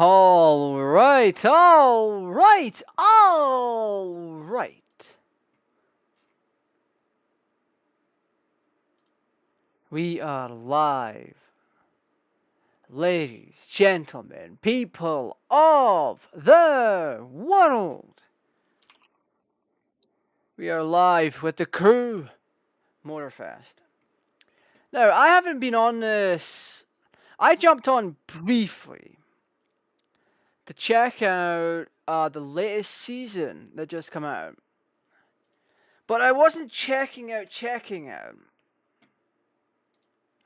All right, all right, all right. We are live. Ladies, gentlemen, people of the world. We are live with the crew, Motorfest. Now, I haven't been on this. I jumped on briefly to check out the latest season that just come out. But I wasn't checking out.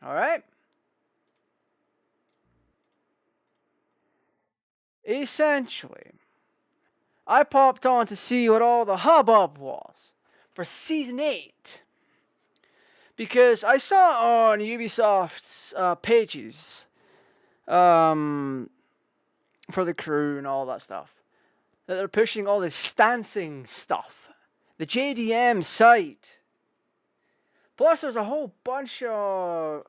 Alright? Essentially, I popped on to see what all the hubbub was for Season 8. Because I saw on Ubisoft's pages for the crew and all that stuff that they're pushing all this stancing stuff. The JDM site. Plus, there's a whole bunch of...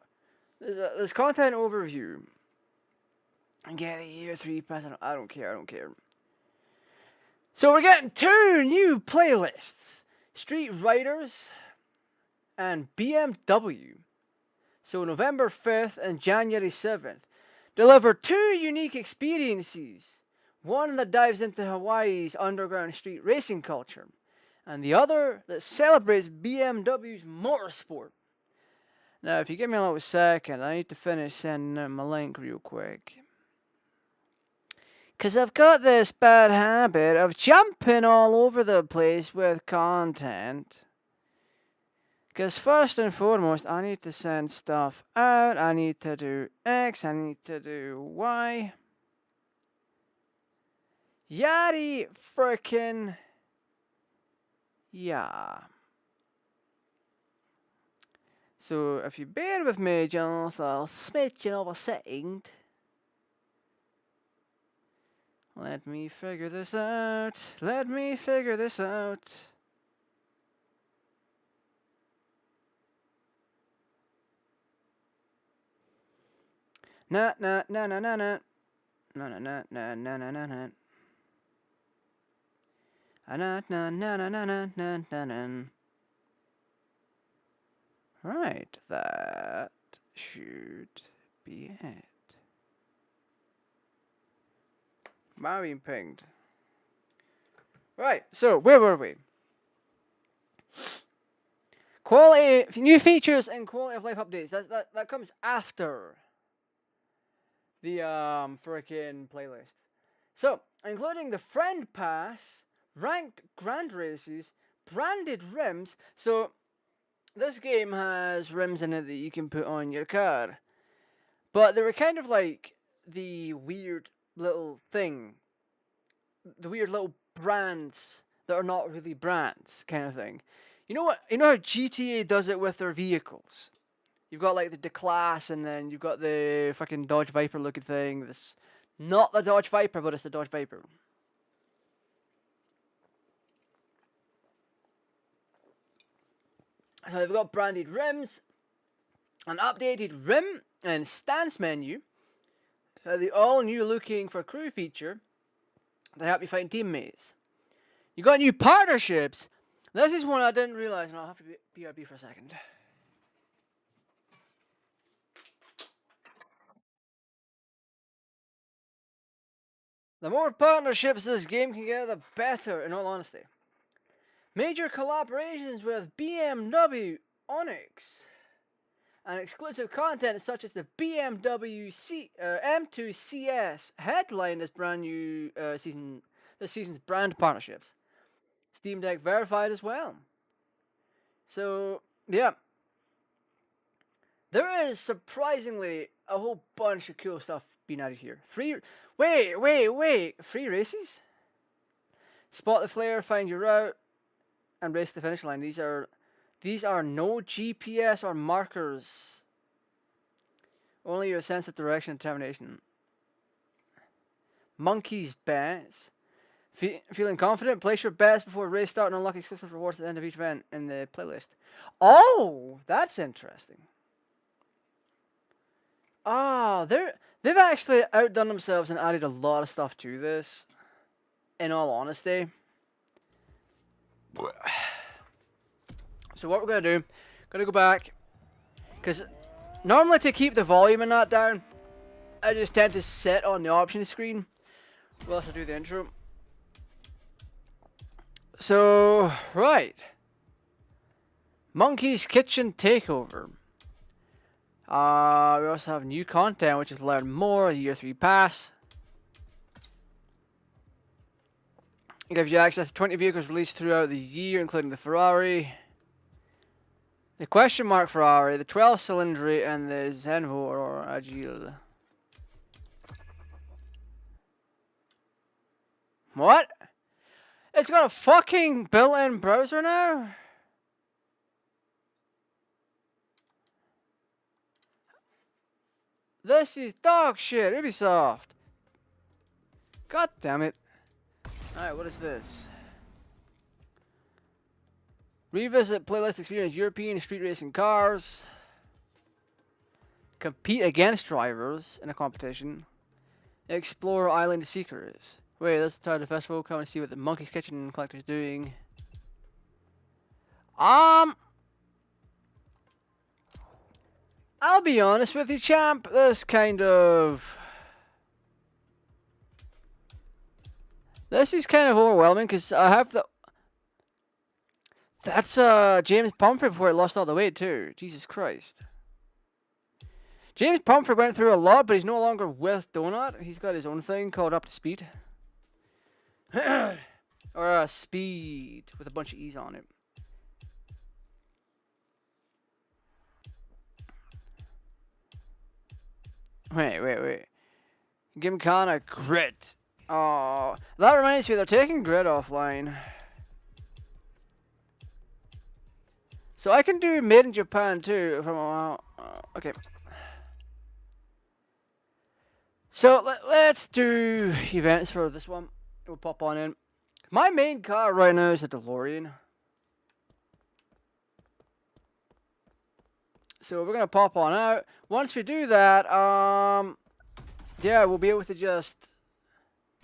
There's content overview. And get a year 3 pass. I don't care. So we're getting 2 new playlists. Street Riders and BMW. So November 5th and January 7th. Deliver 2 unique experiences. One that dives into Hawaii's underground street racing culture. And the other that celebrates BMW's motorsport. Now, if you give me a little second, I need to finish sending out my link real quick. Because I've got this bad habit of jumping all over the place with content. Because first and foremost, I need to send stuff out. I need to do X. I need to do Y. Yaddy frickin' yeah. So if you bear with me just a smidgen of a second. Let me figure this out. Right, that should be it. Am I being pinged? Right, so where were we? Quality, new features and quality of life updates. That comes after the freaking playlist. So, including the friend pass, ranked grand races, branded rims. So, this game has rims in it that you can put on your car, but they were kind of like the weird little thing, the weird little brands that are not really brands, kind of thing. You know what? You know how GTA does it with their vehicles. You've got like the D-Class, and then you've got the fucking Dodge Viper looking thing. That's not the Dodge Viper, but it's the Dodge Viper. So they've got branded rims, an updated rim and stance menu, the all-new looking for crew feature to help you find teammates. You got new partnerships. This is one I didn't realize, and I'll have to BRB for a second. The more partnerships this game can get, the better, in all honesty. Major collaborations with BMW, Onyx, and exclusive content such as the BMW M2 CS headline this brand new this season's brand partnerships. Steam Deck verified as well. So, yeah. There is surprisingly a whole bunch of cool stuff being added here. Wait. Free races? Spot the flare, find your route, and race the finish line. These are no GPS or markers. Only your sense of direction and determination. Monkey's bets. Feeling confident? Place your bets before race start and unlock exclusive rewards at the end of each event in the playlist. Oh, that's interesting. Ah, they've actually outdone themselves and added a lot of stuff to this. In all honesty. So what we're gonna do? Gonna go back, because normally to keep the volume and that down, I just tend to sit on the options screen whilst I do the intro. So right, Monkey's Kitchen Takeover. We also have new content, which is learn more, year 3 pass. It gives you access to 20 vehicles released throughout the year, including the Ferrari, the question mark Ferrari, the 12 Cylindri, and the Zenvo or Agile. What? It's got a fucking built-in browser now? This is dog shit, Ubisoft. God damn it. Alright, what is this? Revisit playlist experience European street racing cars. Compete against drivers in a competition. Explore island secrets. Wait, that's the title of the festival. Come and see what the Monkey's Kitchen Collector is doing. I'll be honest with you, champ. This is kind of overwhelming because I have the. That's James Pumphrey before he lost all the weight too. Jesus Christ. James Pumphrey went through a lot, but he's no longer with Donut. He's got his own thing called Up to Speed. Or Speed with a bunch of E's on it. Wait. Gymkhana Grit. Oh, that reminds me, they're taking Grit offline. So I can do Made in Japan too if I'm okay. So let's do events for this one. We'll pop on in. My main car right now is a DeLorean. So we're gonna pop on out. Once we do that, yeah, we'll be able to just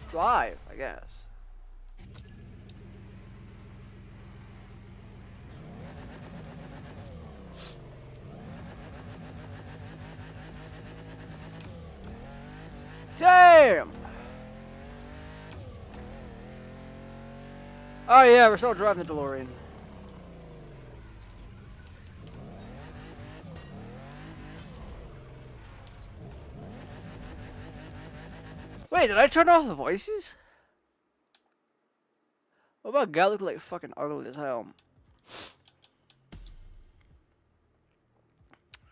drive, I guess. Damn! Oh yeah, we're still driving the DeLorean. Wait, did I turn off the voices? What about guy look like fucking ugly as hell?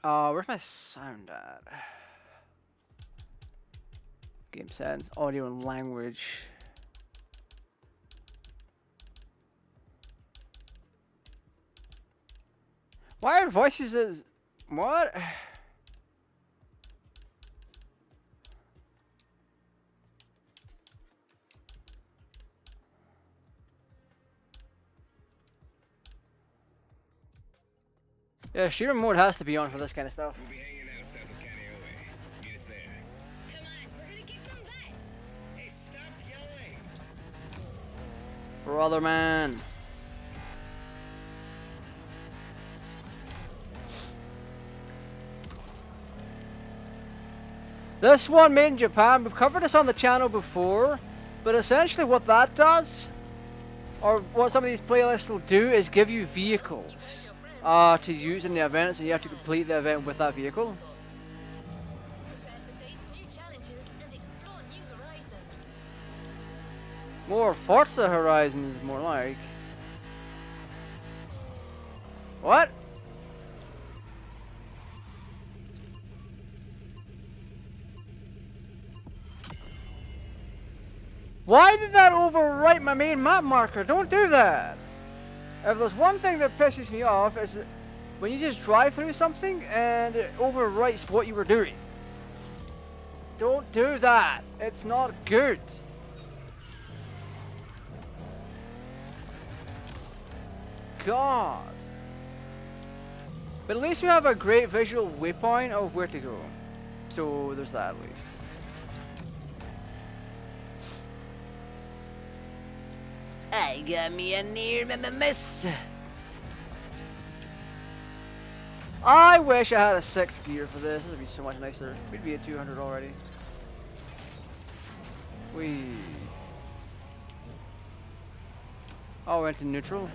Where's my sound at? Game settings, audio and language. Why are voices as what? Yeah, streamer mode has to be on for this kind of stuff. We'll be hanging out south of Kaneohe. Meet us there. Come on, we're gonna kick some butt. Hey, stop yelling! Brother man. This one made in Japan, we've covered this on the channel before, but essentially what that does, or what some of these playlists will do, is give you vehicles to use in the events, and you have to complete the event with that vehicle. Prepare to face new challenges and explore new horizons. More Forza Horizons, more like. What? Why did that overwrite my main map marker? Don't do that! If there's one thing that pisses me off is when you just drive through something and it overwrites what you were doing. Don't do that. It's not good. God. But at least we have a great visual waypoint of where to go. So there's that at least. I got me a near miss. I wish I had a 6 gear for this. This would be so much nicer. We'd be at 200 already. Oh, went to neutral.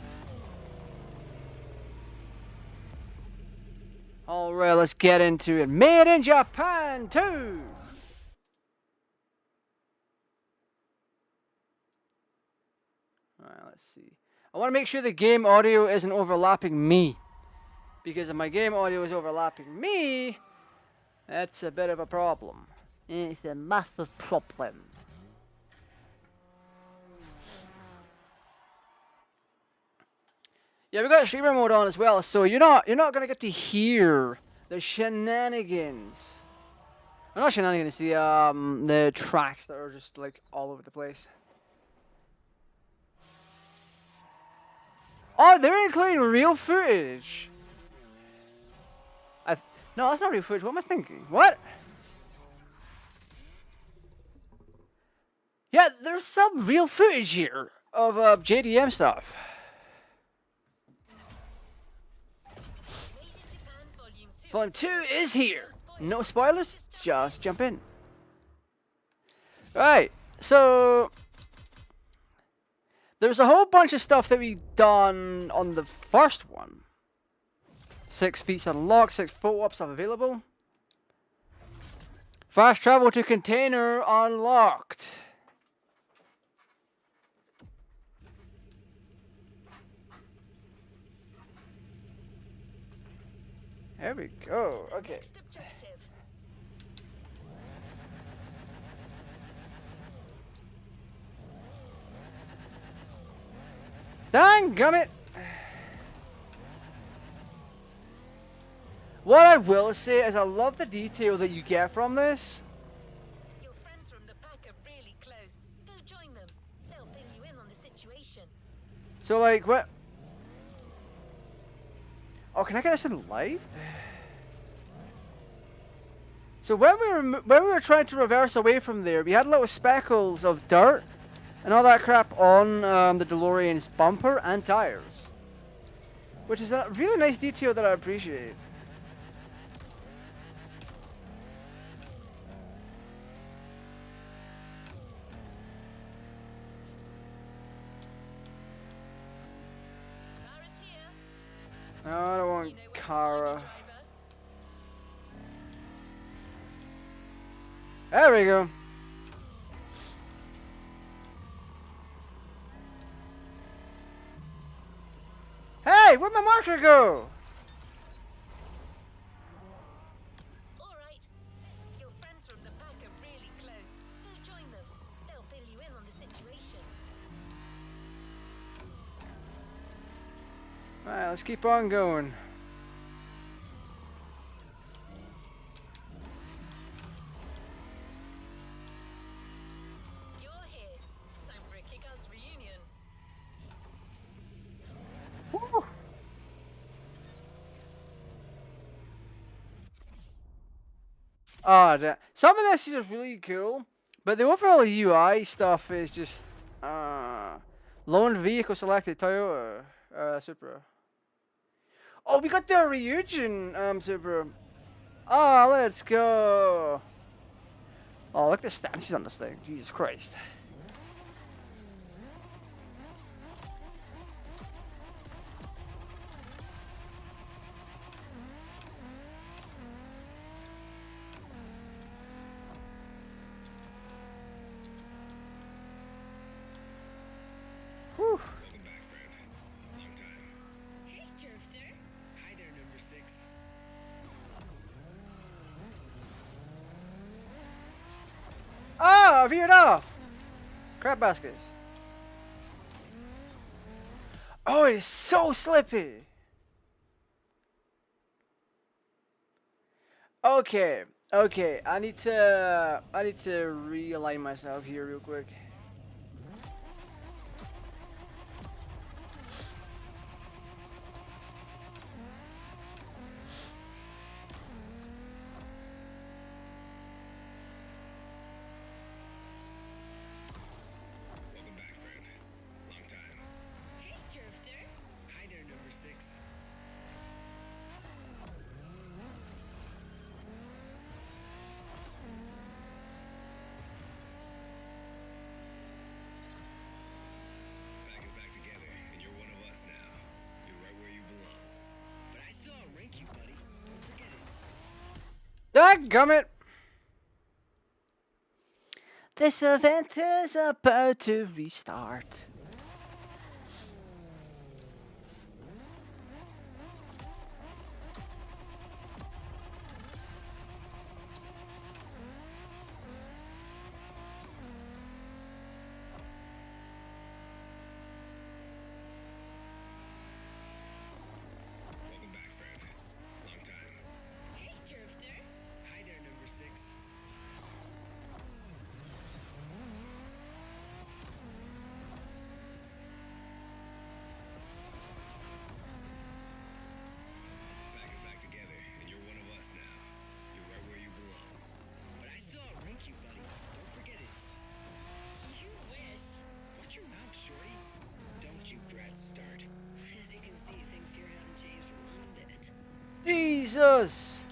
Alright, let's get into it. Made in Japan 2! Alright, let's see. I want to make sure the game audio isn't overlapping me. Because if my game audio is overlapping me, that's a bit of a problem. It's a massive problem. Yeah, we got streamer mode on as well, so you're not gonna get to hear the shenanigans. Well, not shenanigans, the tracks that are just like all over the place. Oh, they're including real footage. No, that's not real footage. What am I thinking? What? Yeah, there's some real footage here of JDM stuff. Volume 2 is here. No spoilers, just jump in. Right, so there's a whole bunch of stuff that we done on the first one. 6 feats unlocked, 6 photo ops available. Fast travel to container unlocked. There we go. Okay. Dang gummit! What I will say is I love the detail that you get from this. Your friends from the pack are really close. Go join them. They'll fill you in on the situation. So like what? Oh, can I get this in light? So when we were trying to reverse away from there, we had little speckles of dirt and all that crap on the DeLorean's bumper and tires, which is a really nice detail that I appreciate. No, I don't want Kara. There we go. Hey, where'd my marker go? Alright. Your friends from the pack are really close. Go join them. They'll fill you in on the situation. Alright, let's keep on going. You're here. Time for a kick-ass reunion. Woo. Oh, some of this is really cool, but the overall UI stuff is just loaned vehicle selected Toyota Supra. Oh, we got the Ryujin Supra. Oh, let's go. Oh, look at the stances on this thing. Jesus Christ. Whew. Welcome back, friend. Long time. Hey, Drifter. Hi there, number 6. Oh, I veered off. Crap baskets. Oh, it is so slippy. Okay, okay. I need to realign myself here real quick. Dadgummit! This event is about to restart. Welcome back, Fred. Long time. Hey, Drifter. Hi there, number 6. Back is back together, and you're one of us now. You're right where you belong. But I still outrank you, buddy. Don't forget it. You wish. Watch your mouth, shorty. Don't you brats start. As you can see, things here haven't changed one bit. Jesus!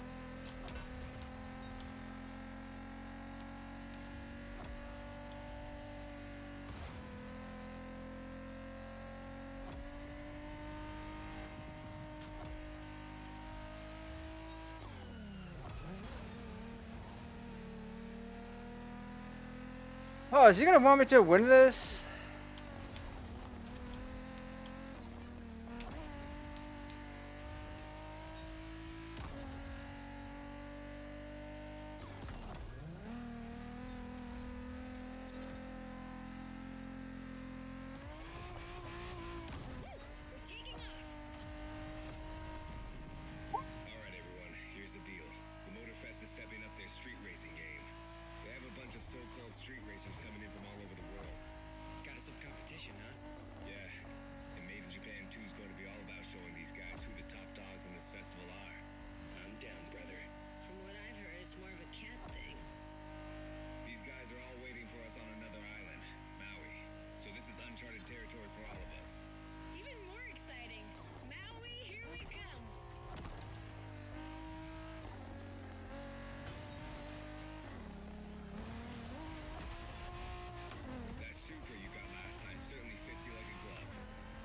Oh, is he gonna want me to win this? We're taking off. Alright, everyone, here's the deal. The Motorfest is stepping up their street racing game. They have a bunch of so-called street racers coming in from all over the world. Got us some competition, huh? Yeah. And Made in Japan 2 is going to be all about showing these guys who the top dogs in this festival are. I'm down, brother. From what I've heard, it's more of a cat thing. These guys are all waiting for us on another island, Maui. So this is uncharted territory for all of us. Even more exciting. Maui, here we come. That Supra you got last time certainly fits you like a glove.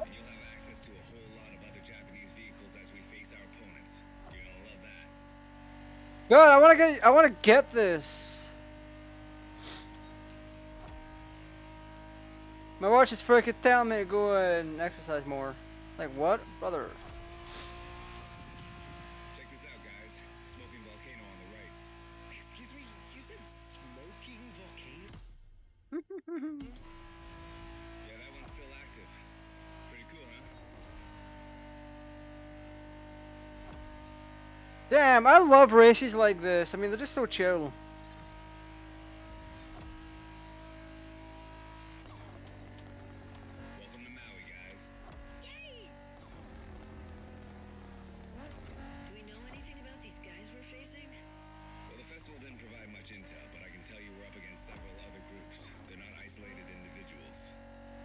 And you'll have access to a whole lot of other Japanese vehicles as we face our opponents. You're gonna love that. God, I wanna get this. My watch is freaking telling me to go and exercise more. Like what, brother? Check this out, guys. Smoking volcano on the right. Excuse me, you said smoking volcano? Yeah, that one's still active. Pretty cool, huh? Damn, I love races like this. I mean, they're just so chill. Welcome to Maui, guys. Yay! Do we know anything about these guys we're facing? Well, the festival didn't provide much intel, but I can tell you we're up against several other groups. They're not isolated individuals.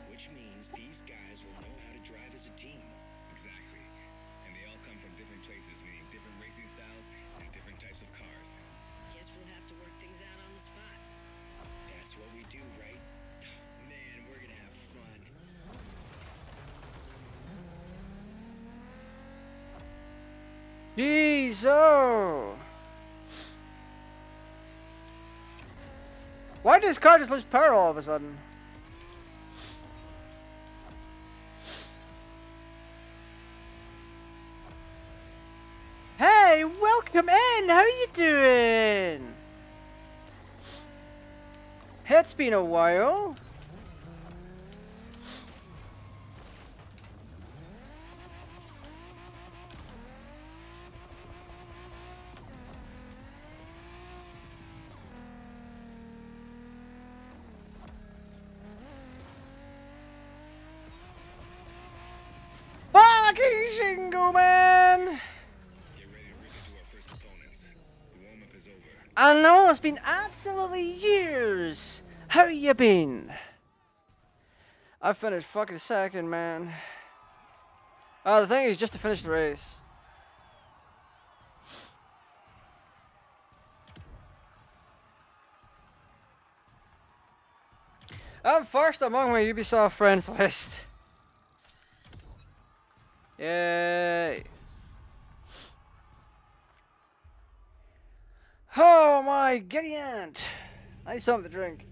Which means these guys will know how to drive as a team. Exactly. And they all come from different places, meaning different racing styles and different types of cars. Guess we'll have to work things out on the spot. That's what we do, right? Man, we're gonna have fun. Jesus! Why did this car just lose power all of a sudden? Hey, welcome in! How you doing? It's been a while. Fucking Shingo, man! Get ready to rip into our first opponents. The warm-up is over. I know it's been absolutely years. How you been? I finished fucking second, man. The thing is just to finish the race. I'm first among my Ubisoft friends list. Yay. my giddy aunt. I need something to drink.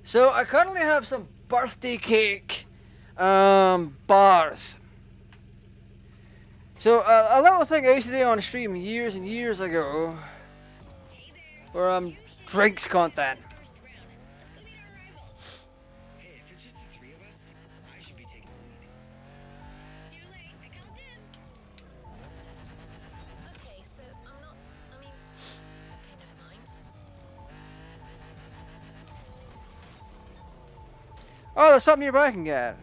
So I currently have some birthday cake bars. So a little thing I used to do on stream years and years ago, where drinks content. Hey, if it's just the three of us, I should be taking the lead. Too late. I call dibs. Okay, so I'm not. I mean, okay, never mind. Oh, there's something nearby I can get.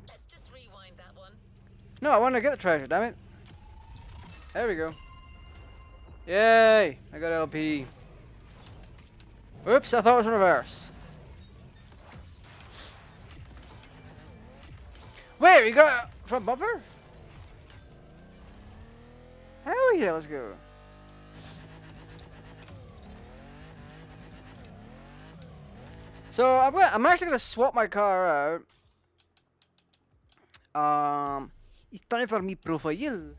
Let's just rewind that one. No, I want to get the treasure, damn it. There we go. Yay! I got LP. Oops, I thought it was in reverse. Wait, we got front bumper? Hell yeah, let's go. So I'm actually gonna swap my car out. It's time for me profile.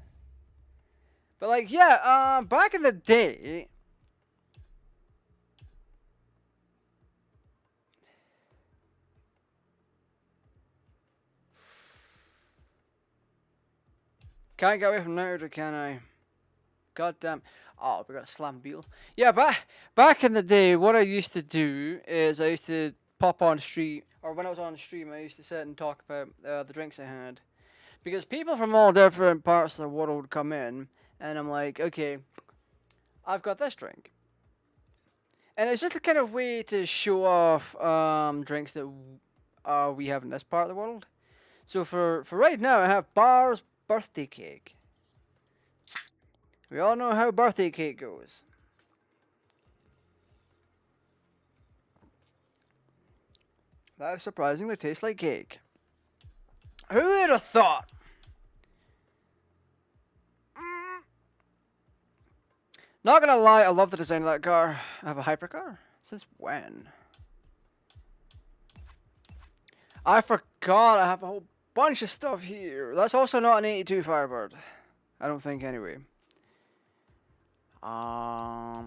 But like, yeah, back in the day, can't get away from Naruto, can I? God damn. Oh, we got a slam beetle. Yeah, back in the day, what I used to do is I used to pop on stream, or when I was on stream, I used to sit and talk about the drinks I had. Because people from all different parts of the world would come in, and I'm like, okay, I've got this drink. And it's just a kind of way to show off drinks that we have in this part of the world. So for right now, I have Bar's birthday cake. We all know how birthday cake goes. That surprisingly tastes like cake. Who would have thought? Not gonna lie, I love the design of that car. I have a hypercar? Since when? I forgot I have a whole bunch of stuff here. That's also not an 82 Firebird. I don't think anyway. I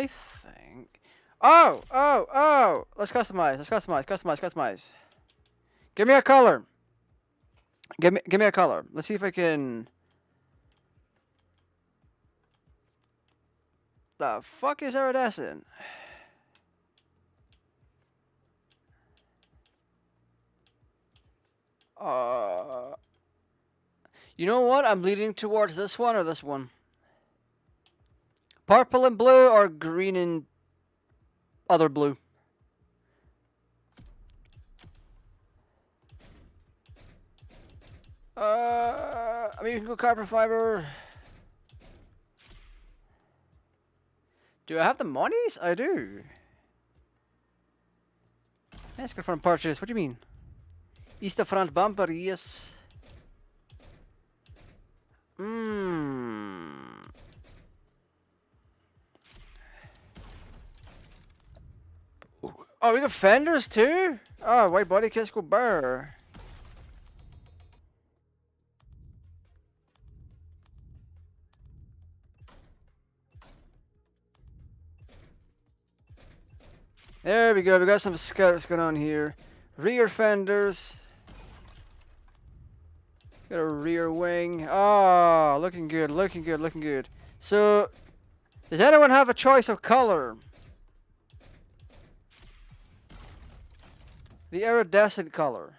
think... Oh! Let's customize. Give me a color. Give me a color. Let's see if I can... The fuck is iridescent? You know what? I'm leaning towards this one or this one. Purple and blue or green and other blue. I mean, you can go carbon fiber. Do I have the monies? I do. Let's confirm purchase. What do you mean? East the front bumper, yes. Oh, we got fenders too? Oh, white body kits go burr. There we go. We got some skirts going on here. Rear fenders. Got a rear wing. Oh, looking good. So, does anyone have a choice of color? The iridescent color.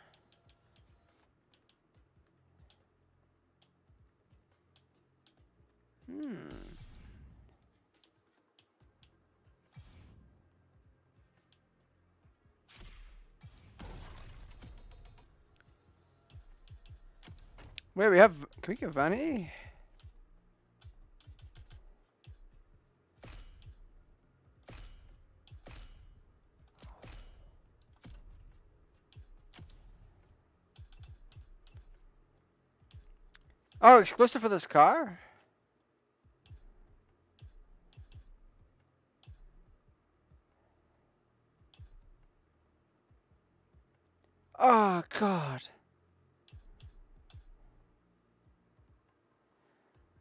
Wait, we have... Can we get vanity? Oh, exclusive for this car? Oh, God.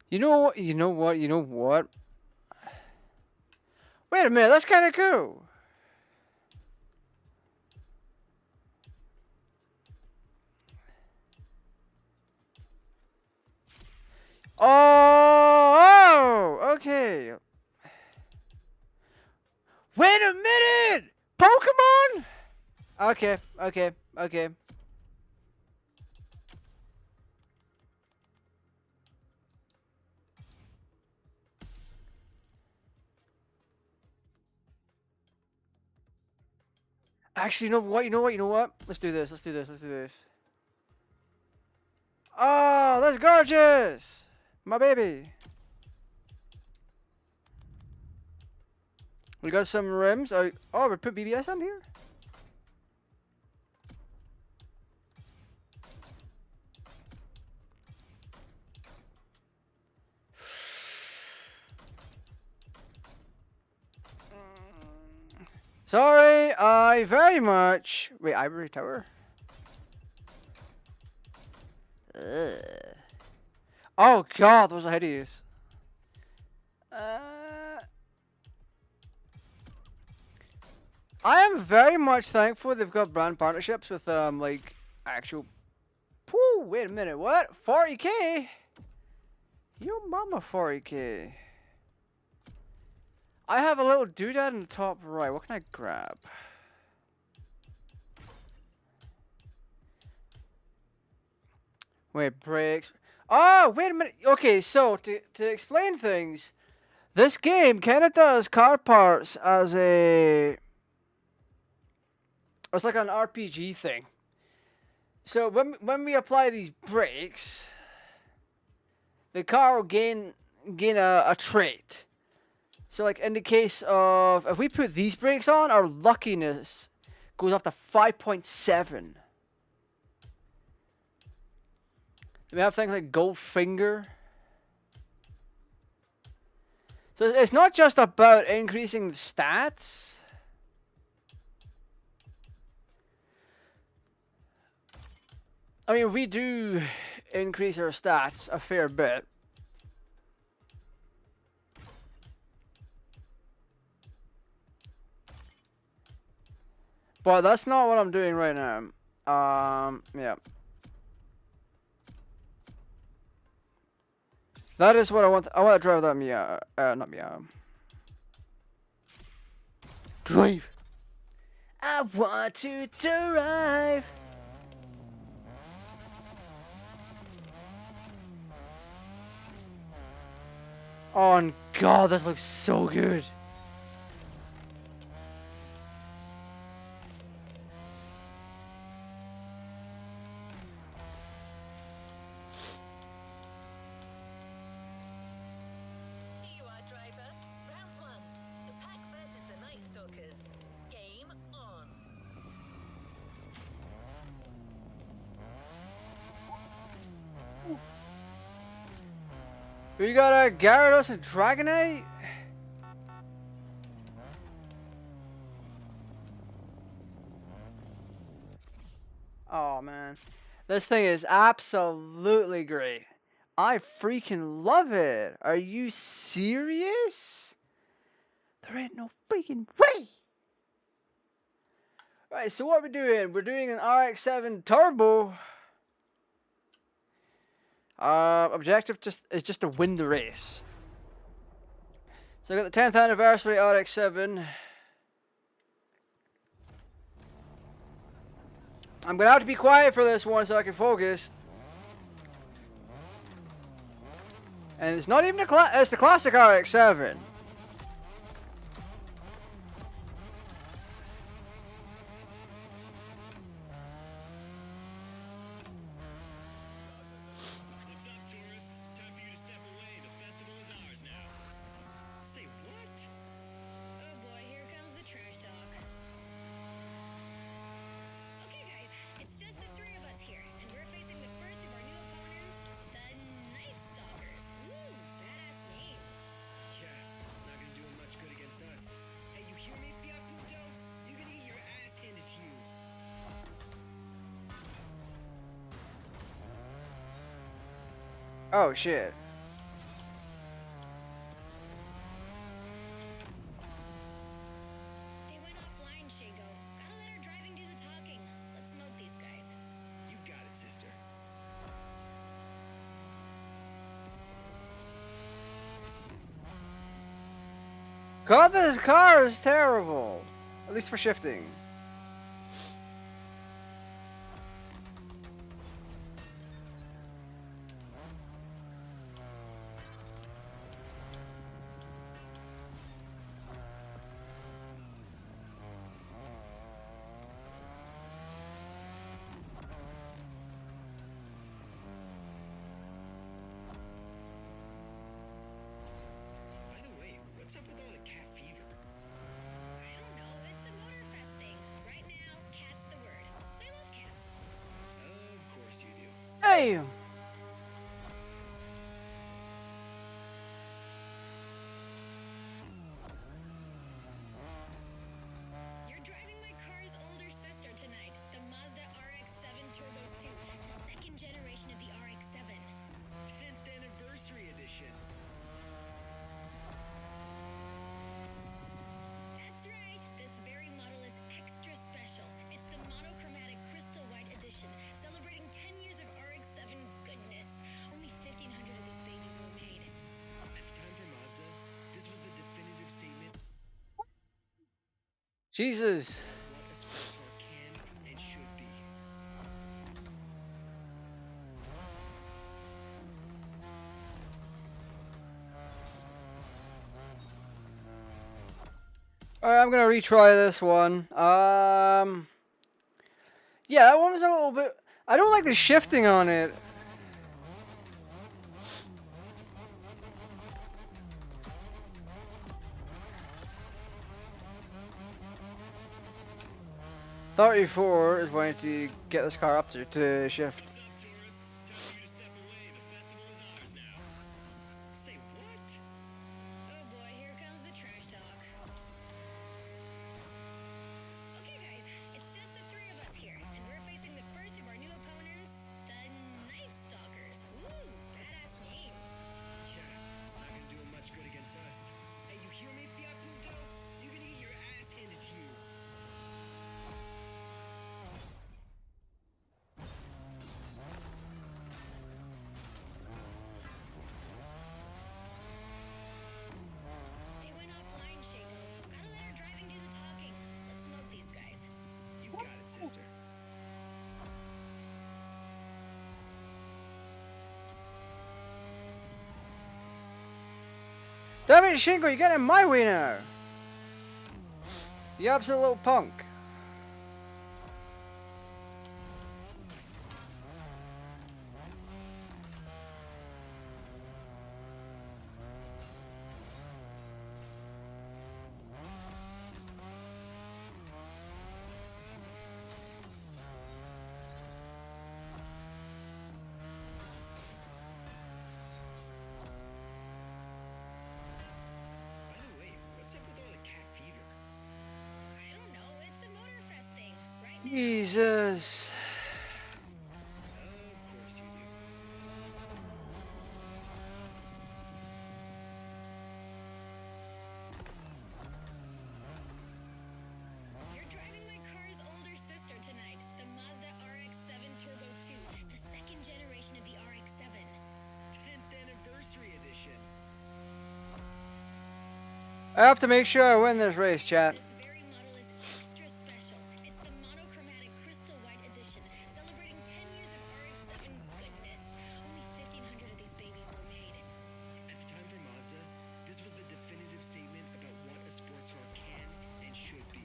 You know what? You know what? You know what? Wait a minute, that's kind of cool. Oh, okay. Wait a minute! Pokemon? Okay, okay, okay. Actually, you know what? You know what? You know what? Let's do this. Let's do this. Let's do this. Oh, that's gorgeous! My baby. We got some rims. Oh, we put BBS on here? Sorry, I very much... Wait, Ivory Tower? Ugh. Oh god, those are hideous. I am very much thankful they've got brand partnerships with, like, actual... Whew, wait a minute, what? 40k? Yo mama 40k. I have a little doodad in the top right. What can I grab? Wait, brakes. Oh, wait a minute. Okay, so to explain things, this game kind of does car parts as a... It's like an RPG thing. So when we apply these brakes, the car will gain a trait. So like in the case of, if we put these brakes on, our luckiness goes up to 5.7. We have things like gold finger. So it's not just about increasing the stats. I mean, we do increase our stats a fair bit. But that's not what I'm doing right now. Yeah. That is what I want. I want to drive that Miata. Not Miata. Drive. I want to drive. Oh god, this looks so good. Here you are, driver. Round one. The pack versus the Night Stalkers. Game on. We got a Gyarados and Dragonite. Oh man, this thing is absolutely great. I freaking love it. Are you serious? There ain't no freaking way. Right, so what are we doing? We're doing an RX-7 Turbo. Objective is just to win the race. So I got the 10th anniversary RX-7. I'm gonna have to be quiet for this one so I can focus. And it's not even it's the classic RX-7. What's up, tourists? Time for you to step away. The festival is ours now. Say what? Oh boy, here comes the trash talk. Okay guys, it's just the three of us here, and we're facing the first of our new opponents, the Night Stalkers. Ooh, badass name. Yeah, Oh shit. They went offline, Shago. Gotta let our driving do the talking. Let's smoke these guys. You got it, sister. God, this car is terrible. At least for shifting. By the way, what's up with all the cat fever? I don't know. It's a Motorfest thing. Right now, cat's the word. I love cats. Of course you do. Hey! You're driving my car's older sister tonight, the Mazda RX-7 Turbo 2, the second generation of the RX-7. 10th anniversary edition. That's right. This very model is extra special. It's the monochromatic crystal white edition, celebrating 10 years of RX-7 goodness. Only 1,500 of these babies were made. At the time for Mazda, this was the definitive statement Jesus. of what a sports car can and should be. Alright, I'm gonna retry this one. Yeah, that one was a little bit. I don't like the shifting on it. $34 is going to get this car up to shift. What's up, tourists? Time for you to step away. The festival is ours now. Say what? Oh boy, here comes the trash talk. Okay guys, it's just the three of us here, and we're facing the first of our new opponents, the Night Stalkers. Ooh, badass name. Yeah, it's not gonna do him much good against us. Hey, you hear me, Fiat Punto? You're gonna get your ass handed to you. They went offline, Shago. Gotta let our driving do the talking. Let's smoke these guys. You got it, sister. Damn it, Shingo, you're getting in my way now. You absolute little punk. By the way, what's up with all the cat fever? I don't know, it's a Motorfest thing. Right now, Jesus. Of course you do. you're driving my car's older sister tonight, the Mazda RX-7 Turbo 2, the second generation of the RX-7. 10th anniversary edition. I have to make sure I win this race, chat. This very model is extra special. It's the monochromatic crystal white edition, celebrating 10 years of RX-7 goodness. Only 1,500 of these babies were made. At the time for Mazda, this was the definitive statement about what a sports car can and should be.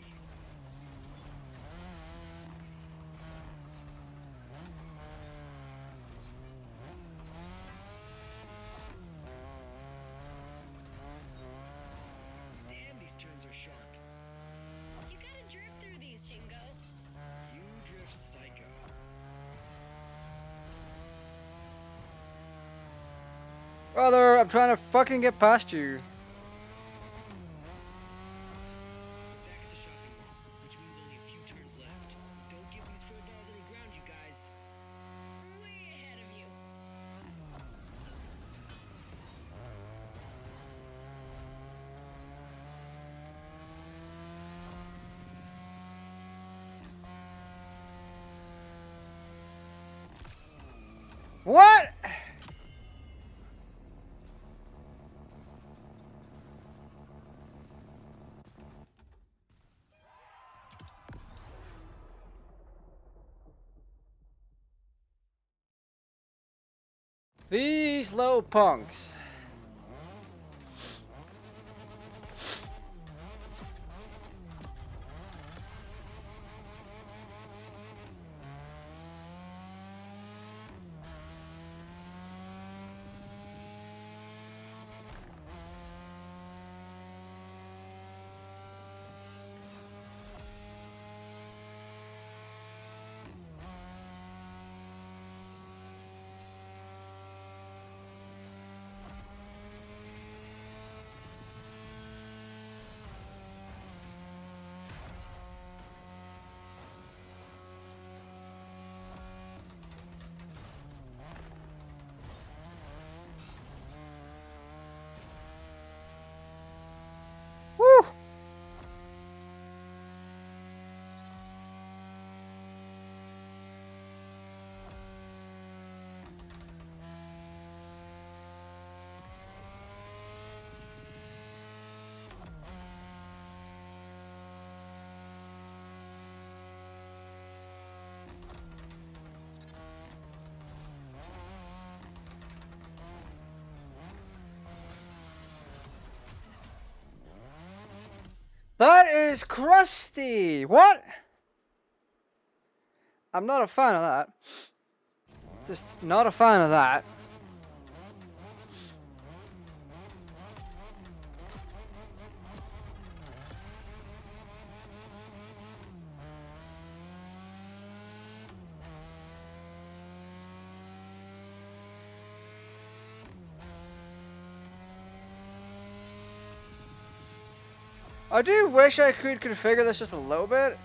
Damn, these turns are sharp. You gotta drift through these, Shingo. You drift psycho. Brother, I'm trying to fucking get past you. We're back at the shopping mall, which means only a few turns left. Don't give these four balls any ground, you guys. Way ahead of you. What? These little punks. Woo! That is crusty. What? I'm not a fan of that. Just not a fan of that. I do wish I could configure this just a little bit.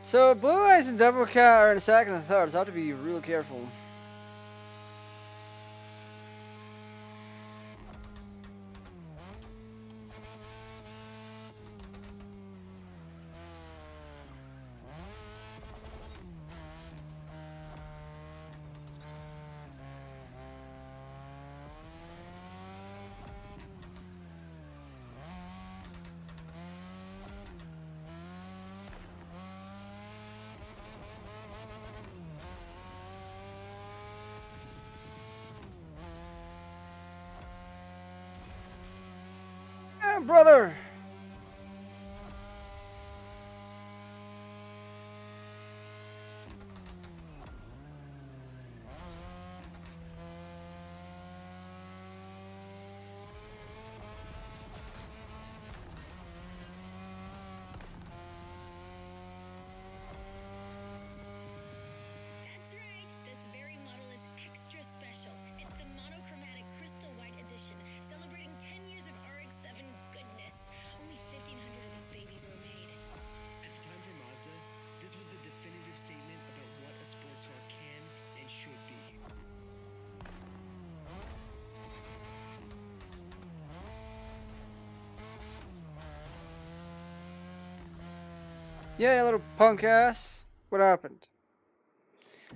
So Blue Eyes and Double Cat are in second and third, so I have to be real careful. Yeah, brother! That's right. This very model is extra special. It's the monochromatic crystal white edition, celebrating 10 years of RX-7 goodness. Only 1,500 of these babies were made. At the time for Mazda, this was the definitive statement about what a sports car can and should be. Yeah, you little punk ass. What happened?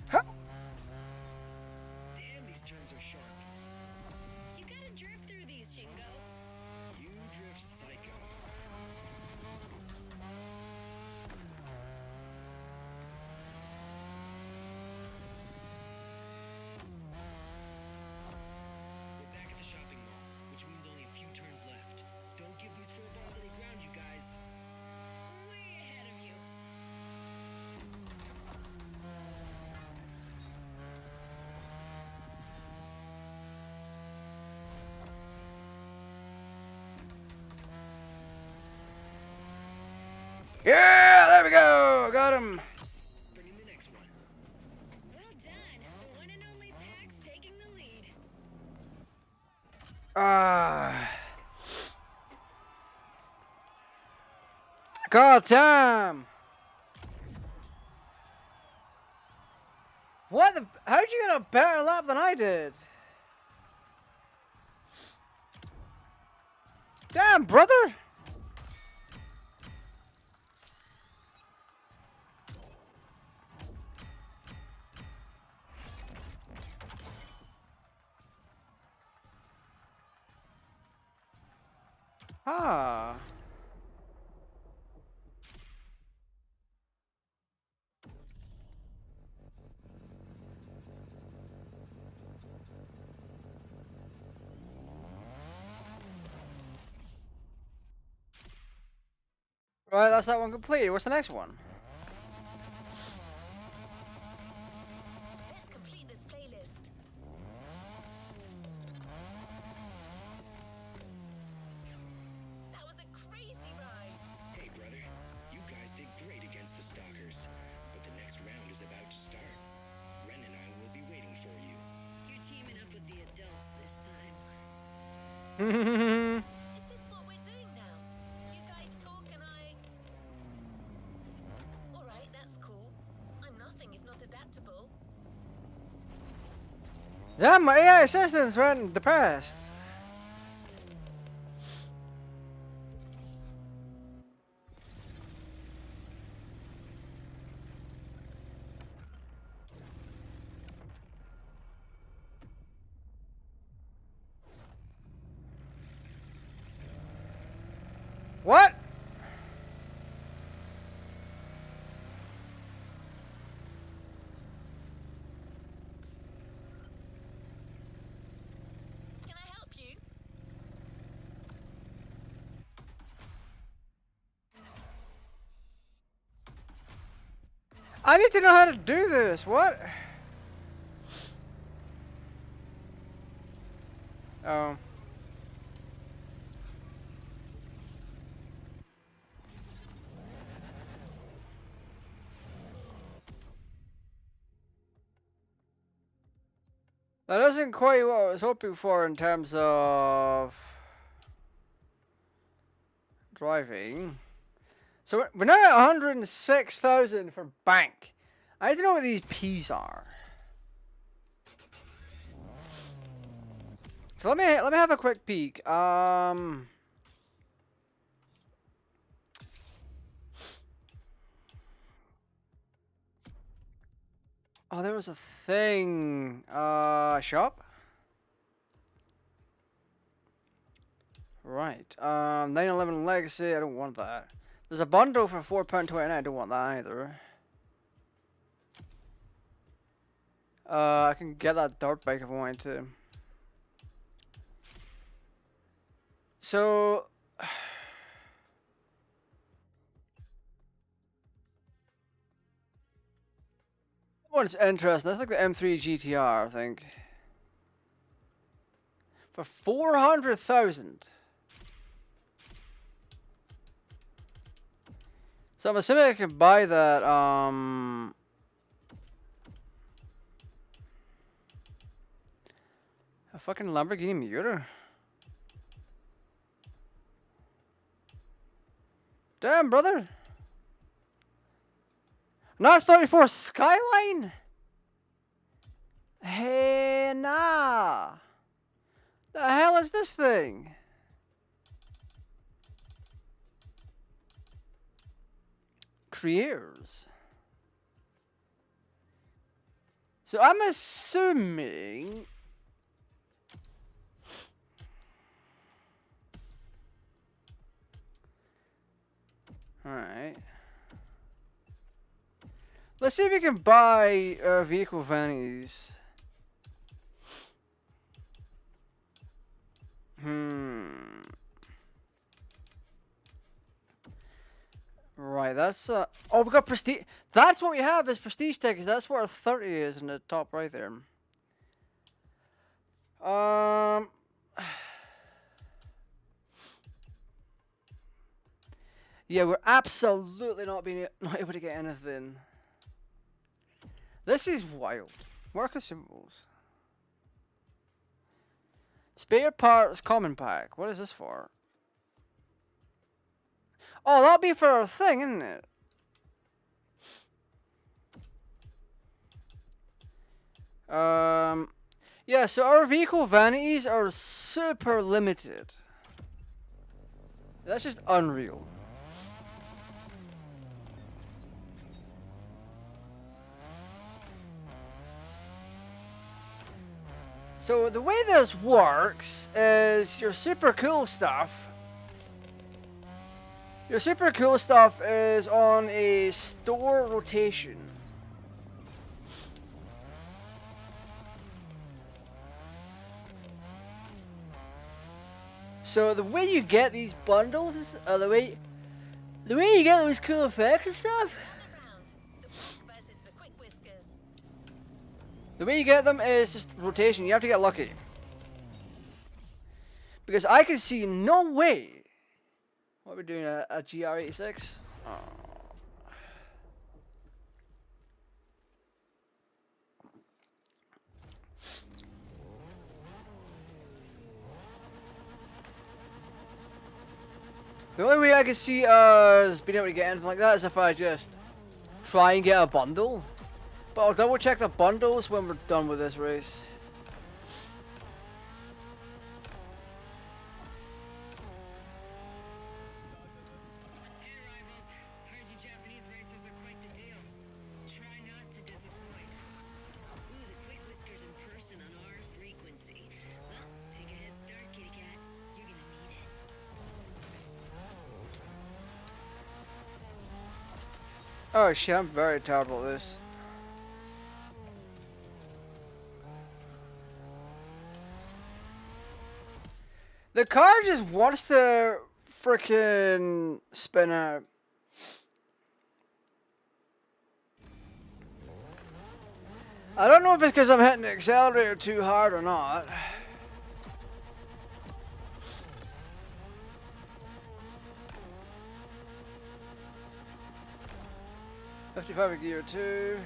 Huh? Damn, these turns are sharp. You gotta drift through these, Shingo. You drift psycho. We're back at the shopping mall, which means only a few turns left. Don't give these furballs any ground, you guys. Way ahead of you. Yeah, there we God damn! What the? How'd you get a better lap than I did? Damn, brother! Ah. Right, that's that one completed. What's the next one? Let's complete this playlist. That was a crazy ride. Hey, brother. You guys did great against the stalkers. But the next round is about to start. Ren and I will be waiting for you. You're teaming up with the adults this time. Is this what we're doing now? You guys talk and I... Alright, that's cool. I'm nothing if not adaptable. Damn, my AI assistants went depressed. What? Can I help you? I need to know how to do this. What? Oh. That isn't quite what I was hoping for in terms of driving. So we're now at 106,000 for bank. I need to know what these P's are. So let me have a quick peek. Oh, there was a thing. Shop. Right. 911 Legacy. I don't want that. There's a bundle for £4.29. I don't want that either. I can get that dirt bike if I wanted to. So. One's interesting. That's like the M3 GTR, I think. For 400,000. So I'm assuming I can buy that. A fucking Lamborghini Miura. Damn, brother. Not 34 Skyline? Hey, nah. The hell is this thing? Creators. So I'm assuming. Alright. Let's see if we can buy vehicle vannies. Right, that's oh, we got prestige. That's what we have is prestige tickets. That's where 30 is in the top right there. Yeah, we're absolutely not able to get anything. This is wild. Market symbols. Spare parts common pack. What is this for? Oh, that'll be for our thing, isn't it? Yeah, so our vehicle vanities are super limited. That's just unreal. So the way this works is your super cool stuff. Your super cool stuff is on a store rotation. So the way you get these bundles is the way you get those cool effects and stuff. The way you get them is just rotation. You have to get lucky. Because I can see no way. What are we doing? A GR86? Oh. The only way I can see us being able to get anything like that is if I just try and get a bundle. But I'll double check the bundles when we're done with this race. Hey rivals, heard you Japanese racers are quite the deal. Try not to disappoint. Ooh, the quick whiskers in person on our frequency. Well, take a head start, kitty cat. You're gonna need it. Oh shit, I'm very terrible at this. The car just wants to freaking spin out. I don't know if it's because I'm hitting the accelerator too hard or not. $55 a gear 2.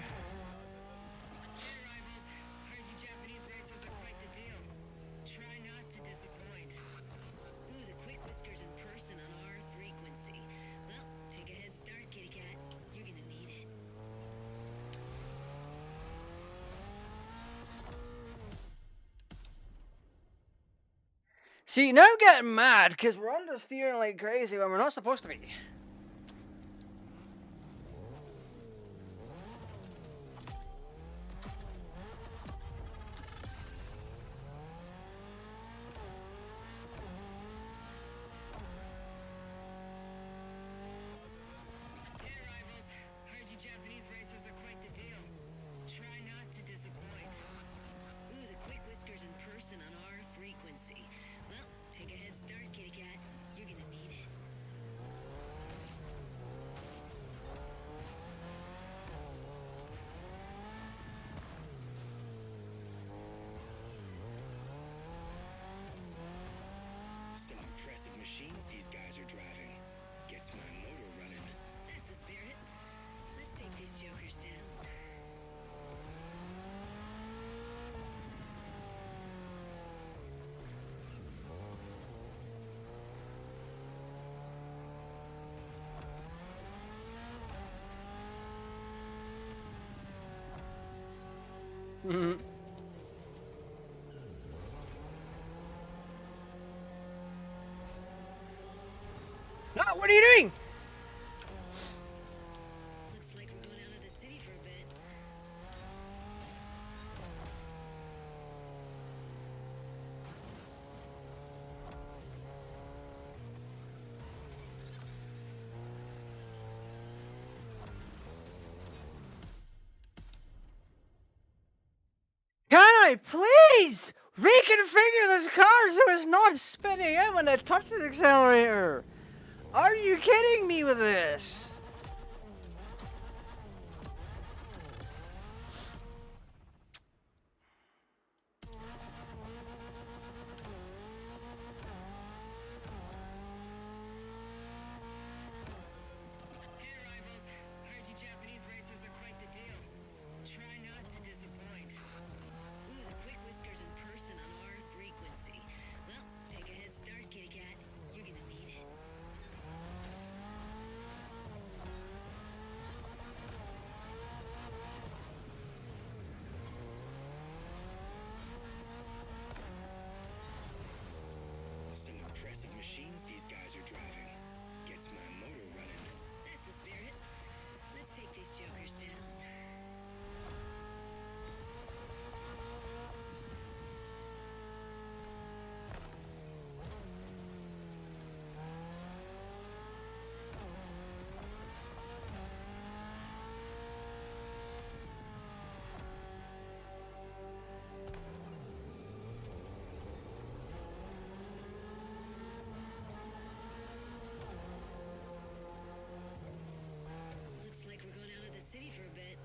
See, now I'm getting mad because we're understeering like crazy when we're not supposed to be. Hey rivals, heard you Japanese racers are quite the deal. Try not to disappoint. Ooh, the quick whiskers in person on our frequency. Well, take a head start, kitty cat. You're gonna need it. Some impressive machines these guys are driving. Gets my motor running. That's the spirit. Let's take these jokers down. Mm-hmm. No, what are you doing? Looks like we're going out of the city for a bit. Can I please reconfigure this car so it's not spinning out when I touch the accelerator? Are you kidding me with this? Hey rivals, heard you Japanese racers are quite the deal. Try not to disappoint. Ooh, the quick whiskers in person on our frequency. impressive machines these guys are driving. Gets my motor running. That's the spirit. Let's take these jokers down. Looks like we're going out of the city for a bit.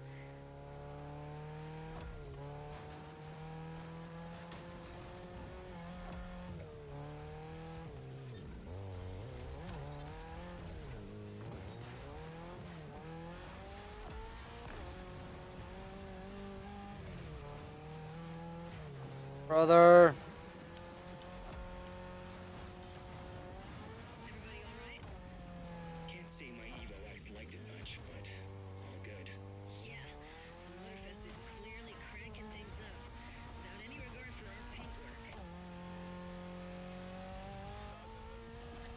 Brother. Everybody all right? Can't say my Evo X liked it much, but all good. Yeah, the Motorfest is clearly cranking things up, without any regard for our paintwork.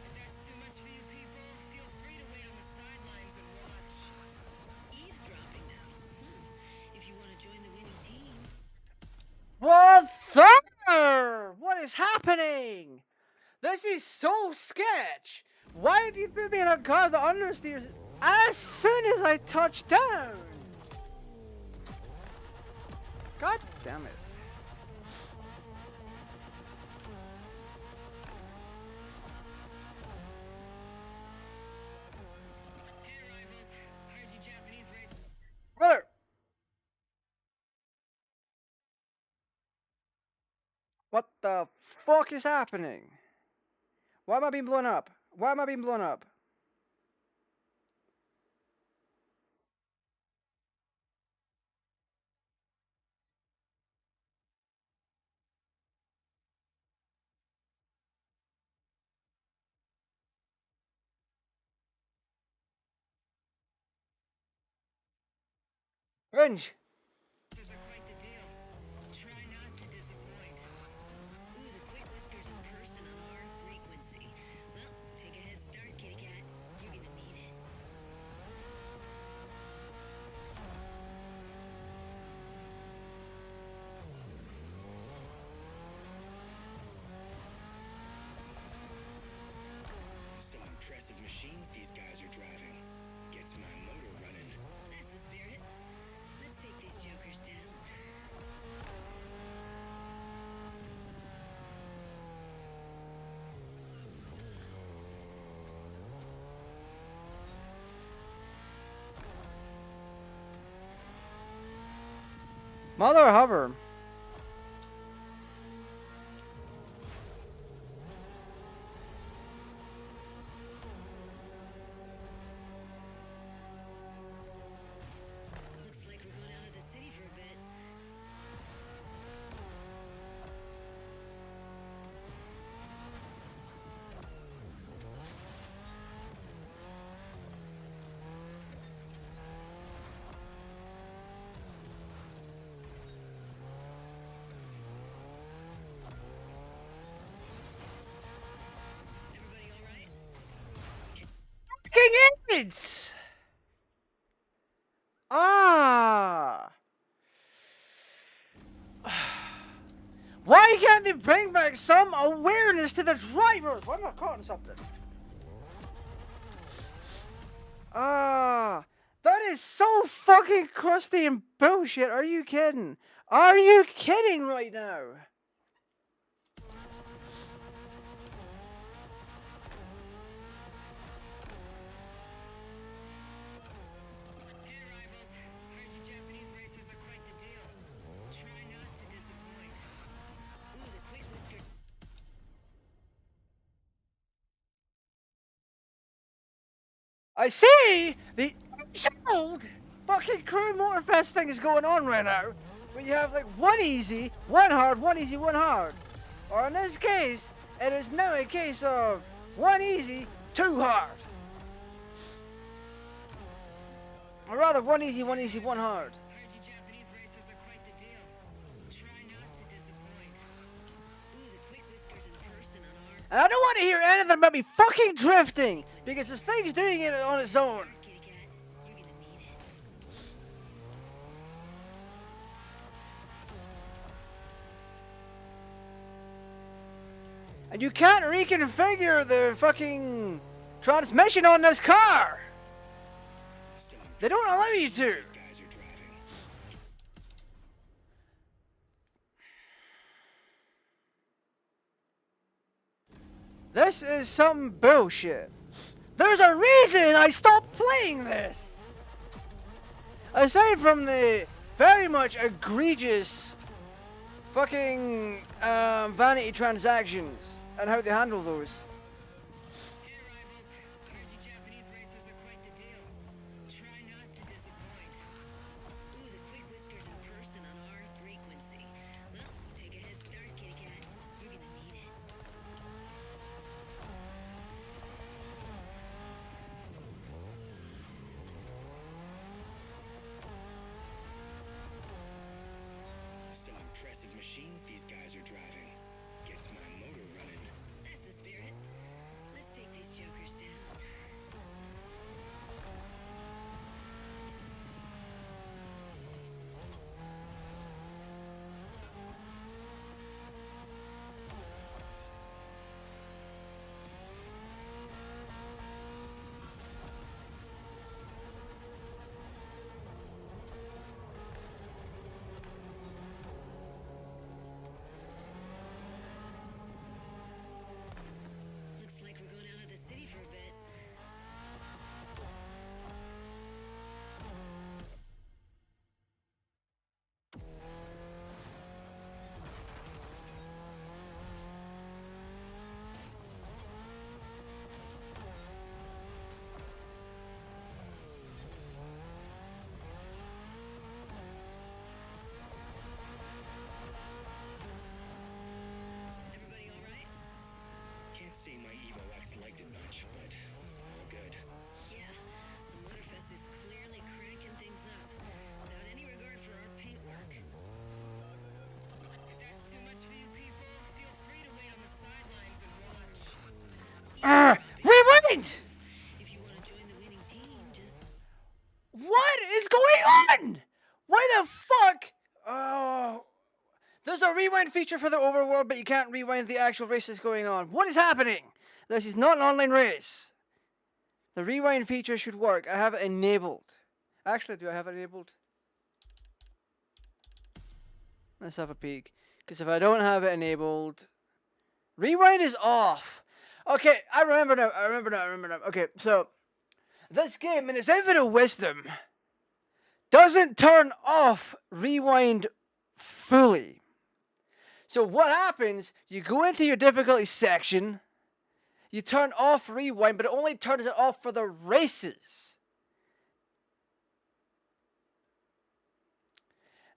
If that's too much for you people, feel free to wait on the sidelines and watch. Eavesdropping now. If you want to join the winning team. Brother! What is happening? This is so sketch. Why have you put me in a car that understeers as soon as I touch down? God damn it. Hey rivals, heard you Japanese race. Brother! What the fuck is happening? Why am I being blown up? Why am I being blown up? Cringe. Those are quite the deal. Try not to disappoint. Ooh, the quick whiskers in person on our frequency. Well, take a head start, kitty cat. You're gonna need it. Some impressive machines these guys are driving. Gets my motor running. That's the spirit. Let's take these jokers down. Mother hover. Looks like we're going out of the city for a bit. Everybody all right? Fucking idiots! Ah! Why can't they bring back some awareness to the drivers? Why am I caught in something? Ah! That is so fucking crusty and bullshit. Are you kidding? Are you kidding right now? Hey rivals, heard you Japanese racers are quite the deal. Try not to disappoint. Ooh, the quick whisker. I see the old fucking crew Motorfest thing is going on right now. Where you have like one easy, one hard, one easy, one hard. Or in this case, it is now a case of one easy, two hard. Or rather, one easy, one hard. Heard you Japanese racers are quite the deal. Try not to disappoint. Ooh, the quick whiskers in person on And I don't want to hear anything about me fucking drifting, because this thing's doing it on its own. Kitty cat, you're gonna need it. And you can't reconfigure the fucking transmission on this car. They don't allow you to. These guys are driving. This is some bullshit. There's a reason I stopped playing this. Aside from the very much egregious fucking vanity transactions and how they handle those. Hey, rivals. Heard you Japanese racers are quite the deal. Try not to disappoint. Ooh, the quick whiskers in person on our frequency. Well, take a head start, kitty cat. You're gonna need it. Some impressive machines these guys are driving. Gets my motor running. That's the spirit. Let's take these jokers down. Looks like we're going out of the city for a bit. Everybody all right? Can't say my Evo X liked it much, but all good. Yeah, the Motorfest is clearly cranking things up, without any regard for our paintwork. If that's too much for you people, feel free to wait on the sidelines and watch. Rewind! If you want to join the winning team, just... What is going on? Why the fuck? Oh. There's a rewind feature for the overworld, but you can't rewind the actual race that's going on. What is happening? This is not an online race. The rewind feature should work. I have it enabled. Actually, do I have it enabled? Let's have a peek. Because if I don't have it enabled... Rewind is off. Okay, I remember now. Okay, so... This game, in its infinite wisdom, doesn't turn off rewind fully. So what happens, you go into your difficulty section, you turn off rewind, but it only turns it off for the races.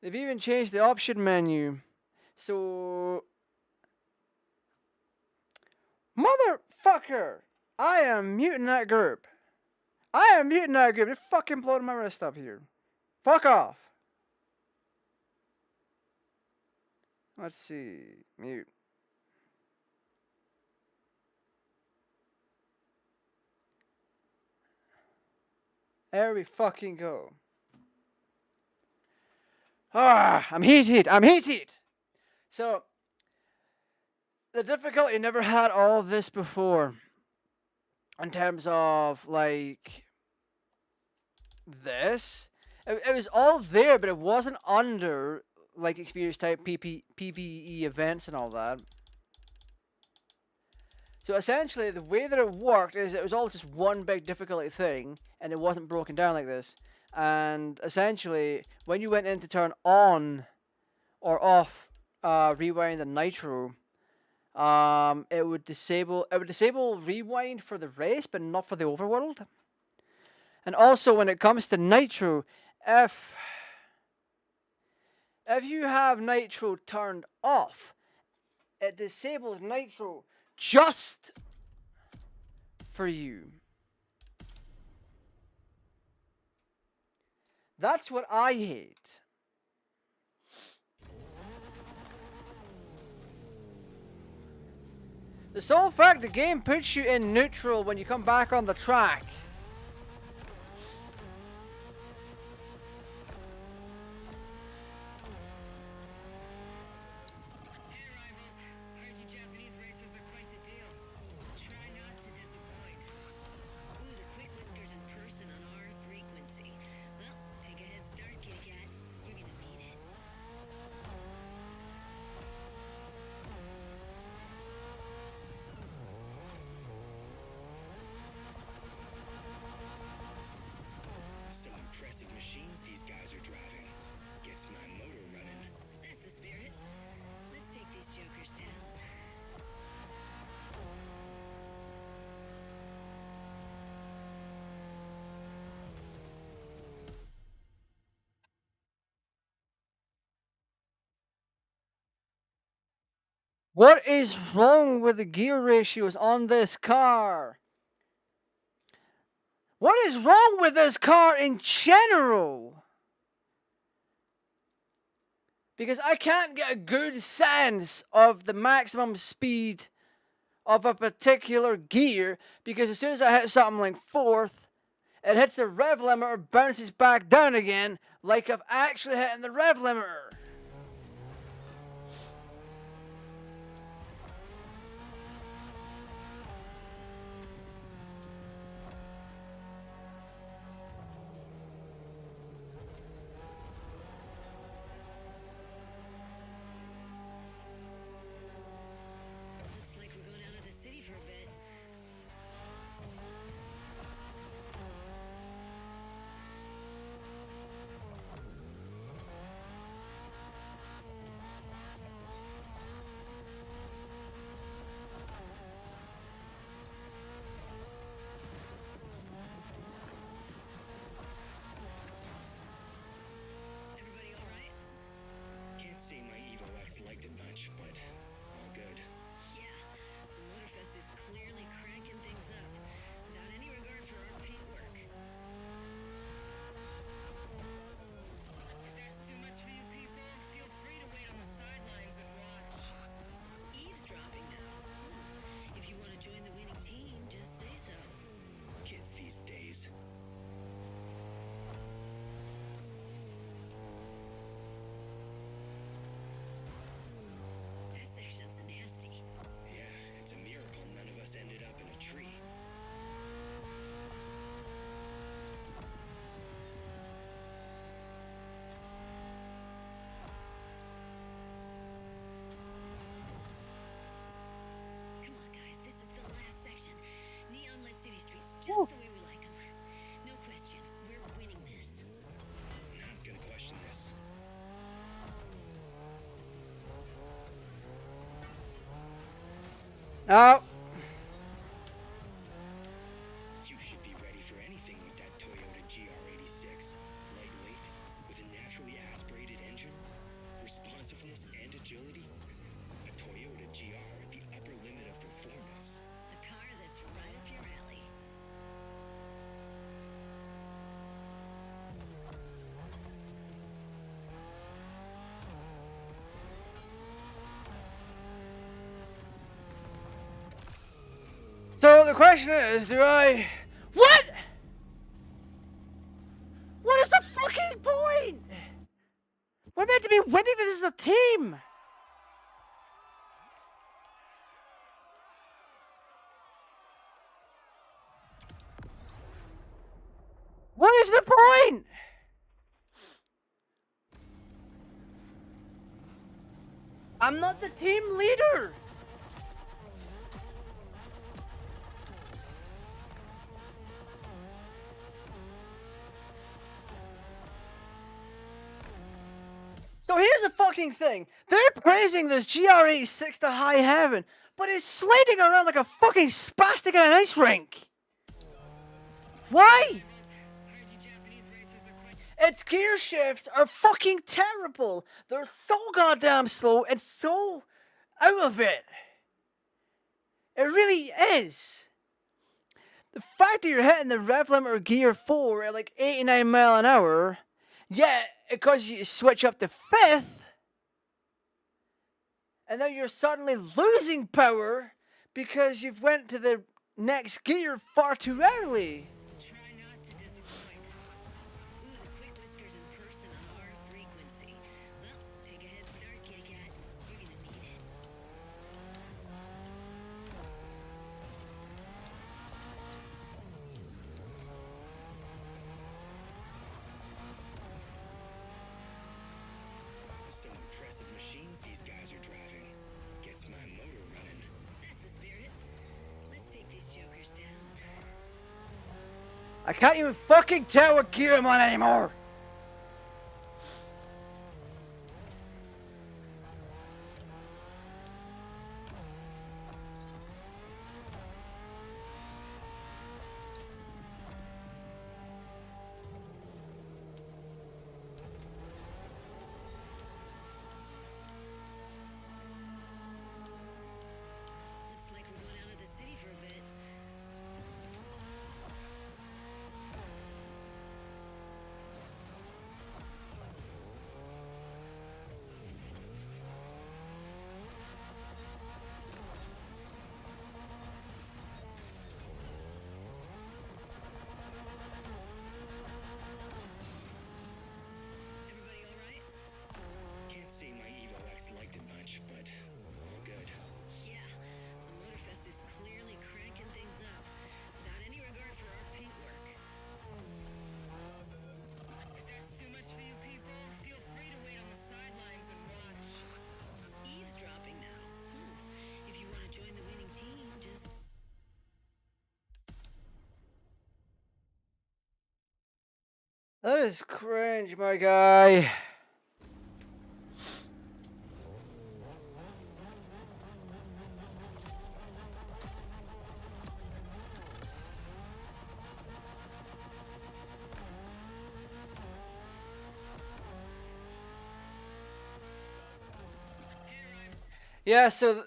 They've even changed the option menu. So... Motherfucker! I am muting that group. They're fucking blowing my wrist up here. Fuck off. Let's see. Mute. There we fucking go. Ah, I'm heated. So, the difficulty never had all this before. In terms of, like, this. It was all there, but it wasn't under, like, experience type PvE events and all that. So essentially, the way that it worked is it was all just one big difficulty thing, and it wasn't broken down like this. And essentially, when you went in to turn on or off rewind and nitro, it would disable rewind for the race, but not for the overworld. And also, when it comes to nitro, if you have nitro turned off, it disables nitro just for you. That's what I hate. The sole fact the game puts you in neutral when you come back on the track. Hey rivals, heard you Japanese racers are quite the deal. Try not to disappoint. Ooh, the quick whiskers in person on our frequency. Well, take a head start, kitty cat. You're gonna need it. Some impressive machines these guys are driving. Gets my motor running. That's the spirit. Let's take these jokers down. What is wrong with the gear ratios on this car? What is wrong with this car in general? Because I can't get a good sense of the maximum speed of a particular gear, because as soon as I hit something like fourth, it hits the rev limiter, bounces back down again, like I've actually hit the rev limiter. Looks like we're going out of the city for a bit. Everybody all right? Can't say my Evo X liked it much, but all good. Yeah, the Motorfest is clearly cranking things up, without any regard for our paintwork. If that's too much for you people, feel free to wait on the sidelines and watch. Eavesdropping now. If you want to join the winning team, just say so. Kids these days. That section's nasty. Yeah, it's a miracle none of us ended up in a tree. Come on, guys, this is the last section. Neon-lit city streets, just Woo. the way we like them. No question, we're winning this. Not gonna question this. Oh, You should be ready for anything with that Toyota GR86. Lightweight, with a naturally aspirated engine, responsiveness and agility. A Toyota GR at the upper limit of performance. A car that's right up your alley. so the question is, do I... What? What is the fucking point? We're meant to be winning this as a team. What is the point? I'm not the team leader. So here's the fucking thing. They're praising this GR86 to high heaven, but it's sliding around like a fucking spastic in an ice rink. Why? Heard you Japanese racers are quite... Its gear shifts are fucking terrible. They're so goddamn slow and so out of it. It really is. The fact that you're hitting the rev limiter gear 4 at like 89 mile an hour, yet it causes you to switch up to 5th, and now you're suddenly losing power because you've went to the next gear far too early. Try not to disappoint. Ooh, the quick whiskers in person on our frequency. Well, take a head start, kitty cat. You're gonna need it. Some impressive machines these guys are driving. Gets my motor running. That's the spirit. Let's take these jokers down. I can't even fucking tell what gear I'm on anymore. Looks like we're going out of the city for a bit. Everybody all right? Can't say my Evo X liked it much, but all good. Yeah, the Motorfest is clearly cranking things up, without any regard for our paintwork. If that's too much for you people, feel free to wait on the sidelines and watch. Eavesdropping now. If you want to join the winning team, just... That is cringe, my guy. Yeah, so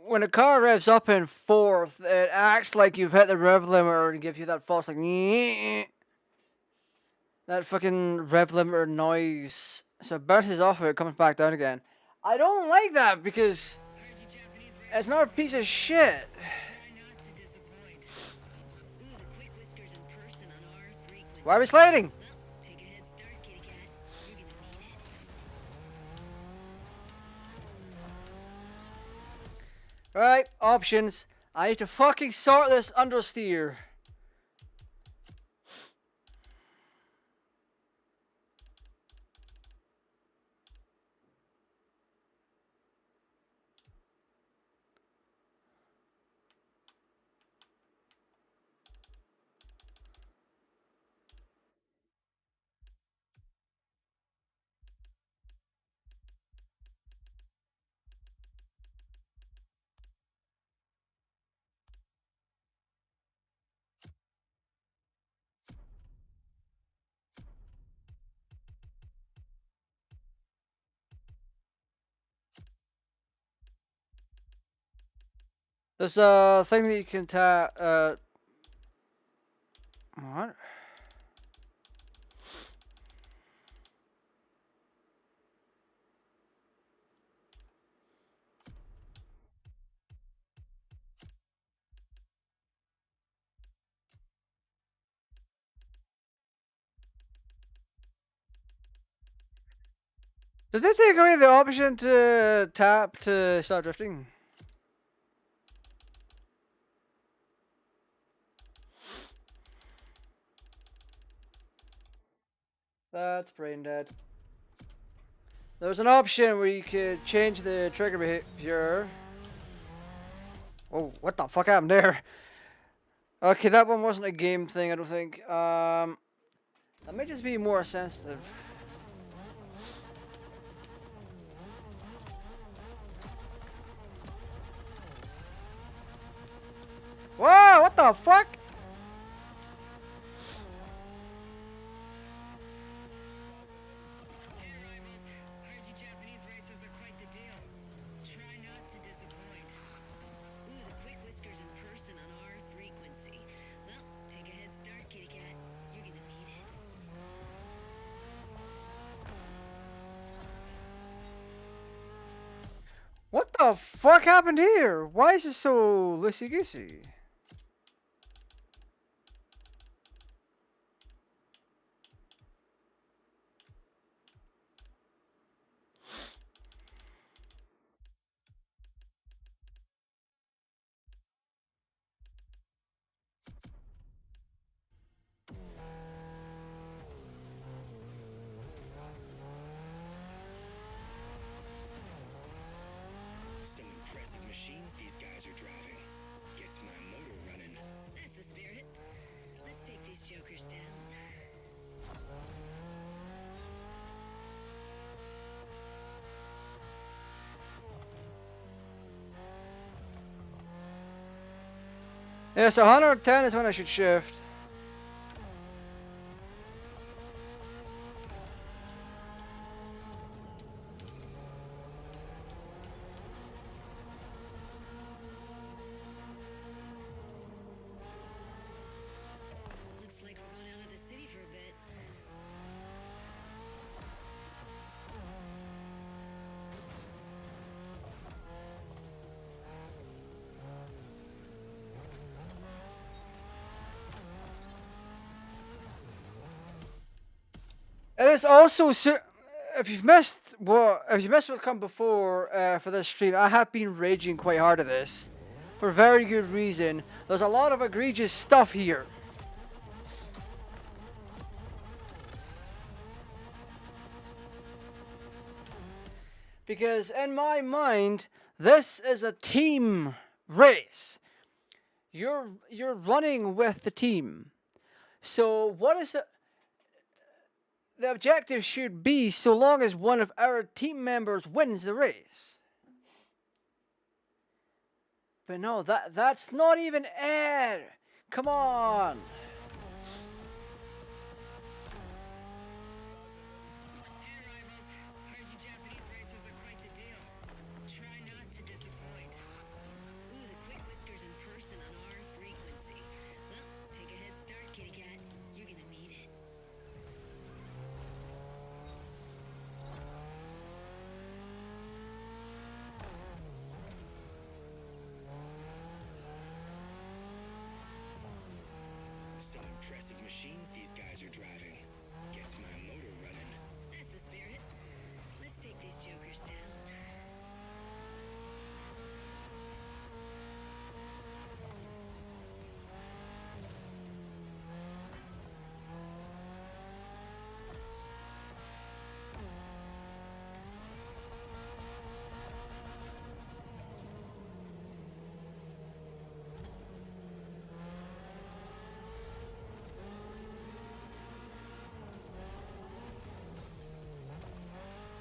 when a car revs up in fourth, it acts like you've hit the rev limiter and gives you that false like that fucking rev limiter noise. So it bounces off of it, comes back down again. I don't like that because Heard you Japanese it's not a piece of shit. try not to disappoint. Ooh, the quick whiskers in person on our frequency. Why are we sliding? Well, take a head start, kitty cat. You're gonna need it. Right, options. I need to fucking sort this understeer. There's a thing that you can tap. What? Did they take away the option to tap to start drifting? That's brain dead. There was an option where you could change the trigger behavior. Oh, what the fuck happened there? Okay, that one wasn't a game thing, I don't think. That may just be more sensitive. Whoa, what the fuck? Hey, rivals. Heard you Japanese racers are quite the deal. Try not to disappoint. Ooh, the quick whiskers in person on our frequency. Well, take a head start, kitty cat. You're gonna need it. What the fuck happened here? Why is it so loosey-goosey? Some impressive machines these guys are driving. Gets my motor running. That's the spirit. Let's take these jokers down. Yeah, so 110 is when I should shift. Looks like we're going out of the city for a bit. It is also if you've missed what's come before for this stream, I have been raging quite hard at this for very good reason. There's a lot of egregious stuff here. Because in my mind, this is a team race. You're running with the team. So what is the objective should be, so long as one of our team members wins the race. But no, that's not even air. Come on. Hey, rivals. Heard you Japanese racers are quite the deal. Try not to disappoint. Ooh, the quick whiskers in person on our frequency. Well, take a head start, kitty cat. You're gonna need it. Some impressive machines these guys are driving. Gets my motor running. That's the spirit. Let's take these jokers down.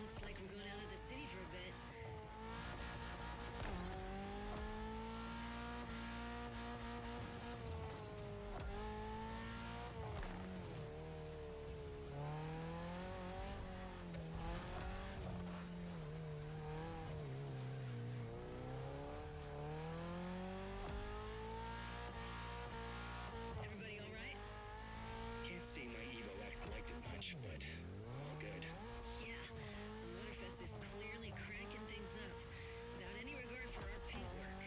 Looks like we're going out of the city for a bit. Everybody all right? Can't say my Evo X liked it much, but all good. Yeah, the Motorfest is clearly cranking things up, without any regard for our paintwork.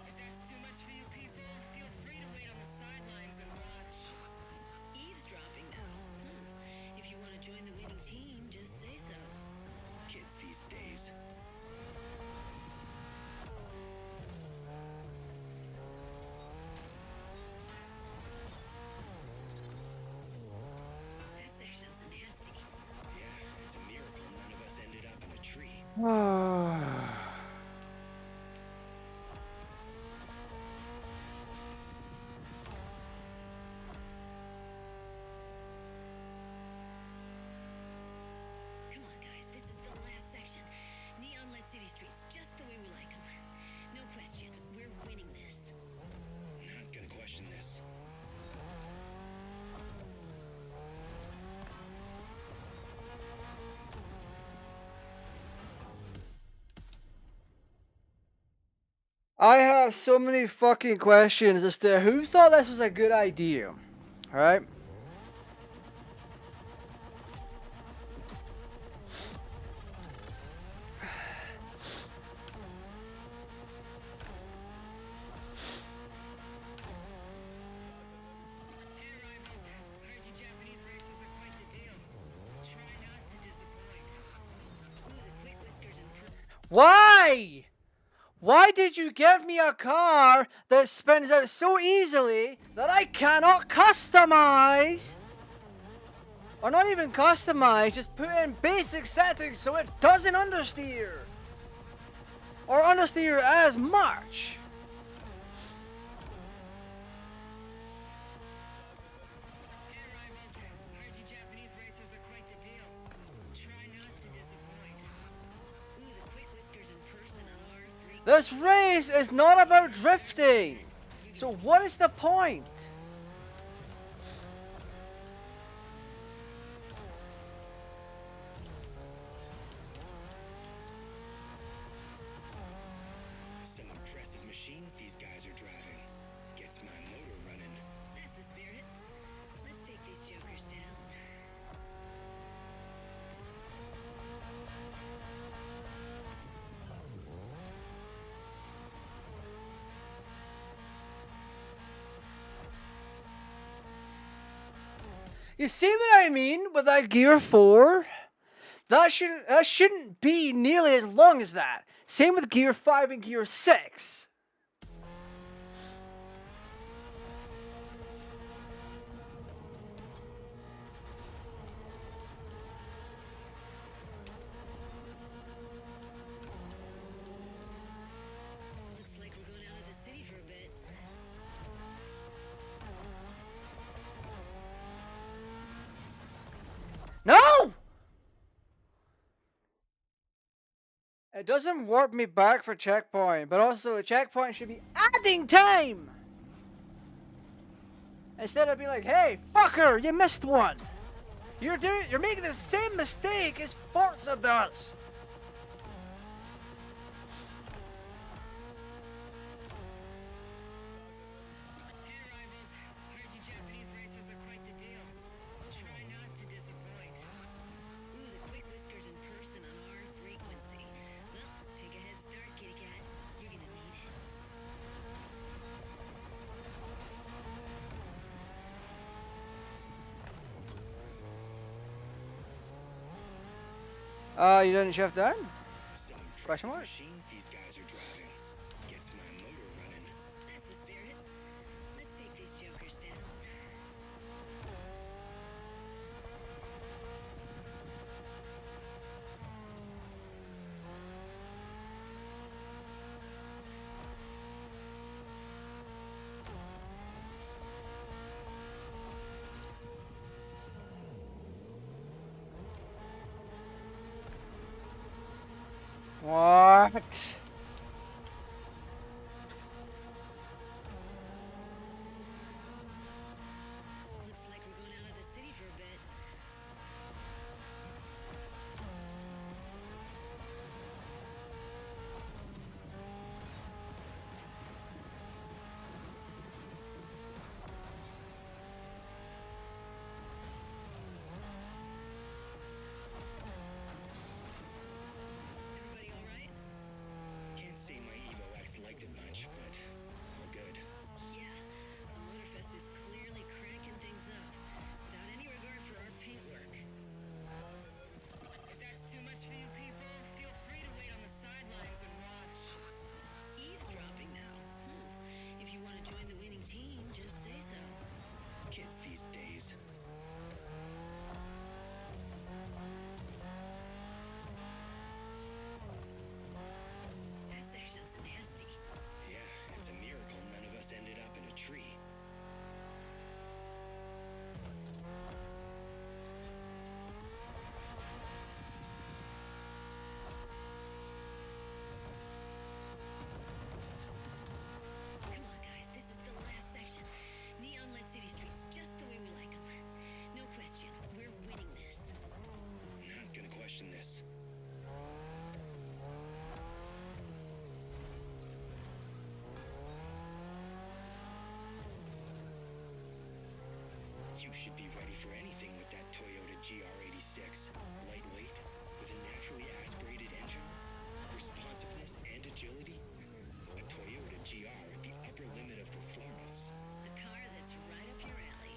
If that's too much for you people, feel free to wait on the sidelines and watch. Eavesdropping now. If you want to join the winning team, just say so. Kids these days. That section's nasty. Yeah, it's a miracle none of us ended up in a tree. Come on, guys, this is the last section. Neon-lit city streets, just the way we like them. No question, we're winning this. Not gonna question this. I have so many fucking questions as to who thought this was a good idea. Alright? Why? Why did you give me a car that spins out so easily that I cannot customize? Or not even customize, just put in basic settings so it doesn't understeer. Or understeer as much. Hey, rivals. Heard you Japanese racers are quite the deal. Try not to disappoint. Ooh, the quick whiskers in person on R3. This race is not about drifting. So what is the point? Some impressive machines these guys are driving. Gets my motor running. That's the spirit. Let's take these jokers down. You see what I mean with that Gear 4? That shouldn't be nearly as long as that. Same with Gear 5 and Gear 6. Looks like we're going out of the city for a bit. No! It doesn't warp me back for checkpoint, but also a checkpoint should be adding time! Instead of being like, hey, fucker, you missed one! You're making the same mistake as Forza does! Hey, rivals. Heard you Japanese racers are quite the deal. Try not to disappoint. Ooh, the quick whiskers in person on our frequency. Well, take a head start, kitty cat. You're gonna need it. You didn't shift down? Some Question impressive mark? machines these guys are driving. Gets my motor running. That's the spirit. Let's take these jokers down. What? Looks like we're going out of the city for a bit. Everybody all right? Can't say my Evo X liked it much, but all good. Yeah, the Motorfest is clearly cranking things up, without any regard for our paintwork. If that's too much for you people, feel free to wait on the sidelines and watch. Eavesdropping now. If you want to join the winning team, just say so. Kids these days. That section's nasty. Yeah, it's a miracle none of us ended up in a tree. Come on, guys, this is the last section. Neon-lit city streets, just the way we like them. No question, we're winning this. Not gonna question this. You should be ready for anything with that Toyota GR86. Lightweight, with a naturally aspirated engine, responsiveness and agility. A Toyota GR at the upper limit of performance. A car that's right up your alley.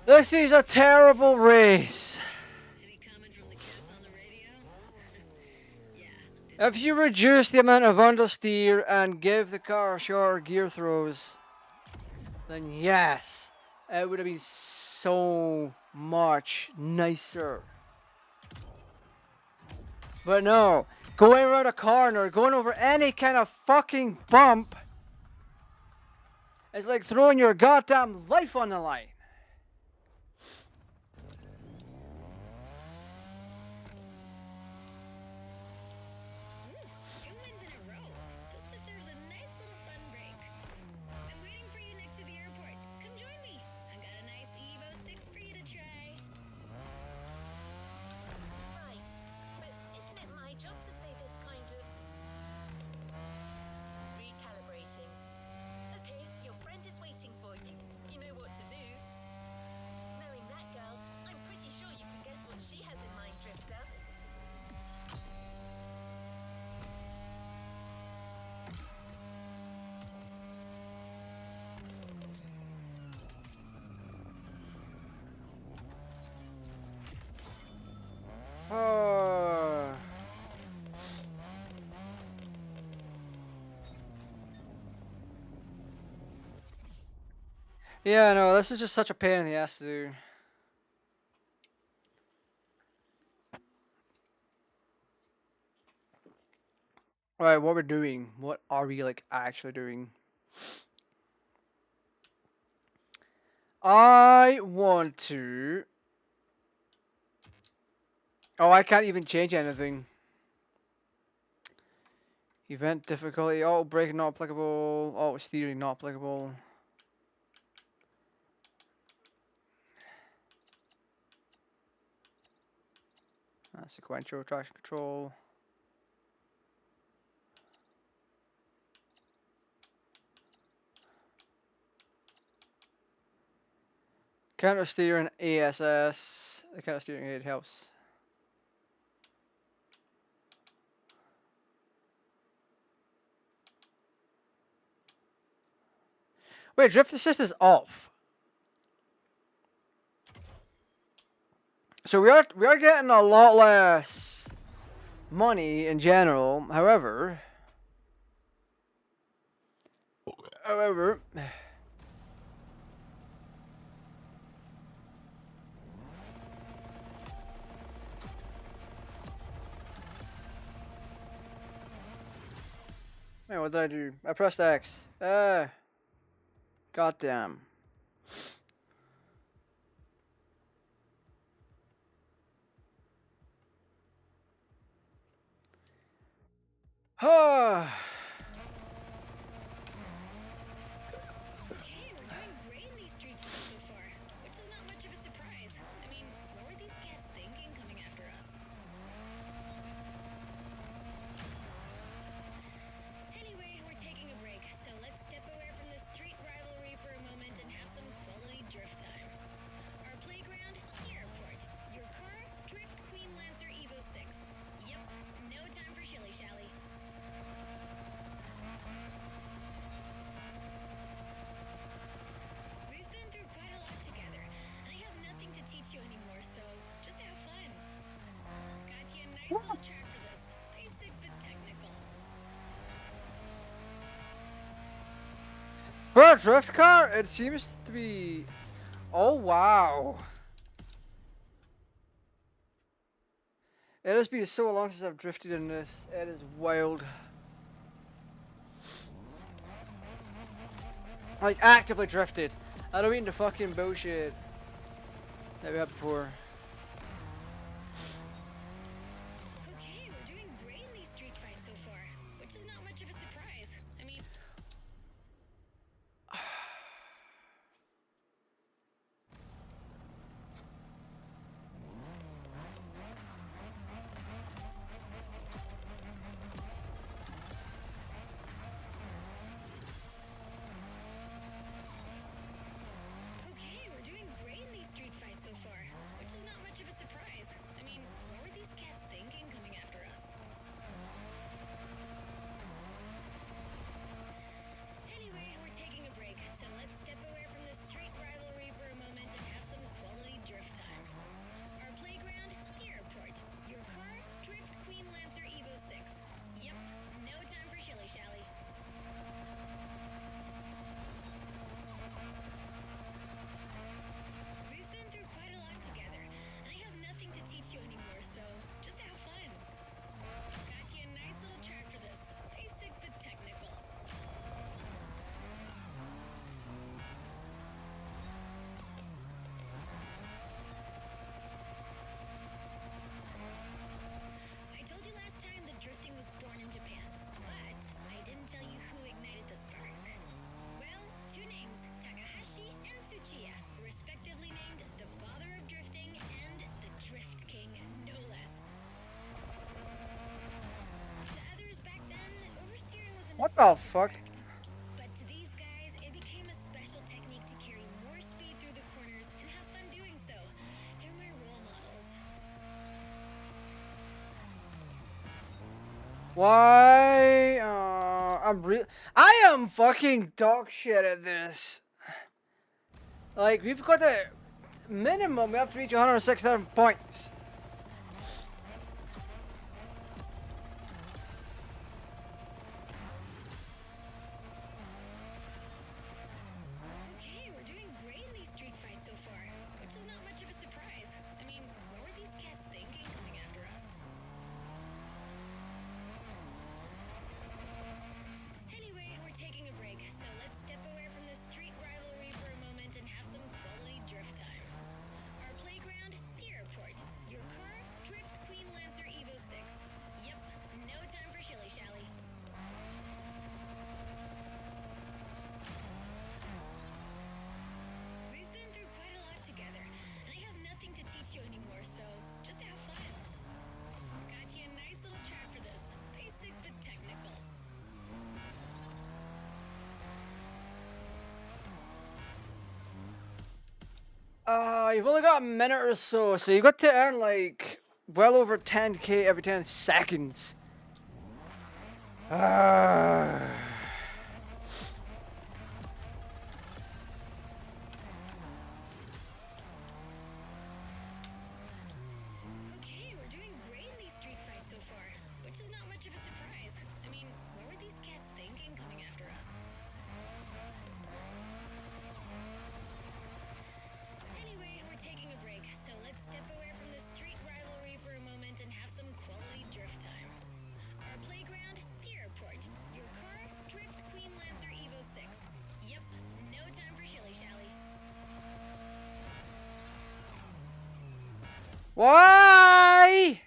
This is a terrible race. Any comment from the cats on the radio? Yeah. If you reduce the amount of understeer and give the car shorter gear throws, then yes, it would have been so much nicer. But no, going around a corner, going over any kind of fucking bump, is like throwing your goddamn life on the line. Two wins in a row. This deserves a nice little fun break. I'm waiting for you next to the airport. Come join me. I've got a nice Evo 6 for you to try. Right. But isn't it my job to say this kind of recalibrating? Okay, your friend is waiting for you. You know what to do. Knowing that girl, I'm pretty sure you can guess what she has in mind, Drifter. Oh. Yeah, no, this is just such a pain in the ass to do. Alright, what we're doing. What are we, like, actually doing? I want to... Oh, I can't even change anything. Event difficulty, auto braking not applicable, auto steering not applicable. Sequential traction control. Counter steering ASS. The counter steering aid helps. Wait, drift assist is off. So we are getting a lot less money in general. However, man, what did I do? I pressed X. Goddamn. Okay, we're doing great in these street fights so far, which is not much of a surprise. I mean, what were these cats thinking coming after us? Anyway, we're taking a break, so let's step away from the street rivalry for a moment and have some quality drift time. Our playground, airport. Your car, Drift Queen Lancer Evo 6. Yep, no time for shilly-shally. We've been through quite a lot together, and I have nothing to teach you anymore, so just have fun. Got you a nice little track for this. Basic but technical. For a drift car, it seems to be... Oh, wow. It has been so long since I've drifted in this. It is wild. Like, actively drifted. I don't mean the fucking bullshit that we had before. Okay, we're doing great in these street fights so far, which is not much of a surprise. I mean, okay, we're doing great in these street fights so far, which is What the fuck? But to these guys, it became a special technique to carry more speed through the corners and have fun doing so. They're my role models. Why? I am fucking dog shit at this. Like, we've got a minimum, we have to reach 106,000 points. Okay, we're doing great in these street fights so far, which is not much of a surprise. I mean, what were these cats thinking coming after us? Anyway, we're taking a break, so let's step away from the street rivalry for a moment and have some quality drift time. Our playground, the airport. Your car, Drift Queen Lancer Evo 6. Yep, no time for shilly-shally. We've been through quite a lot together, and I have nothing to teach you anymore, so just have fun. Got you a nice little track for this. Basic but technical. You've only got a minute or so you've got to earn like well over 10k every 10 seconds. Okay, we're doing great in these street fights so far, which is not much of a surprise. I mean, what were these cats thinking coming after us? Anyway, we're taking a break, so let's step away from the street rivalry for a moment and have some quality drift time. Our playground, the airport. Your car, Drift Queen Lancer Evo 6. Yep, no time for shilly-shally. Why?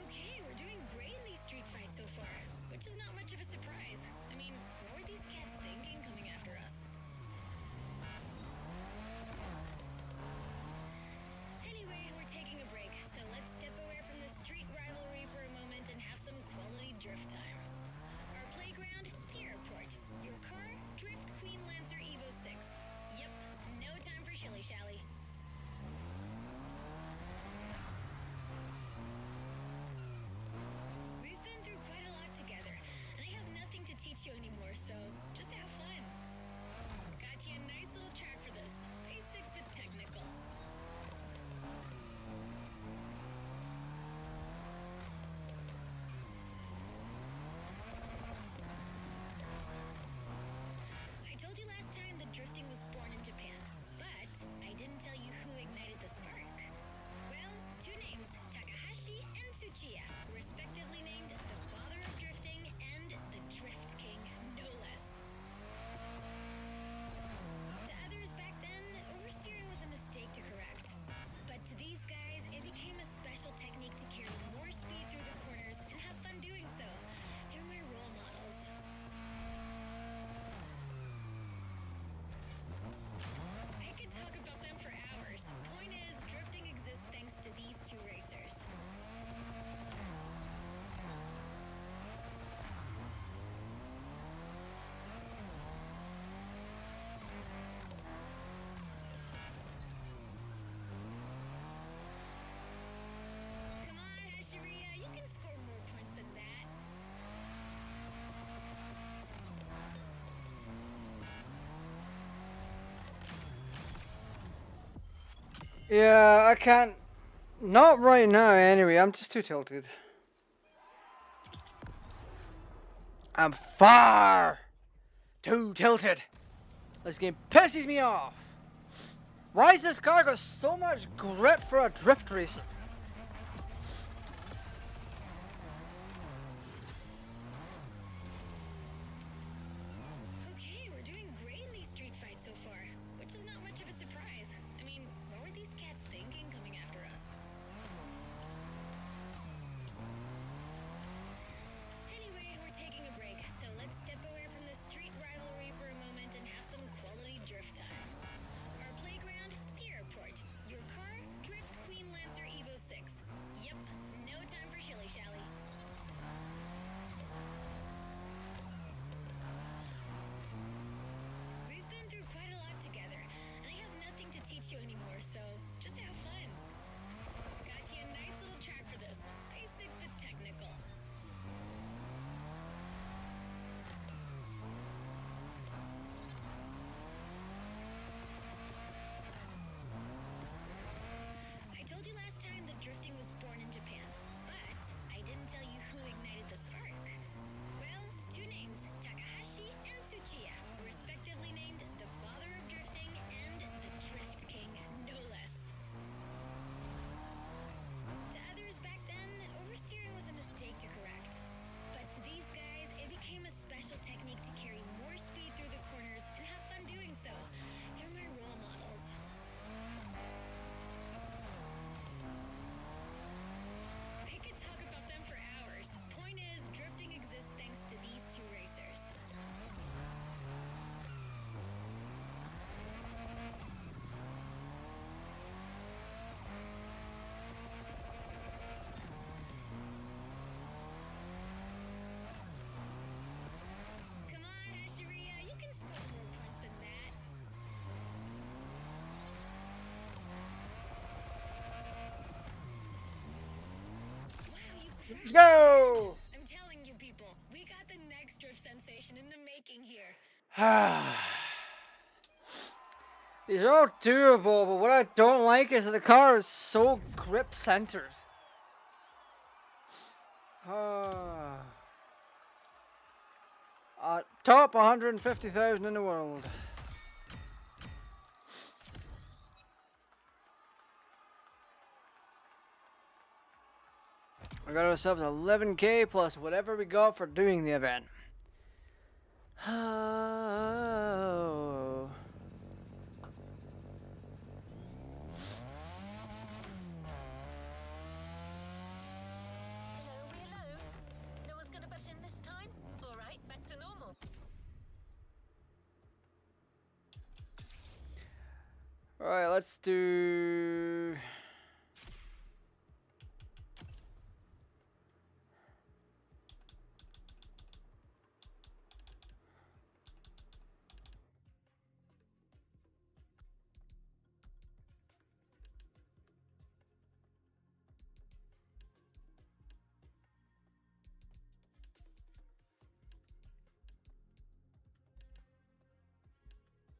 Okay, we're doing great in these street fights so far, which is not much of a surprise. I mean, what were these cats thinking coming after us? Anyway, we're taking a break, so let's step away from the street rivalry for a moment and have some quality drift time. Our playground, the airport. Your car, Drift Queen Lancer Evo 6. Yep, no time for shilly-shally. We've been through quite a lot together, and I have nothing to teach you anymore, so just have fun. Got you a nice little track for this. Basic but technical. I told you last time that drifting was born in Japan, but I didn't tell you who ignited the spark. Well, two names, Takahashi and Tsuchiya, respectively named the father of drifting and the Drift King, no less. To others back then, oversteering was a mistake to correct. But to these guys, it became a special technique to carry more speed through the corners and have fun doing so. They're my role models. I could talk about them for hours. Point is, drifting exists thanks to these two racers. Come on, Hashiria, you can score more points than that. Yeah, I can't. Not right now, anyway. I'm just too tilted. I'm far too tilted. This game pisses me off. Why has this car got so much grip for a drift racer? Okay, we're doing great in these street fights so far, which is not much of a surprise. I mean, what were these cats thinking coming after us? you anymore, so just have fun. Got you a nice little track for this. Basic but technical. I told you last time that drifting was born in Japan, but I didn't tell you who ignited the spark. Well, two names, Takahashi and Tsuchiya, respectively named the father of drifting and the Drift King, no less. To others back then, oversteering was a mistake to correct. But to these guys, it became a special technique to carry more speed through the corners and have fun doing so. They're my role models. I could talk about them for hours. Point is, drifting exists thanks to these two racers. Come on, Asheria, you can score more points than that. Wow, you Let's crushed go! it. I'm telling you people, we got the next drift sensation in the making here. These are all doable, but what I don't like is that the car is so grip centered. Top 150,000 in the world. We got ourselves 11k plus whatever we got for doing the event. Oh. Hello? No one's gonna butt in this time? Alright, back to normal. Alright, let's do...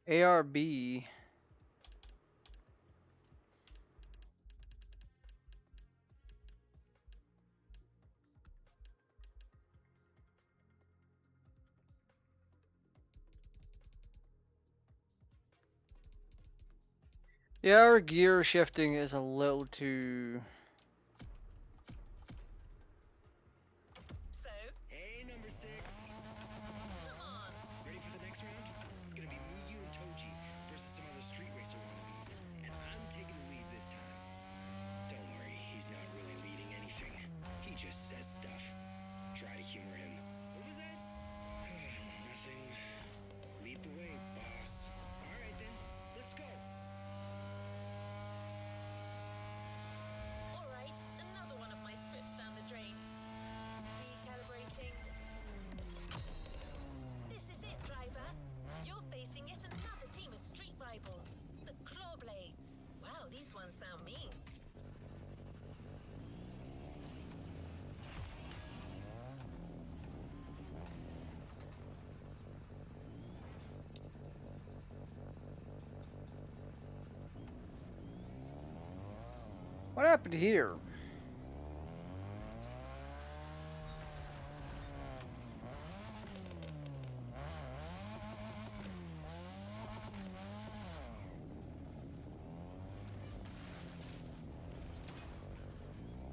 ARB. Yeah, our gear shifting is a little too... So, Hey, number 6. come on. Ready for the next round? It's gonna be me, you, and Toji versus some other street racer wannabes. And I'm taking the lead this time. Don't worry, he's not really leading anything. He just says stuff. Try to humor him. What was that? Nothing. Lead the way, boss. Alright then, let's go. Alright, another one of my scripts down the drain. Recalibrating. This is it, driver. You're facing yet another team of street rivals, the Clawblades. Wow, these ones sound mean. What happened here?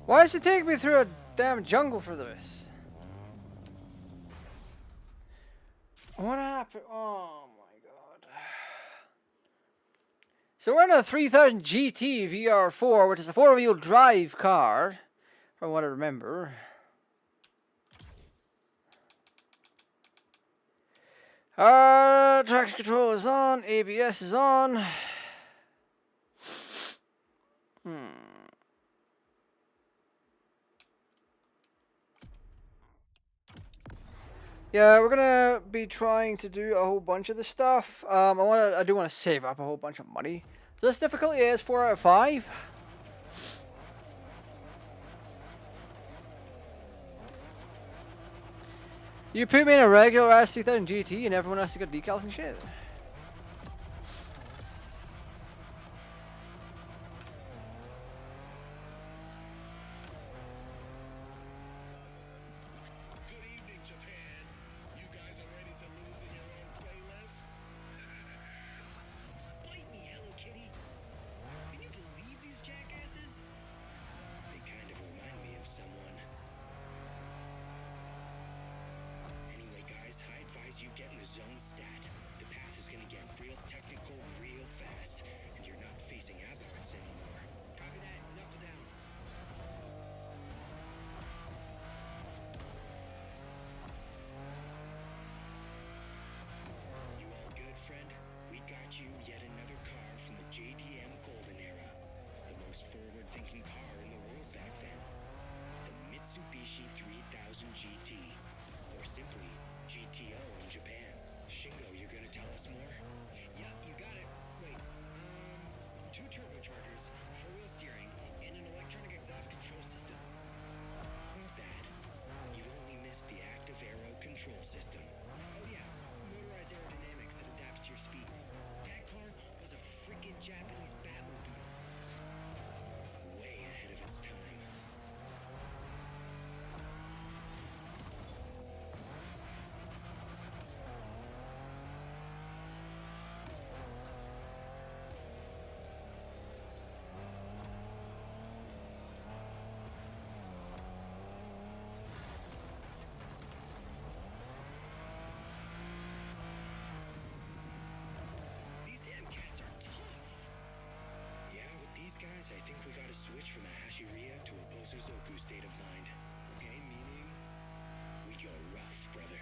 Why does it take me through a damn jungle for this? What happened? Oh my god. So we're in a 3000 GT VR4, which is a four-wheel drive car, from what I remember. Traction control is on, ABS is on. Yeah, we're gonna be trying to do a whole bunch of the stuff. I do want to save up a whole bunch of money So this difficulty is 4 out of 5. You put me in a regular ass 2000 GT and everyone else has got decals and shit. Good evening, Japan. You guys are ready to lose in your own playlist? Bite me, Hello Kitty. Can you believe these jackasses? They kind of remind me of someone. Anyway, guys, I advise you get in the zone stat. The path is gonna get real technical real fast, and you're not facing aborts anymore. Copy that, knuckle down. You all good, friend? We got you yet another car from the JDM Golden Era. The most forward-thinking car in the world back then. The Mitsubishi 3000 GT. Or simply, GTO in Japan. Shingo, you're gonna tell us more? Yep, you got it. Wait, 2 turbochargers, 4-wheel steering, and an electronic exhaust control system. Not bad. You've only missed the active aero control system. Oh yeah, motorized aerodynamics that adapts to your speed. That car was a freaking Japanese Batmobile. Way ahead of its time. These damn cats are tough. Yeah, with these guys, I think we gotta switch from a Hashiriya to a Bosozoku state of mind. Okay, meaning we go rough, brother.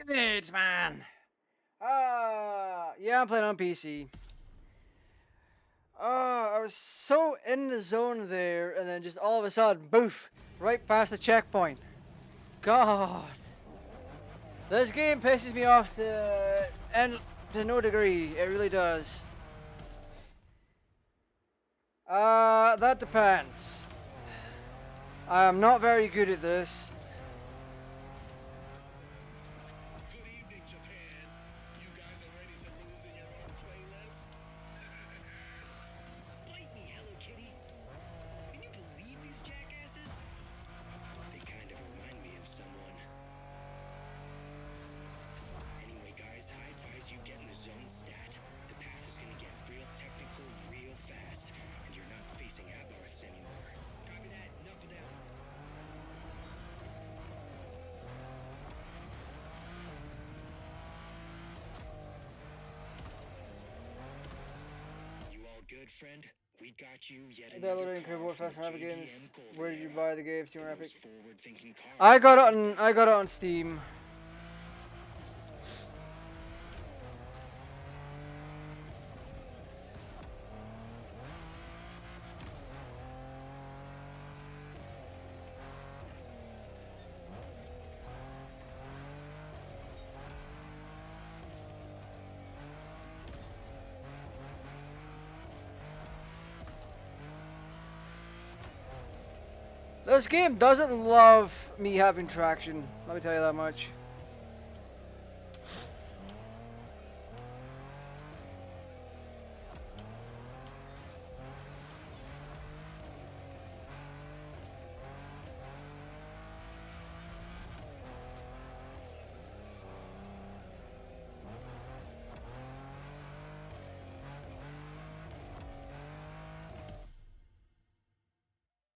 Grenades, man. Yeah, I'm playing on PC. I was so in the zone there, and then just all of a sudden, boof, right past the checkpoint. God, this game pisses me off to no degree. It really does. That depends. I'm not very good at this. Good evening, Japan. You guys are ready to lose in your own playlist? Bite me, Hello Kitty. Can you believe these jackasses? They kind of remind me of someone. Anyway, guys, I advise you get in the zone stat. The path is gonna get real technical real fast, and you're not facing aborts anymore. Copy that, knuckle down. You all good, friend? We got you yet another Downloading car Motorfest from and the Epic Games. JDM Golden Where did you Era. buy the game? Steam or The Epic? most forward-thinking car I got it in the on. I got it on Steam. This game doesn't love me having traction. Let me tell you that much.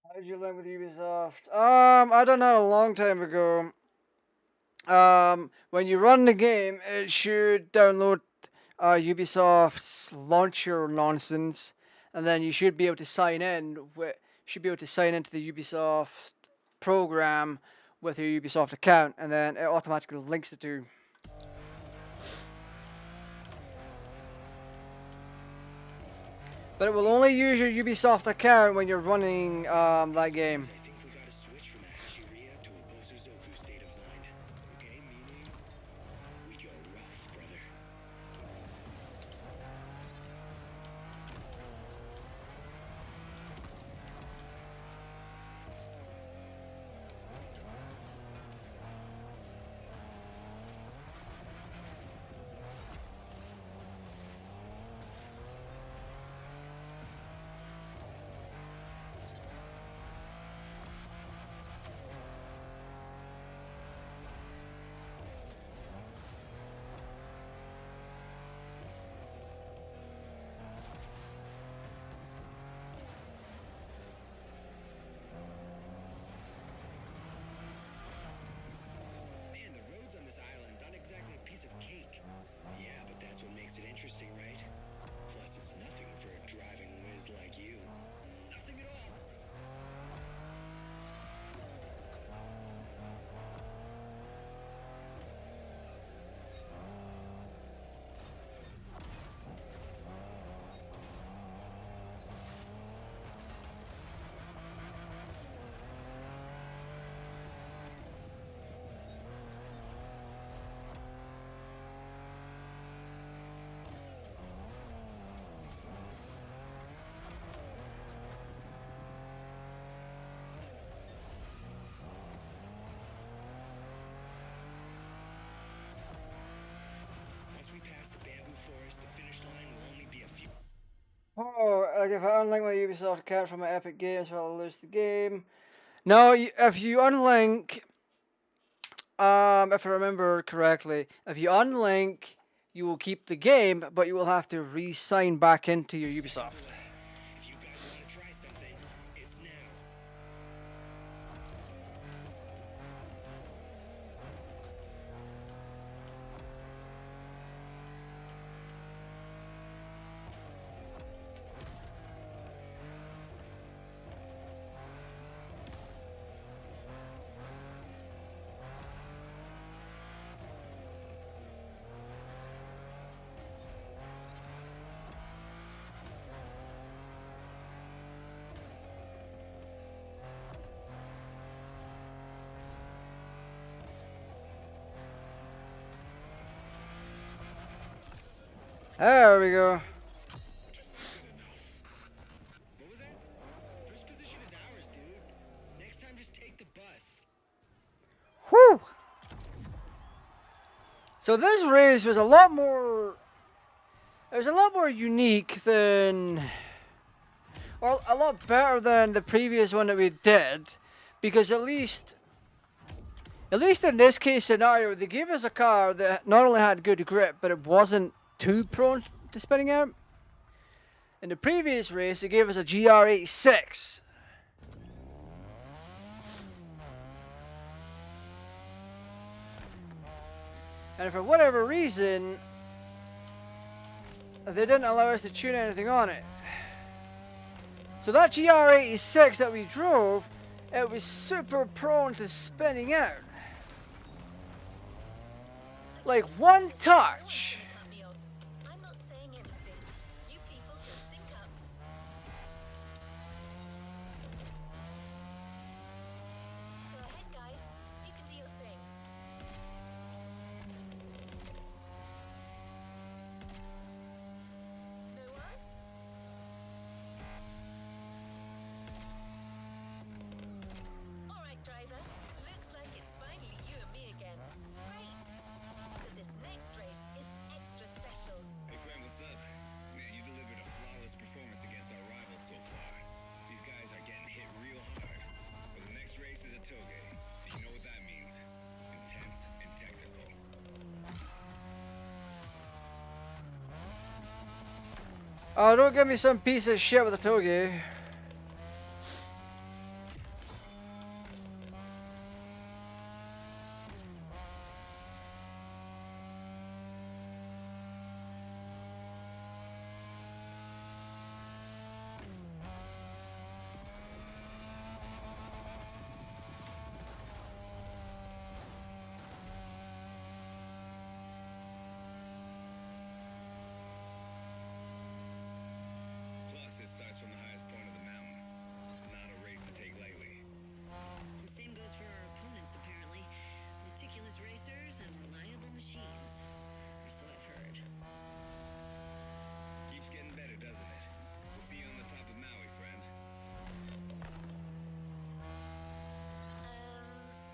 How did you learn with Ubisoft? I done that a long time ago. When you run the game, it should download Ubisoft's launcher nonsense, and then you should be able to sign in should be able to sign into the Ubisoft program with your Ubisoft account, and then it automatically links the two. But it will only use your Ubisoft account when you're running that game. I think we gotta switch from a Hashiria to a Bosuzoku state of mind. Okay, meaning we go rough, brother. Man, the roads on this island aren't exactly a piece of cake. Yeah, but that's what makes it interesting, right? Plus, it's nothing for a driving whiz like you. Nothing at all. Once we pass the bamboo forest, the finish line will only be a few. Oh, like if I unlink my Ubisoft account from my Epic Games, I'll lose the game. No, if you unlink, if I remember correctly, if you unlink, you will keep the game, but you will have to re-sign back into your Ubisoft. If you guys want to try something, it's now. There we go. Just not good enough. What was that? First position is ours, dude. Next time, just take the bus. Whew. So this race was a lot more. It was a lot more unique than, or a lot better than the previous one that we did, because at least in this case scenario, they gave us a car that not only had good grip, but it wasn't too prone to spinning out. In the previous race, they gave us a GR86. And for whatever reason, they didn't allow us to tune anything on it. So that GR86 that we drove, it was super prone to spinning out. Like one touch. Cut me off. I'm not saying anything. You people can sync up. Go ahead, guys. You can do your thing. No one? All right, driver. Looks like it's finally you and me again. Great. So this next race is extra special. Hey, friend, what's up? Man, you delivered a flawless performance against our rivals so far. These guys are getting hit real hard. But the next race is a toge. You know what that means. Intense and technical. Oh, don't give me some piece of shit with a toge.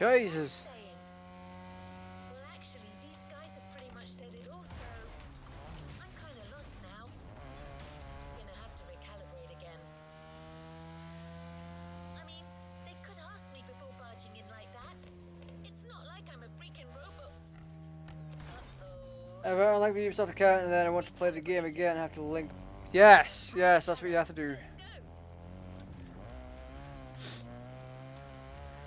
Jesus. Saying. Well, actually, these guys have pretty much said it all, so I'm kind of lost now. Gonna have to recalibrate again. I mean, they could ask me before barging in like that. It's not like I'm a freaking robot. Uh-oh. If I don't like the Ubisoft account and then I want to play the game again, I have to link. Yes, yes, that's what you have to do. Let's go.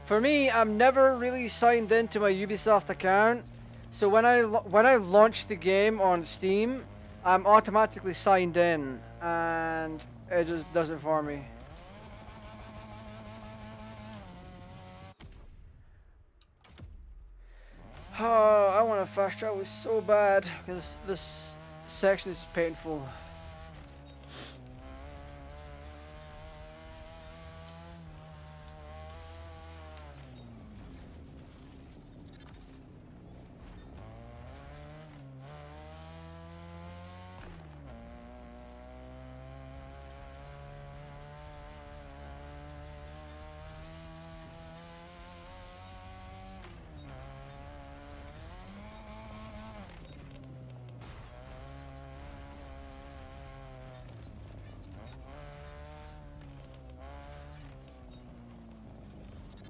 For me, I'm never really signed into my Ubisoft account, so when I launch the game on Steam, I'm automatically signed in, and it just does it for me. Oh, I want to fast travel so bad because this section is painful.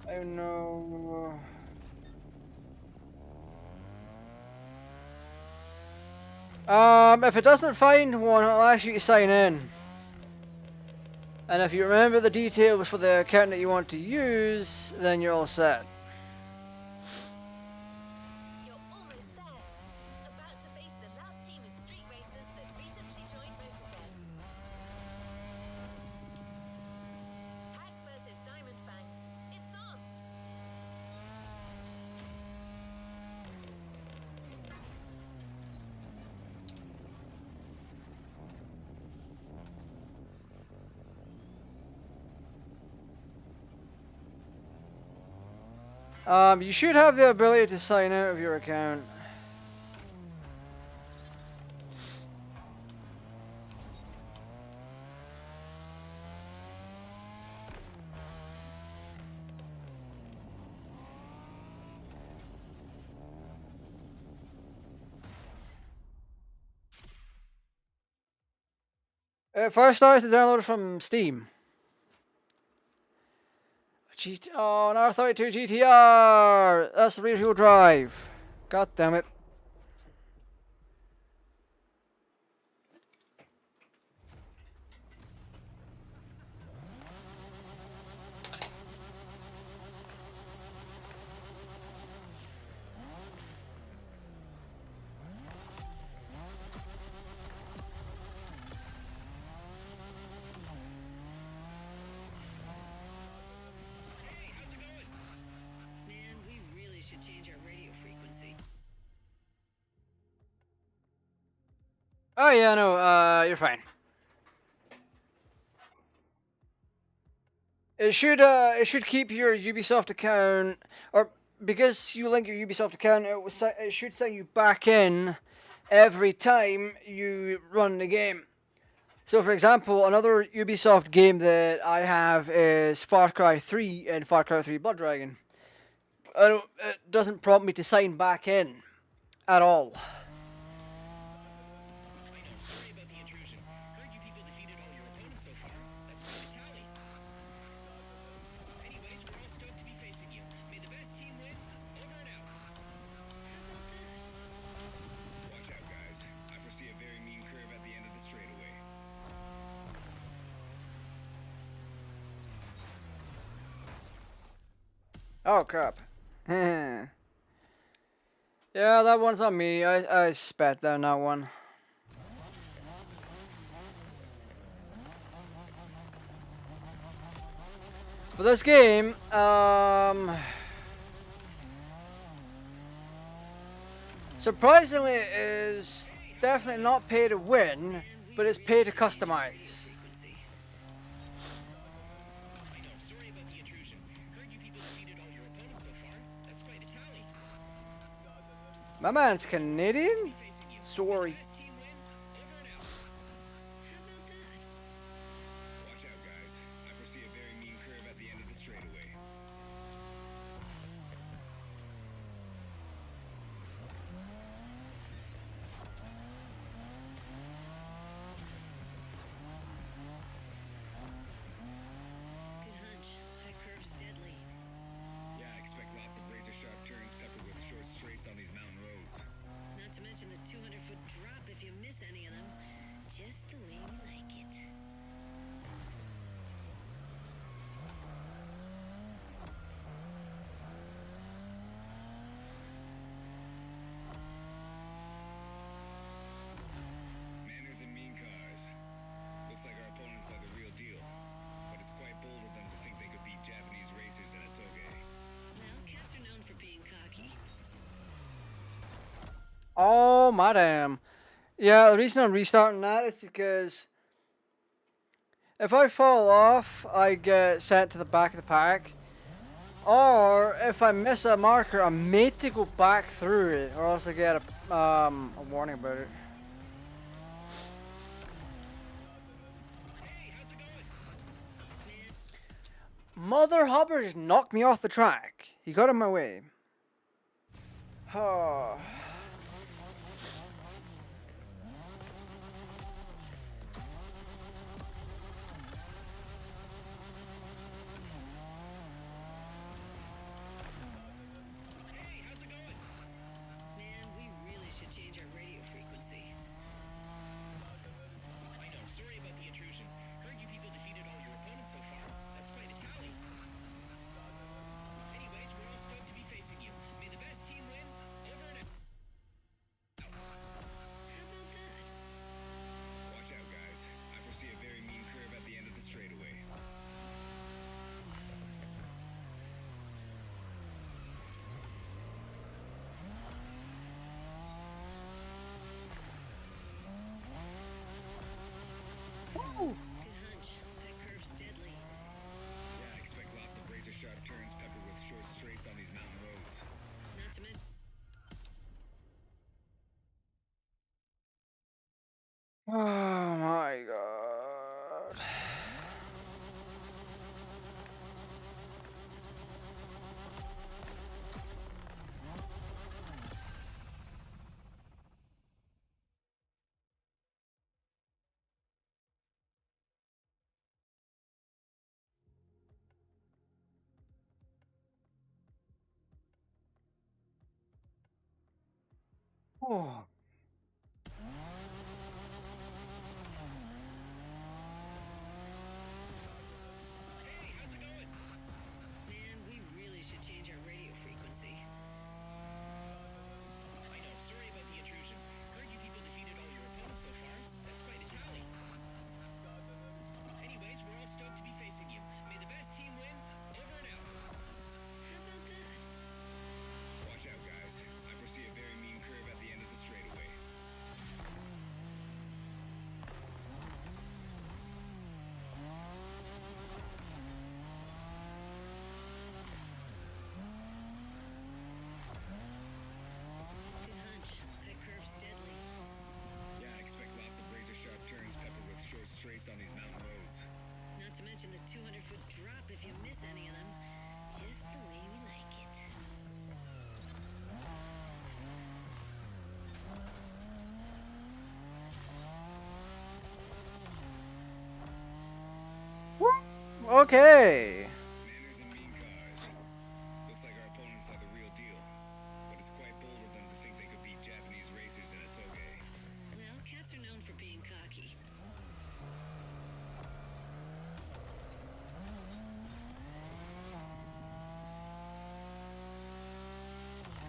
Oh no. If it doesn't find one, it'll ask you to sign in. And if you remember the details for the account that you want to use, then you're all set. You're almost there. About to face the last team of street racers that recently joined Motorfest. Hack versus Diamond Fangs. It's on. You should have the ability to sign out of your account. First I have to download it from Steam. Oh, an R32 GTR! That's the rear-wheel drive. God damn it. Hey, how's it going? Man, we really should change our radio frequency. Oh yeah, no, you're fine. It should keep your Ubisoft account, or because you link your Ubisoft account, it should sign you back in every time you run the game. So, for example, another Ubisoft game that I have is Far Cry 3 and Far Cry 3 Blood Dragon. It doesn't prompt me to sign back in at all. I know, sorry about the intrusion. Heard you people defeated all your opponents so far. That's quite a tally. Anyways, we're all stoked to be facing you. May the best team win. Over and out. Watch out, guys. I foresee a very mean curve at the end of the straightaway. Oh crap. Yeah, that one's on me. I spat down that one. For this game, surprisingly, it is definitely not pay to win, but it's pay to customize. Frequency. I know, sorry about the intrusion. Heard you people defeated all your opponents so far. That's quite a tally. My man's Canadian? Facing you. Sorry. Best team win. Over and out. Watch out, guys. I foresee a very mean curve at the end of the straightaway. mention the 200-foot drop if you miss any of them. Just the way we like it. Manners and mean cars. Looks like our opponents are the real deal. But it's quite bold of them to think they could beat Japanese racers in a toge. Well, cats are known for being cocky. Oh, madam. Yeah, the reason I'm restarting that is because if I fall off, I get sent to the back of the pack. Or if I miss a marker, I'm made to go back through it, or else I get a warning about it. Hey, how's it going? Mother Hubbard just knocked me off the track. He got in my way. Oh. Hey, how's it going? Man, we really should change our radio frequency. I know, sorry about the intrusion. Heard you people defeated all your opponents so far. That's quite a tally. Anyways, we're all stoked to be facing you. May the best team win. Over and out. How about that? Watch out, guys. I foresee a very mean curve at the end of the straightaway. Good hunch. That curve's deadly. Yeah, I expect lots of razor-sharp turns peppered with short straights on these mountain roads. Not to mention. Oh my god. Oh. Hey, how's it going? Man, we really should change our radio frequency. I know, sorry about the intrusion. Heard you people defeated all your opponents so far. That's quite a tally. Anyways, we're all stoked to be facing you. May the best team win. Over and out. How about that? Watch out, guys. I foresee a very mean curve at the end of the straightaway. Good hunch. That curve's deadly. Yeah, I expect lots of razor-sharp turns peppered with short straights on these mountain roads. Not to mention the 200-foot drop if you miss any of them. Just the way we like it. Okay. Manners and mean cars. Looks like our opponents are the real deal. But it's quite bold of them to think they could beat Japanese racers in a toge. Well, cats are known for being cocky.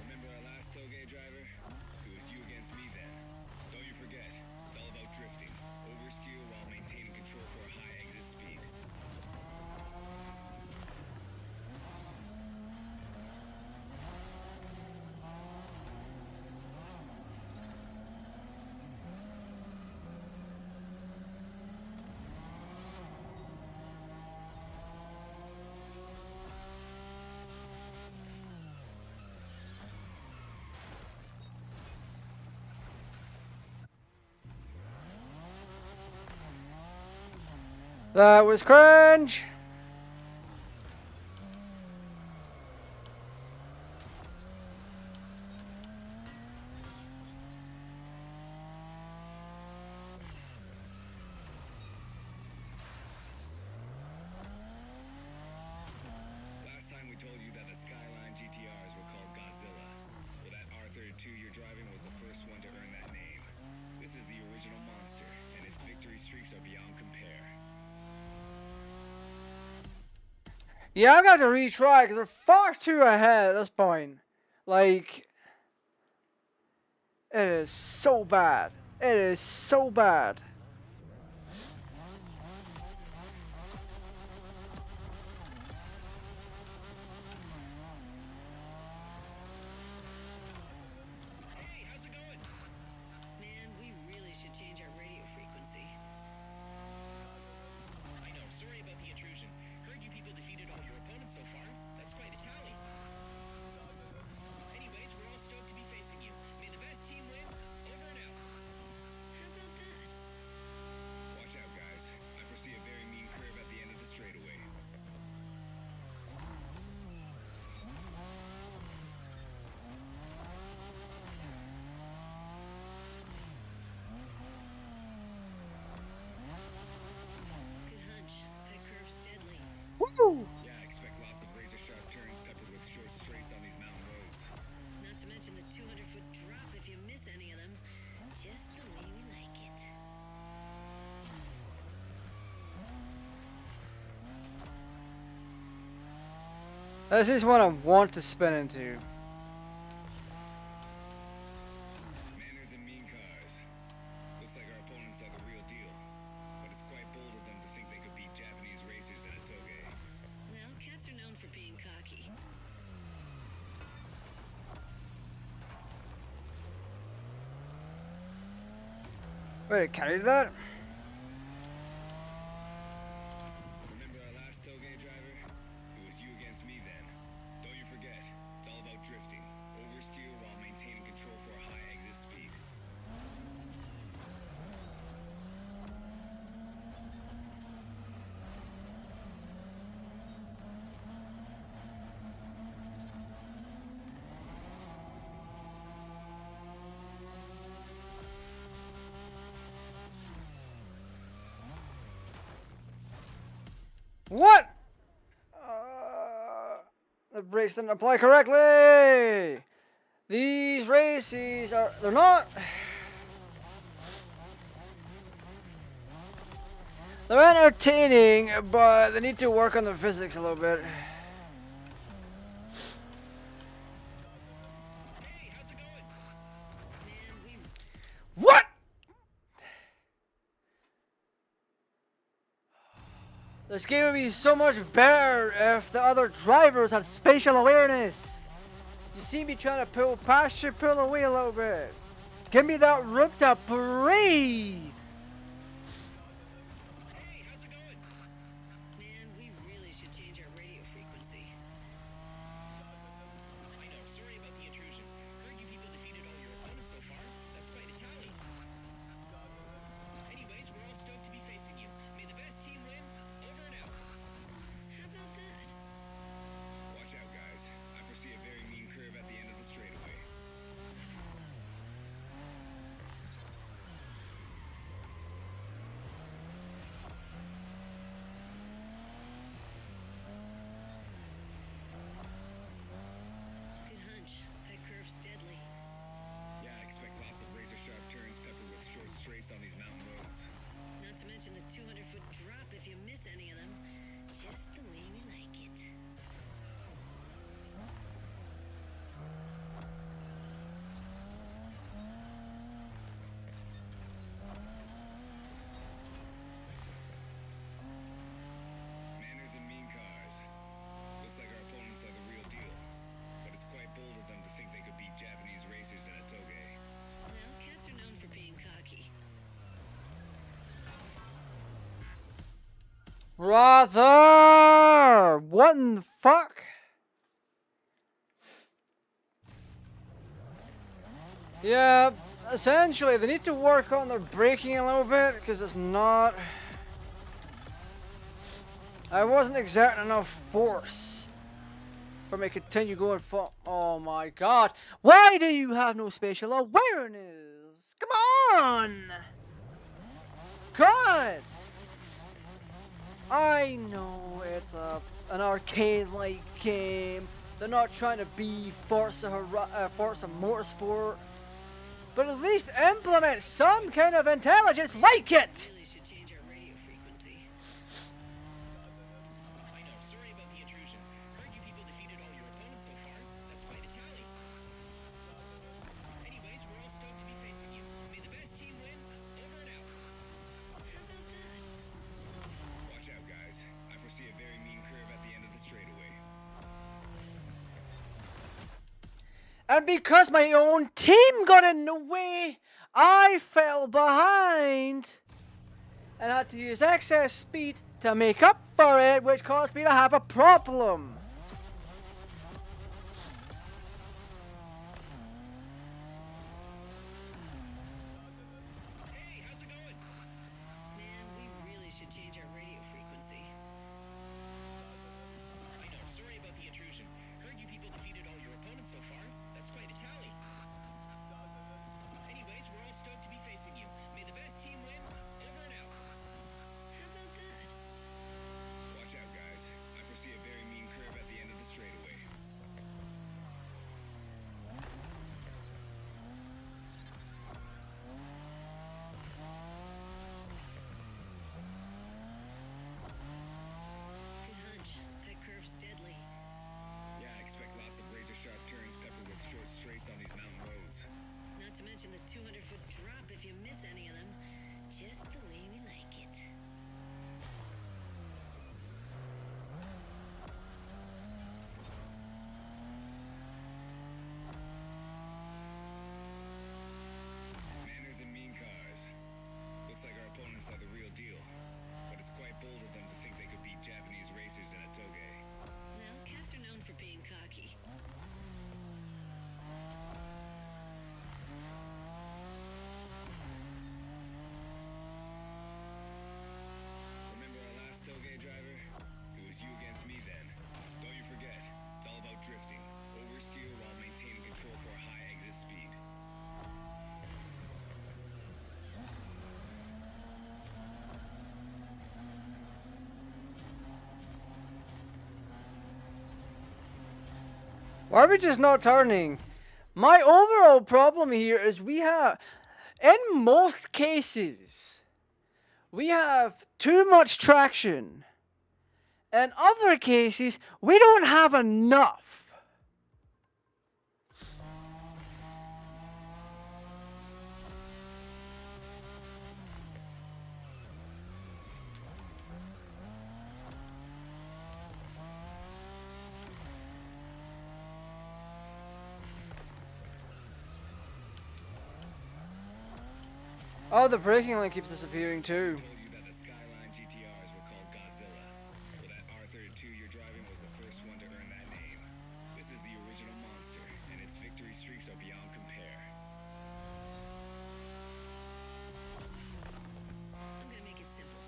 Remember our last toge driver? It was you against me then. Don't you forget, it's all about drifting. Oversteer while maintaining control for a high exit speed. That was cringe. Last time we told you that the Skyline GTRs were called Godzilla. Well, that R32 2 you're driving was the first one to earn that name. This is the original monster, and its victory streaks are beyond compare. Yeah, I've got to retry because they're far too ahead at this point. Like, it is so bad. It is so bad. Hey, how's it going? Man, we really should change our radio frequency. I know, sorry about the intrusion. Heard you people defeated all your opponents so far. That's quite a tally. Anyways, we're all stoked to be facing you. May the best team win. Over and out. How about that? Watch out, guys. I foresee a very mean curve at the end of the straightaway. Good hunch. That curve's deadly. Woo! Yeah, expect lots of razor-sharp turns peppered with short straights on these mountain roads. Not to mention the 200-foot drop if you miss any of them. Just the way we like it. This is what I want to spin into. Manners and mean cars. Looks like our opponents are the real deal. But it's quite bold of them to think they could beat Japanese racers in a toge. Well, cats are known for being cocky. Wait, carry that? Remember our last toge driver? It was you against me then. Don't you forget, it's all about drifting. Oversteer while maintaining control for a high exit speed. What? The brakes didn't apply correctly. These races are, they're not. They're entertaining, but they need to work on the physics a little bit. Hey, how's it going? Man, we What? This game would be so much better if the other drivers had spatial awareness. You see me trying to pull past you, pull away a little bit. Give me that room to breathe. Hey, how's it going? Man, we really should change our radio frequency. I know, sorry about the intrusion. Heard you people defeated all your opponents so far. That's quite a tally. Anyways, we're all stoked to be facing you. May the best team win. Over and out. How about that? Watch out, guys. I foresee a very mean curve at the end of the straightaway. Good hunch. That curve's deadly. Yeah, expect lots of razor-sharp turns peppered with short straights on these mountain roads. Not to mention the 200-foot drop if you miss any of them. Just the way we like it. Manners and mean cars. Looks like our opponents are the real deal. But it's quite bold of them to think they could beat Japanese racers in a toge. Well, cats are known for being cocky. Brother! What in the fuck? Yeah, essentially, they need to work on their braking a little bit, because it's not... I wasn't exerting enough force for me to continue going for... Oh my god. Why do you have no spatial awareness? Come on! God! I know it's an arcade-like game, They're not trying to be Forza Motorsport. But at least implement some kind of intelligence like it! Really should change our radio frequency. I know, sorry about the intrusion. Heard you people defeated all your opponents so far. That's quite a tally. Anyways, we're all stoked to be facing you. May the best team win. Over and out. How about that? Watch out, guys. I foresee a very mean curve at the end of the straightaway. And because my own team got in the way, I fell behind and had to use excess speed to make up for it, which caused me to have a problem. Hey, how's it going? Man, we really should change our radio frequency. I know, sorry about the intrusion. Heard you people defeated all your opponents so far. That's quite a tally. Anyways, we're all stoked to be facing you. May the best team win. Over and out. How about that? Watch out, guys. I foresee a very mean curve at the end of the straightaway. Good hunch. That curve's deadly. Yeah, I expect lots of razor-sharp turns peppered with short straights on these mountain roads. Not to mention the 200-foot drop if you miss any of them. Just the way we like it. Manners and mean cars. Looks like our opponents are the real deal. But it's quite bold of them to think they could beat Japanese racers in a toge. Well, cats are known for being cocky. Remember our last toge driver? It was you against me then. Don't you forget, it's all about drifting. Oversteer while maintaining control for a high exit speed. Why are we just not turning? My overall problem here is we have, in most cases, we have too much traction. In other cases, we don't have enough. Oh, the braking line keeps disappearing too. Told you that the Skyline GTRs were called Godzilla. Well, that R32 you're driving was the first one to earn that name. This is the original monster, and its victory streaks are beyond compare. I'm gonna make it simple.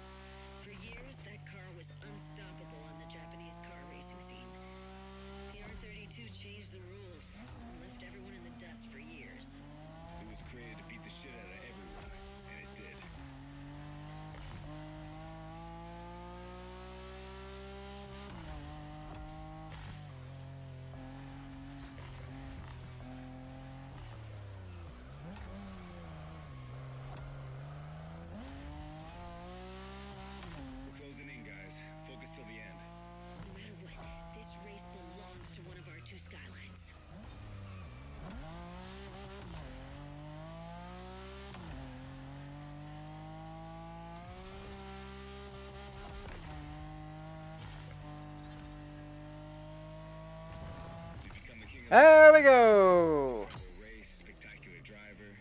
For years, that car was unstoppable on the Japanese car racing scene. The R32 changed the rules and left everyone in the dust for years. It was created to beat the shit out of everyone, and it did. We're closing in, guys. Focus till the end. No matter what, this race belongs to one of our two Skylines. To become the king of There we go. the race, spectacular driver.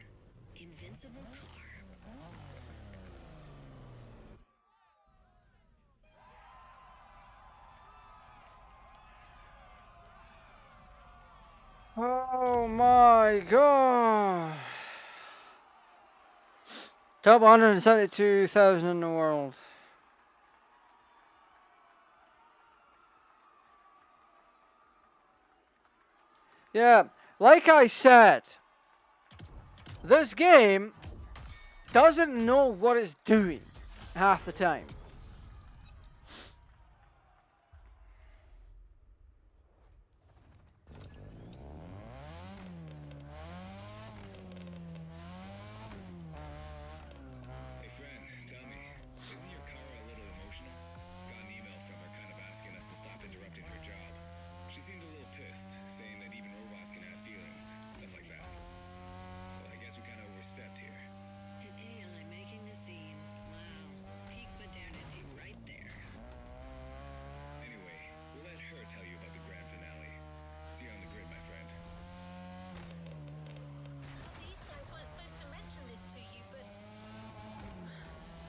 Invincible car. Oh my god. Top 172,000 in the world. Yeah, like I said, this game doesn't know what it's doing half the time.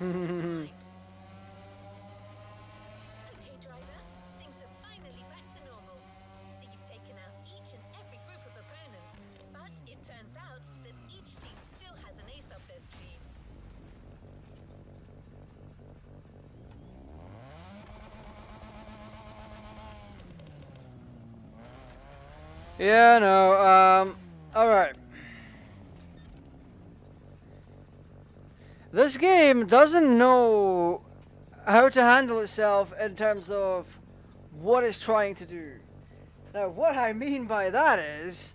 Right. Okay, driver. Things are finally back to normal. So you've taken out each and every group of opponents. But it turns out that each team still has an ace up their sleeve. Yeah, no, alright. This game doesn't know how to handle itself in terms of what it's trying to do. Now, what I mean by that is,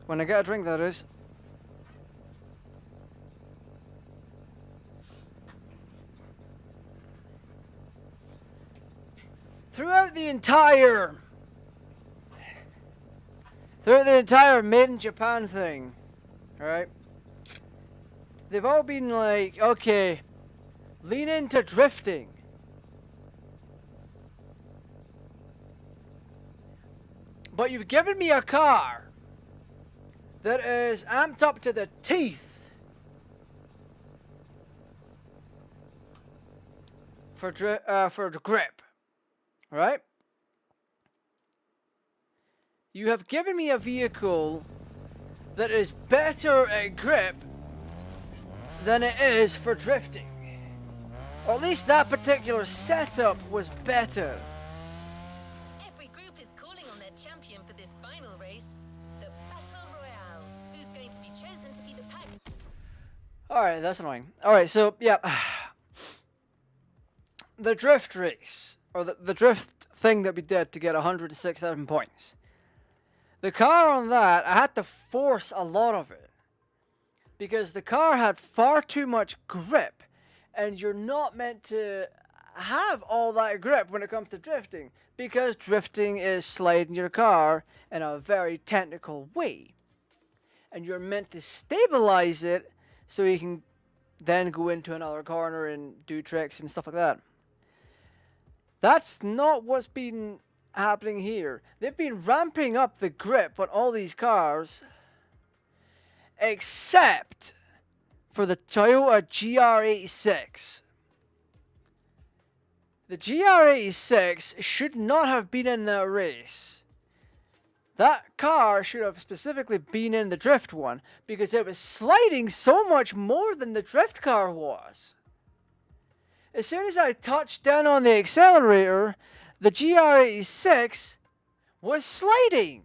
when I get a drink, that is. Throughout the entire Made in Japan thing, alright? They've all been like, okay, lean into drifting. But you've given me a car that is amped up to the teeth for the grip, right? You have given me a vehicle that is better at grip than it is for drifting. Or at least that particular setup was better. Every group is calling on their champion for this final race, the Battle Royale. Who's going to be chosen to be the pack's... Alright, that's annoying. Alright, so, yeah. The drift race, or the drift thing that we did to get 106,000 points. The car on that, I had to force a lot of it. Because the car had far too much grip, and you're not meant to have all that grip when it comes to drifting, because drifting is sliding your car in a very technical way, and you're meant to stabilize it so you can then go into another corner and do tricks and stuff like that. That's not what's been happening here. They've been ramping up the grip on all these cars, except for the Toyota GR86. The GR86 should not have been in that race. That car should have specifically been in the drift one, because it was sliding so much more than the drift car was. As soon as I touched down on the accelerator, the GR86 was sliding.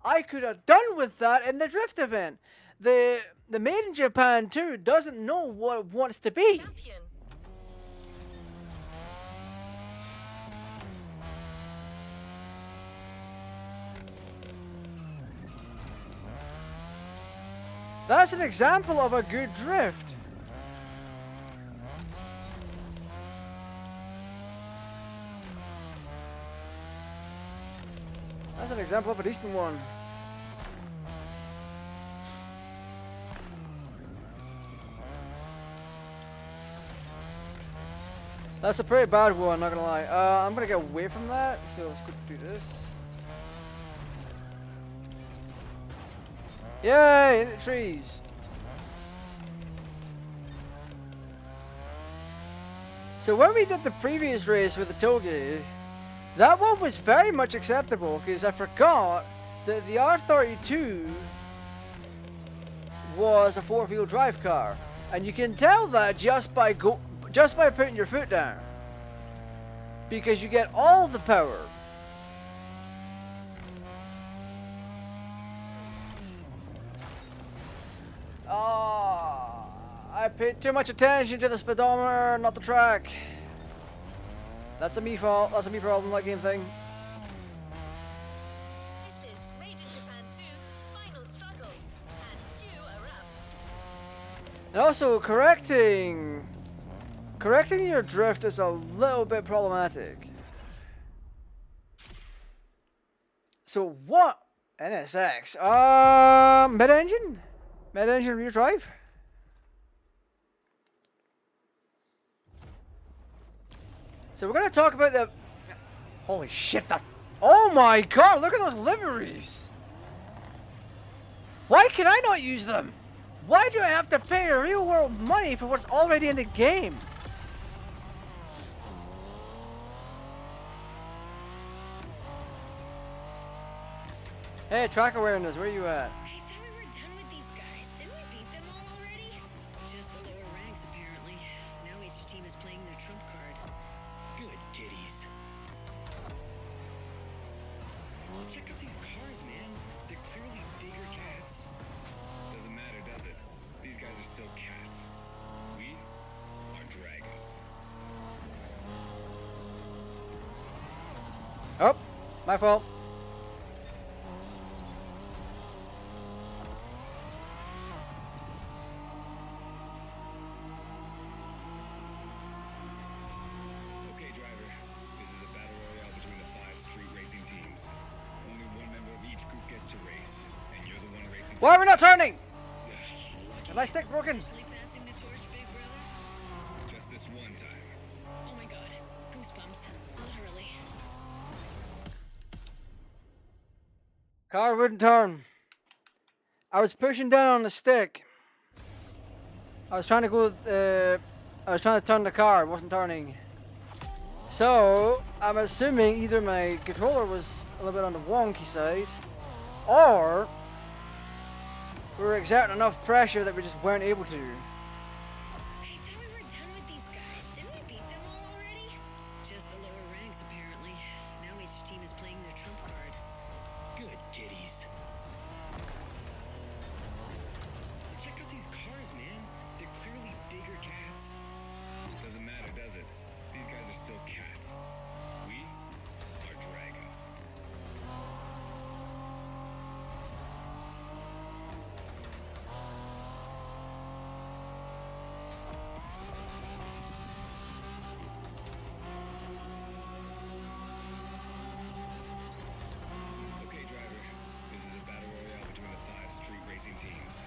I could have done with that in the drift event. The Made in Japan 2 doesn't know what it wants to be. Champion. That's an example of a good drift. That's an example of a decent one. That's a pretty bad one, not gonna lie. I'm gonna get away from that, so let's go do this. Yay, in the trees. So when we did the previous race with the Toge, that one was very much acceptable, because I forgot that the R32 was a four-wheel drive car, and you can tell that just by putting your foot down, because you get all the power. I paid too much attention to the speedometer, not the track. That's a me fault. That's a me problem, that game thing. This is Made in Japan 2 final struggle, and you are up. And also, correcting your drift is a little bit problematic. So what? NSX. Mid-engine rear drive. So we're gonna talk about the. Holy shit! Oh my god! Look at those liveries. Why can I not use them? Why do I have to pay real world money for what's already in the game? Hey, track awareness, where you at? I thought we were done with these guys. Didn't we beat them all already? Just the lower ranks, apparently. Now each team is playing their trump card. Good kitties. Check out these cars, man. They're clearly bigger cats. Doesn't matter, does it? These guys are still cats. We are dragons. Oh, my fault. Okay, driver. This is a battle royale between the 5 street racing teams. Only one member of each group gets to race, and you're the one racing. Why are we not turning? Lucky. Is my stick broken? Officially passing the torch, big brother? Just this one time. Oh my god. Goosebumps. Literally. Car wouldn't turn. I was pushing down on the stick. I was trying to go. I was trying to turn the car. It wasn't turning. So I'm assuming either my controller was a little bit on the wonky side, or we were exerting enough pressure that we just weren't able to. I thought we were done with these guys. Didn't we beat them all already? Just the lower ranks, apparently. Now each team is playing their trump card. Good kitties. Check out these cars, man. They're clearly bigger cats. Doesn't matter, does it? These guys are still cats. We are dragons. Okay, driver. This is a battle royale between the 5 street racing teams.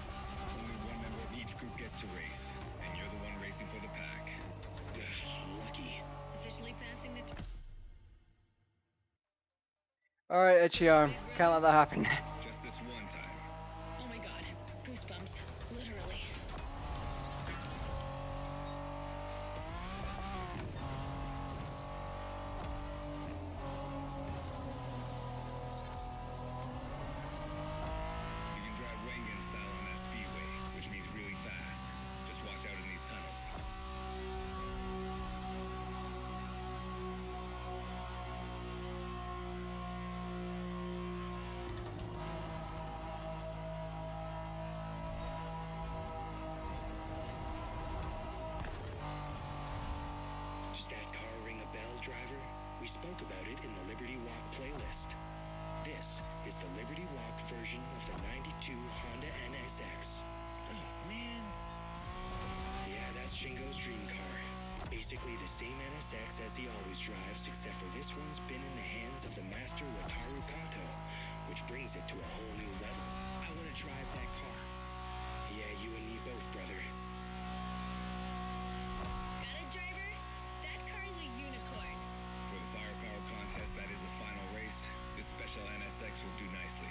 Only one member of each group gets to race, and you're the one racing for the pack. Lucky. Officially passing the torch. Alright, itchy arm. Can't let that happen. Just this one time. Oh my god. Goosebumps. Literally. You can drive Wengen style on that speedway, which means really fast. Just watch out in these tunnels. Does that car ring a bell, driver? We spoke about it in the Liberty Walk playlist. This is the Liberty Walk version of the 92 Honda NSX. Oh, man. Yeah, that's Shingo's dream car. Basically the same NSX as he always drives, except for this one's been in the hands of the master Wataru Kato, which brings it to a whole new level. I want to drive that car. Yeah, you and me both, brother. Got it, driver? That car's a unicorn. For the firepower contest that is the final race, this special NSX will do nicely.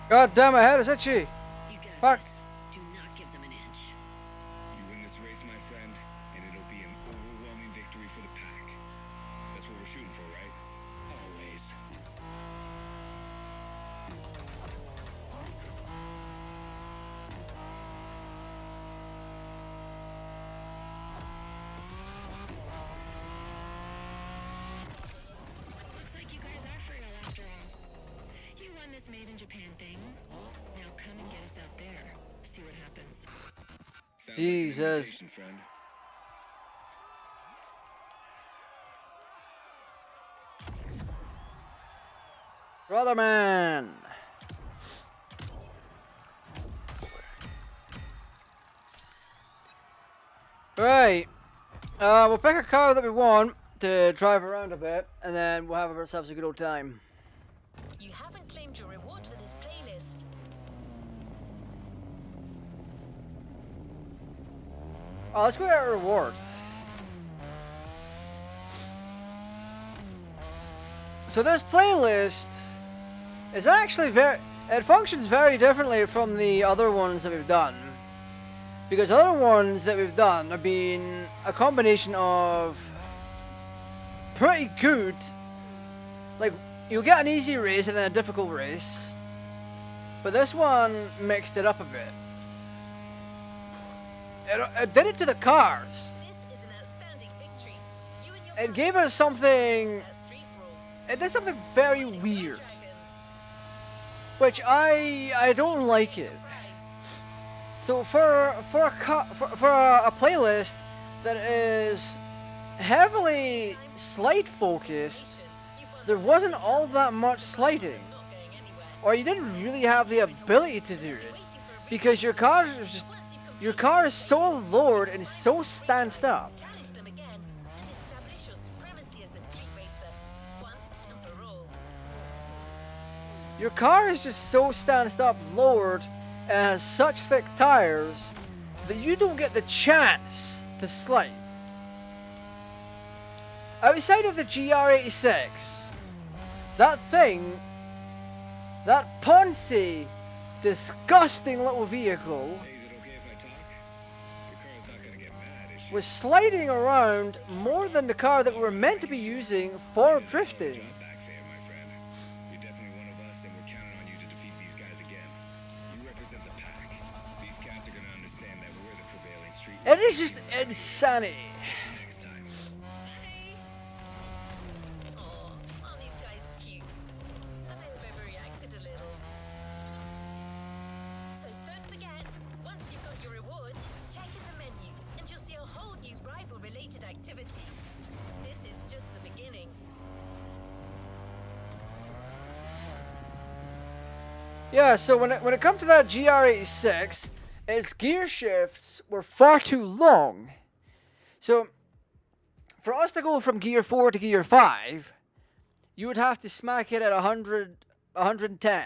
God damn, my head is itchy. You got Fuck. this. Do not give them an inch. You win this race, my friend, and it'll be an overwhelming victory for the pack. That's what we're shooting for, right? Always. Looks like you guys are for real after all. You won this made in Japan thing. Now come and get us out there. See what happens. Sounds Jesus. like an invitation, friend. Brother man. Right. We'll pick a car that we want to drive around a bit, and then we'll have ourselves a good old time. You haven't claimed your reward for this playlist. Oh, let's go get a reward. So this playlist is actually it functions very differently from the other ones that we've done. Because other ones that we've done have been a combination of pretty good, like you'll get an easy race and then a difficult race, but this one mixed it up a bit. It did it to the cars. This is an outstanding victory. You and your It gave us something, that street brawl. it did something very weird, Dragons. which I don't like it. So for a playlist that is heavily slide focused, there wasn't all that much sliding, or you didn't really have the ability to do it, because your car is so lowered and so stanced up. Challenge them again and establish your supremacy as a street racer once and for all. Your car is just so stanced up, lowered, and has such thick tires that you don't get the chance to slide. Outside of the GR86, that thing, that poncy, disgusting little vehicle Hey, is it okay if I talk? Your car's not gonna get mad, is she? was sliding around more than the car that we were meant to be using for drifting. Job back there, my friend. You're definitely one of us, and we're counting on you to defeat these guys again. You represent the pack. These cats are gonna understand that we're the prevailing street. It is just insanity. Catch you next time. Aw, aren't these guys cute? I may have overreacted a little. So don't forget, once you've got your reward, check in the menu and you'll see a whole new rival-related activity. This is just the beginning. Yeah, so when it comes to that GR86, its gear shifts were far too long. So for us to go from gear 4 to gear 5, you would have to smack it at 100, 110.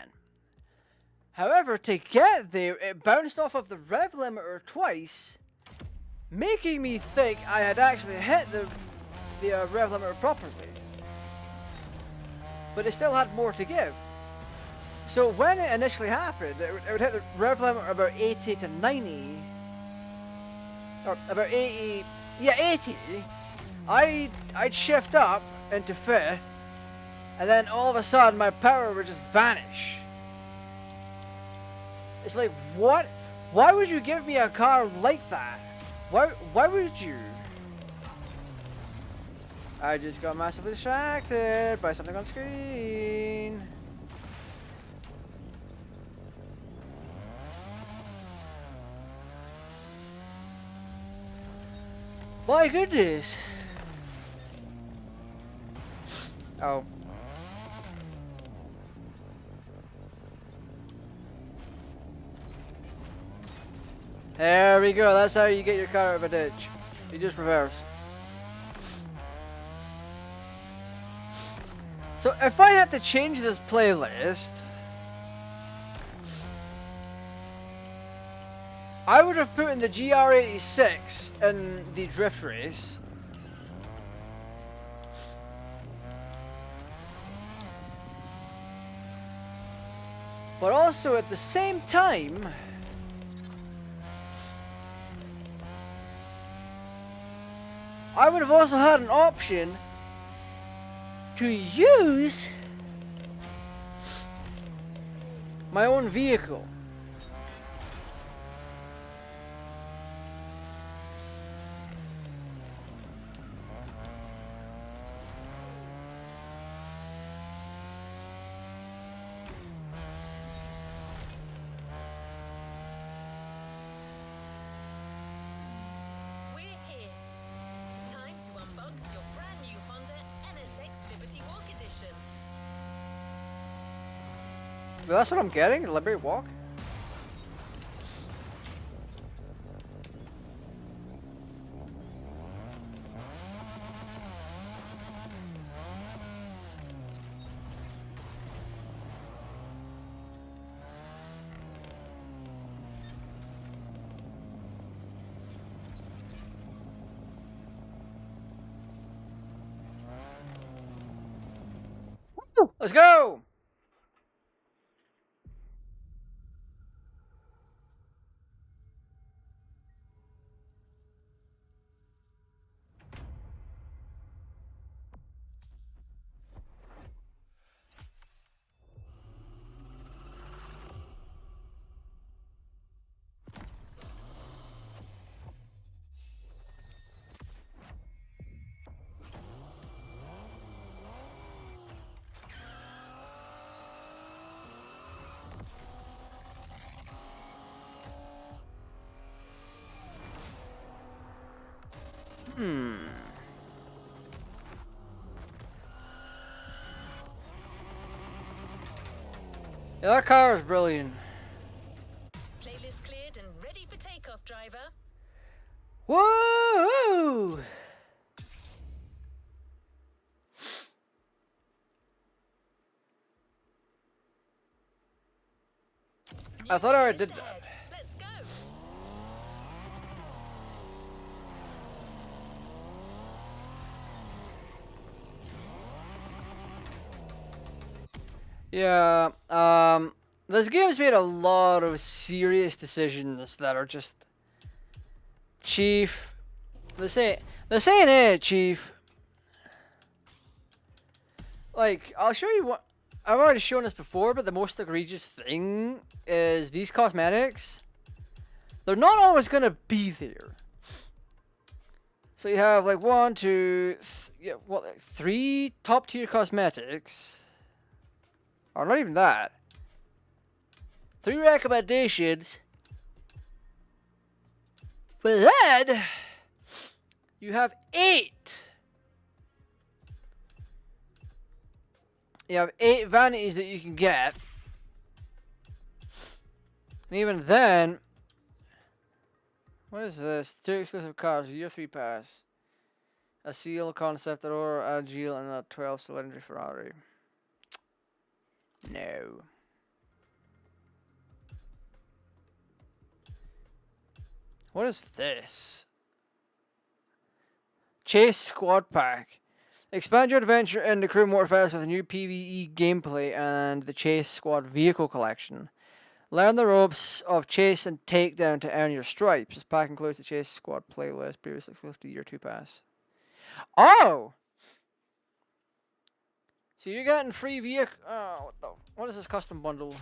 However, to get there, it bounced off of the rev limiter twice, making me think I had actually hit the rev limiter properly. But it still had more to give. So when it initially happened, it would hit the rev limiter about 80 to 90, or about 80, yeah, 80. I'd shift up into 5th, and then all of a sudden my power would just vanish. It's like, what? Why would you give me a car like that? Why would you? I just got massively distracted by something on screen. My goodness. Oh. There we go. That's how you get your car out of a ditch. You just reverse. So if I had to change this playlist, I would have put in the GR86 in the drift race. But also at the same time, I would have also had an option to use my own vehicle. We're here. Time to unbox your brand new Honda NSX Liberty Walk Edition. Well, that's what I'm getting, the Liberty Walk. Let's go! Yeah, that car is brilliant. Playlist cleared and ready for takeoff, driver. Woo! I thought I already did Playlist that. ahead. Let's go. Yeah, this game's made a lot of serious decisions that are just... Chief... They're saying it, Chief. Like, I'll show you what... I've already shown this before, but the most egregious thing is these cosmetics. They're not always gonna be there. So you have like 1, 2, yeah, what, like 3 top tier cosmetics. Or not even that. 3 recommendations. But then you have 8. You have 8 vanities that you can get. And even then, what is this? 2 exclusive cars, a year 3 pass. A seal, concept, Aurora, Agile, and a 12 cylinder Ferrari. No. What is this? Chase Squad Pack. Expand your adventure in the Crew Motorfest with a new PvE gameplay and the Chase Squad Vehicle Collection. Learn the ropes of chase and takedown to earn your stripes. This pack includes the Chase Squad playlist, previously exclusive to Year 2 Pass. Oh! So you're getting free vehicle... Oh, what is this custom bundle?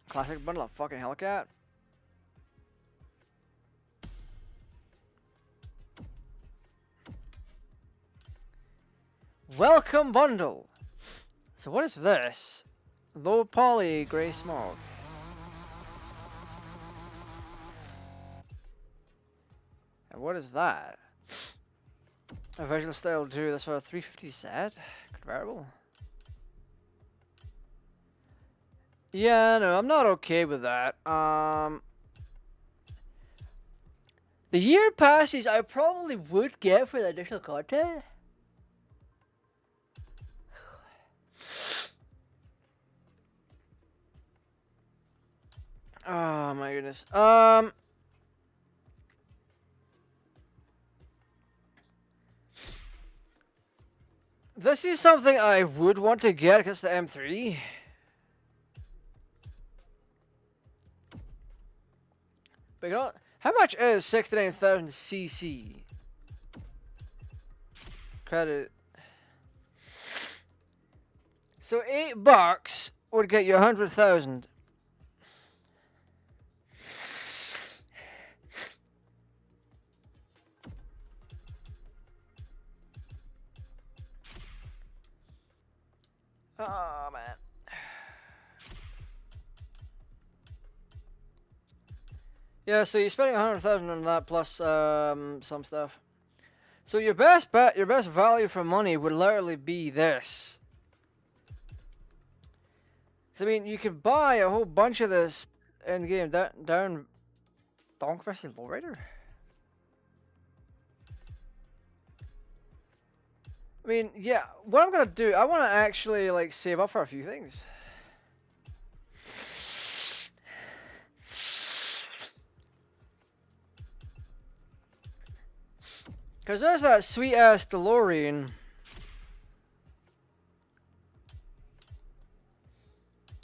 Classic bundle of fucking Hellcat. Welcome bundle. So what is this? Low poly grey smoke. And what is that? A visual style 2. That's for a 350Z convertible. Yeah, no, I'm not okay with that. The year passes I probably would get for the additional content. Oh my goodness. This is something I would want to get because the M3. But you know, how much is 69,000 cc? Credit. So $8 would get you 100,000. Oh man. Yeah, so you're spending 100,000 on that plus some stuff. So your best bet, your best value for money would literally be this. 'Cause, I mean, you can buy a whole bunch of this in game down Donk versus Lowrider. I mean, yeah, what I'm gonna do, I want to actually like save up for a few things. Because there's that sweet ass DeLorean.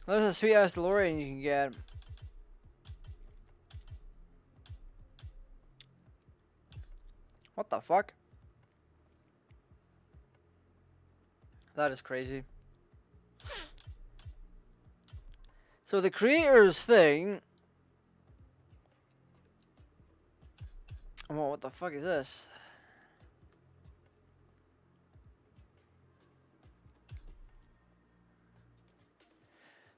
There's a sweet ass DeLorean you can get. What the fuck? That is crazy. So the creators thing. Well, what the fuck is this?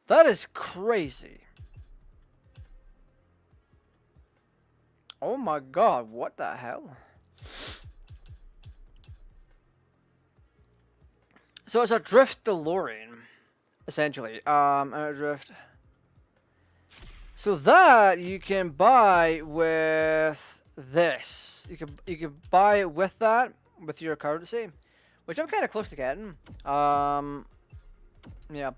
That is crazy. Oh my god, what the hell? So it's a drift DeLorean, essentially. A drift. So that you can buy with this. You can buy it with that with your currency, which I'm kind of close to getting. Yeah.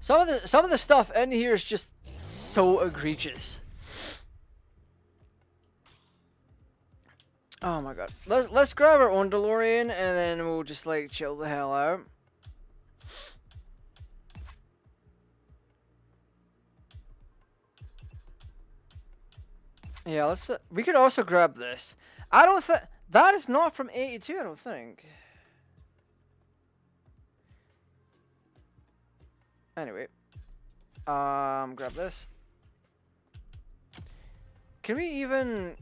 Some of the stuff in here is just so egregious. Oh my god. Let's grab our own DeLorean and then we'll just like chill the hell out. Yeah, let's. We could also grab this. I don't think that is not from 82. I don't think. Anyway, grab this. Can we even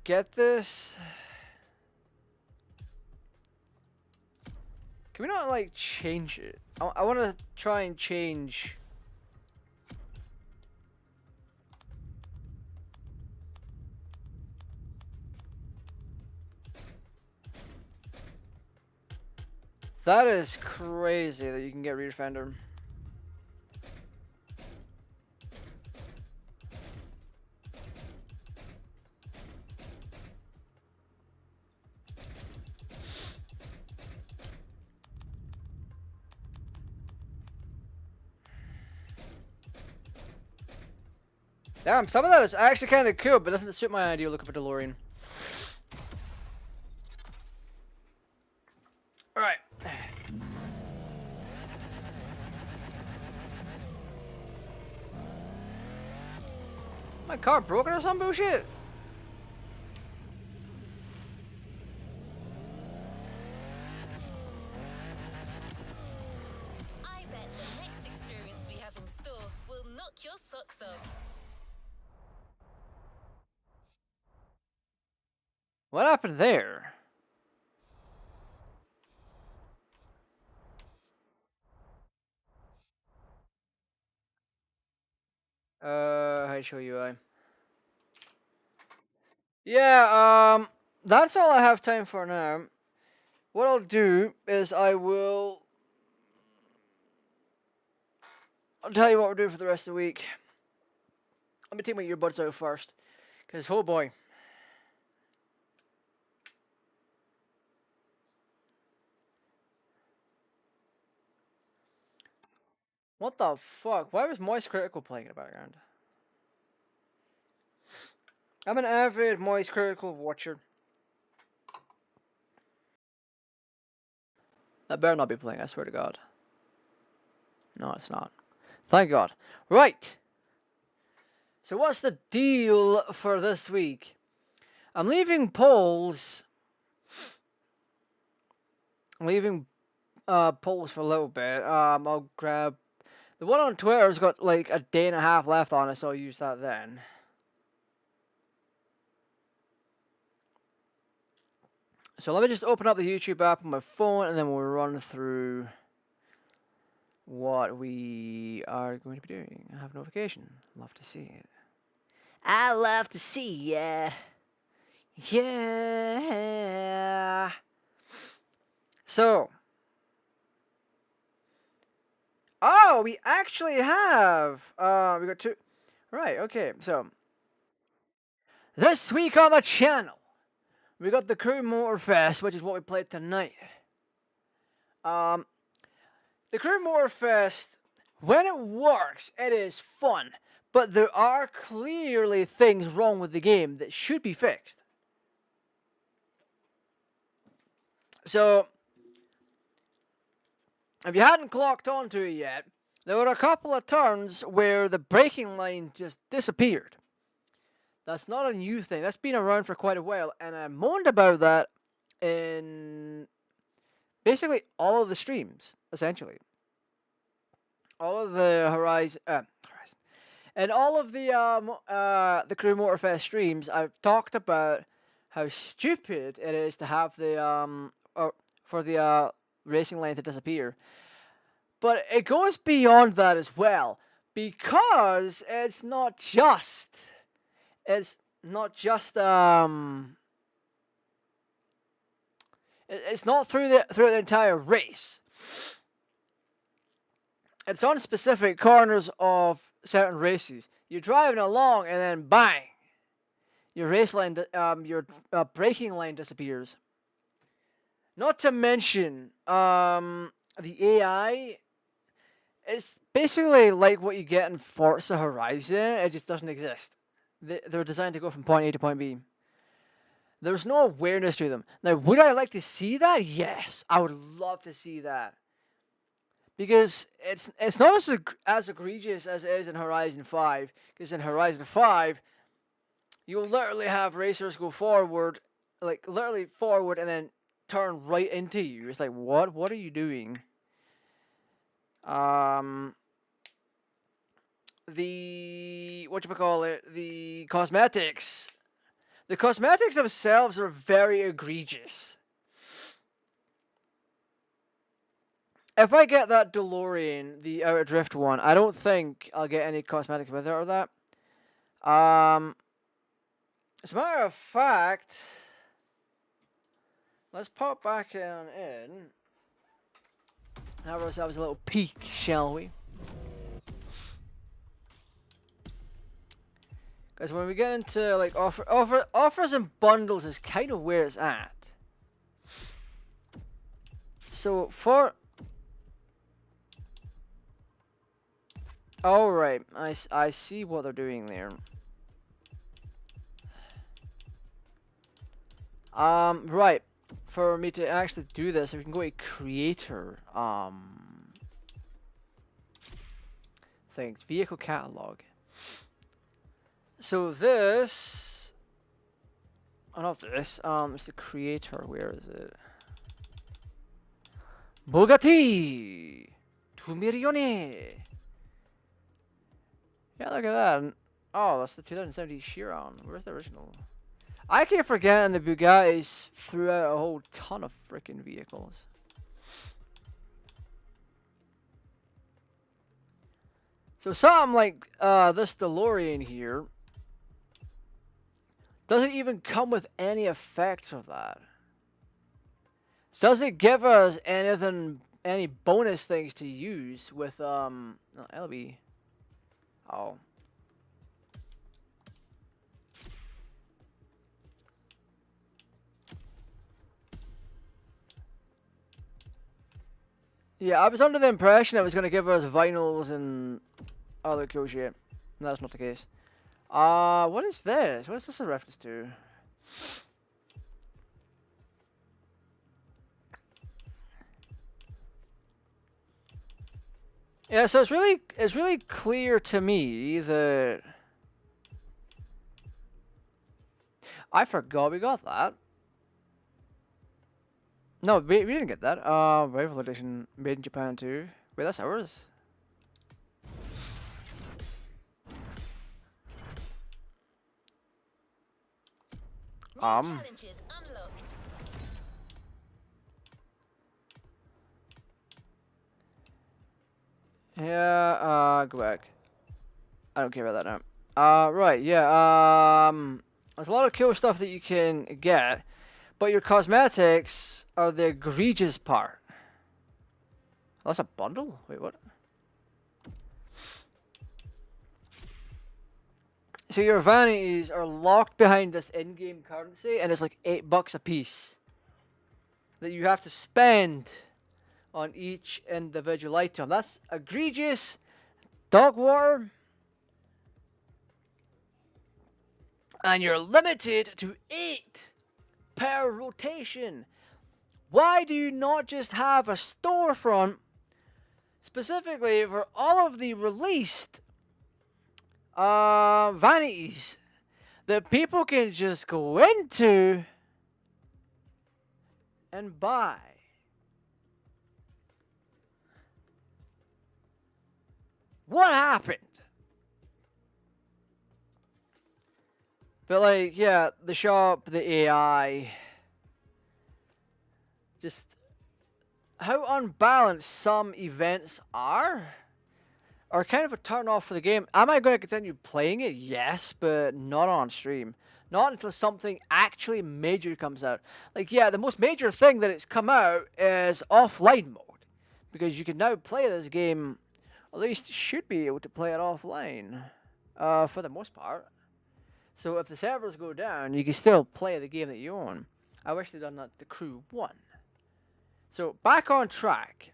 get this? Can we not like change it? I want to try and change. That is crazy that you can get rear fender. Damn, some of that is actually kind of cool, but doesn't suit my idea looking for DeLorean. Alright. My car broken or some bullshit? I bet the next experience we have in store will knock your socks off. What happened there? How to show UI? Yeah, that's all I have time for now. What I'll do is I'll tell you what we're doing for the rest of the week. Let me take my earbuds out first. Because, oh boy. What the fuck? Why was Moist Critical playing in the background? I'm an avid Moist Critical watcher. That better not be playing, I swear to God. No, it's not. Thank God. Right. So what's the deal for this week? I'm leaving polls. I'm leaving polls for a little bit. I'll grab... The one on Twitter's got like a day and a half left on it, so I'll use that then. So let me just open up the YouTube app on my phone and then we'll run through what we are going to be doing. I have a notification. Love to see it. I love to see it. Yeah. So. Oh, we actually have. We got two. Right, okay. So. This week on the channel. We got the Crew Motorfest, which is what we played tonight. The Crew Motorfest, when it works, it is fun. But there are clearly things wrong with the game that should be fixed. So, if you hadn't clocked onto it yet, there were a couple of turns where the braking line just disappeared. That's not a new thing. That's been around for quite a while, and I moaned about that in basically all of the streams, essentially. All of the Horizon, and all of the Crew Motorfest streams, I've talked about how stupid it is to have the for the racing lane to disappear. But it goes beyond that as well, because it's not just it's not throughout the entire race. It's on specific corners of certain races. You're driving along and then bang, your your braking line disappears. Not to mention, the AI is basically like what you get in Forza Horizon. It just doesn't exist. They're designed to go from point A to point B. There's no awareness to them. Now, would I like to see that? Yes, I would love to see that. Because it's not as egregious as it is in Horizon 5. Because in Horizon 5, you'll literally have racers go forward, like literally forward, and then turn right into you. It's like, what? What are you doing? The the cosmetics. The cosmetics themselves are very egregious. If I get that DeLorean, the Outer Drift one, I don't think I'll get any cosmetics with it or that. As a matter of fact, let's pop back on in. Have ourselves a little peek, shall we? Because when we get into like offers and bundles is kind of where it's at. So for all right, I see what they're doing there. Right. For me to actually do this, we can go to creator things, vehicle catalog. So this, not this. It's the creator. Where is it? Bugatti 2 Milioni. Yeah, look at that. Oh, that's the 2070 Chiron. Where's the original? I keep forgetting the Bugattis threw out a whole ton of freaking vehicles. So something like this DeLorean here doesn't even come with any effects of that. Doesn't give us anything, any bonus things to use with no, LB. Oh. Yeah, I was under the impression it was going to give us vinyls and other cool shit. No, that's not the case. What is this? What is this a reference to? Yeah, so it's really clear to me that I forgot we got that. No, we didn't get that. Rifle edition made in Japan too. Wait, that's ours. Challenges unlocked. Yeah, go back. I don't care about that now. Right, yeah, there's a lot of cool stuff that you can get, but your cosmetics are the egregious part. Oh, that's a bundle? Wait, what? So your vanities are locked behind this in-game currency, and it's like $8 a piece that you have to spend on each individual item. That's egregious. Dog water. And you're limited to 8 per rotation. Why do you not just have a storefront specifically for all of the released vanities that people can just go into and buy? What happened? But like, yeah, the shop, the AI, just how unbalanced some events are kind of a turn off for the game. Am I going to continue playing it? Yes, but not on stream. Not until something actually major comes out. Like, yeah, the most major thing that it's come out is offline mode, because you can now play this game, at least should be able to play it offline, for the most part. So if the servers go down, you can still play the game that you own. I wish they'd done that to Crew 1. So, back on track.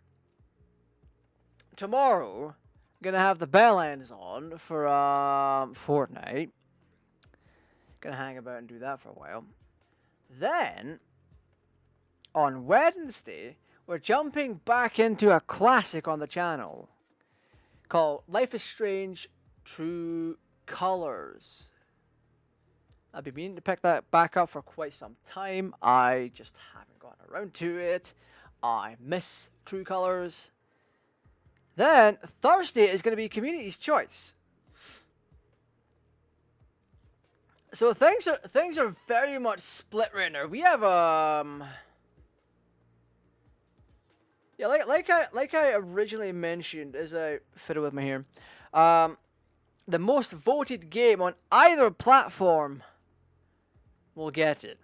Tomorrow, I'm going to have the bell ends on for Fortnite. Going to hang about and do that for a while. Then, on Wednesday, we're jumping back into a classic on the channel called Life is Strange True Colors. I've been meaning to pick that back up for quite some time. I just haven't gotten around to it. I miss True Colors. Then, Thursday is going to be Community's Choice. So things are very much split right now. We have yeah, like I originally mentioned, as I fiddle with my hair, the most voted game on either platform will get it.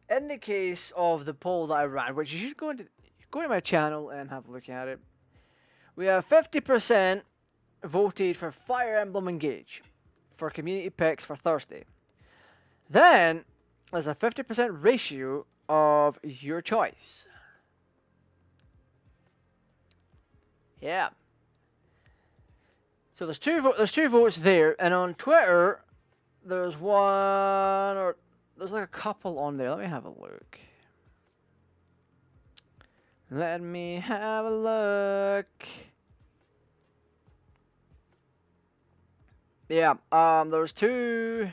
In the case of the poll that I ran, which you should go to my channel and have a look at it, we have 50% voted for Fire Emblem Engage for community picks for Thursday. Then there's a 50% ratio of your choice. Yeah. So there's two votes there, and on Twitter there's there's like a couple on there. Let me have a look. Let me have a look. Yeah, there's two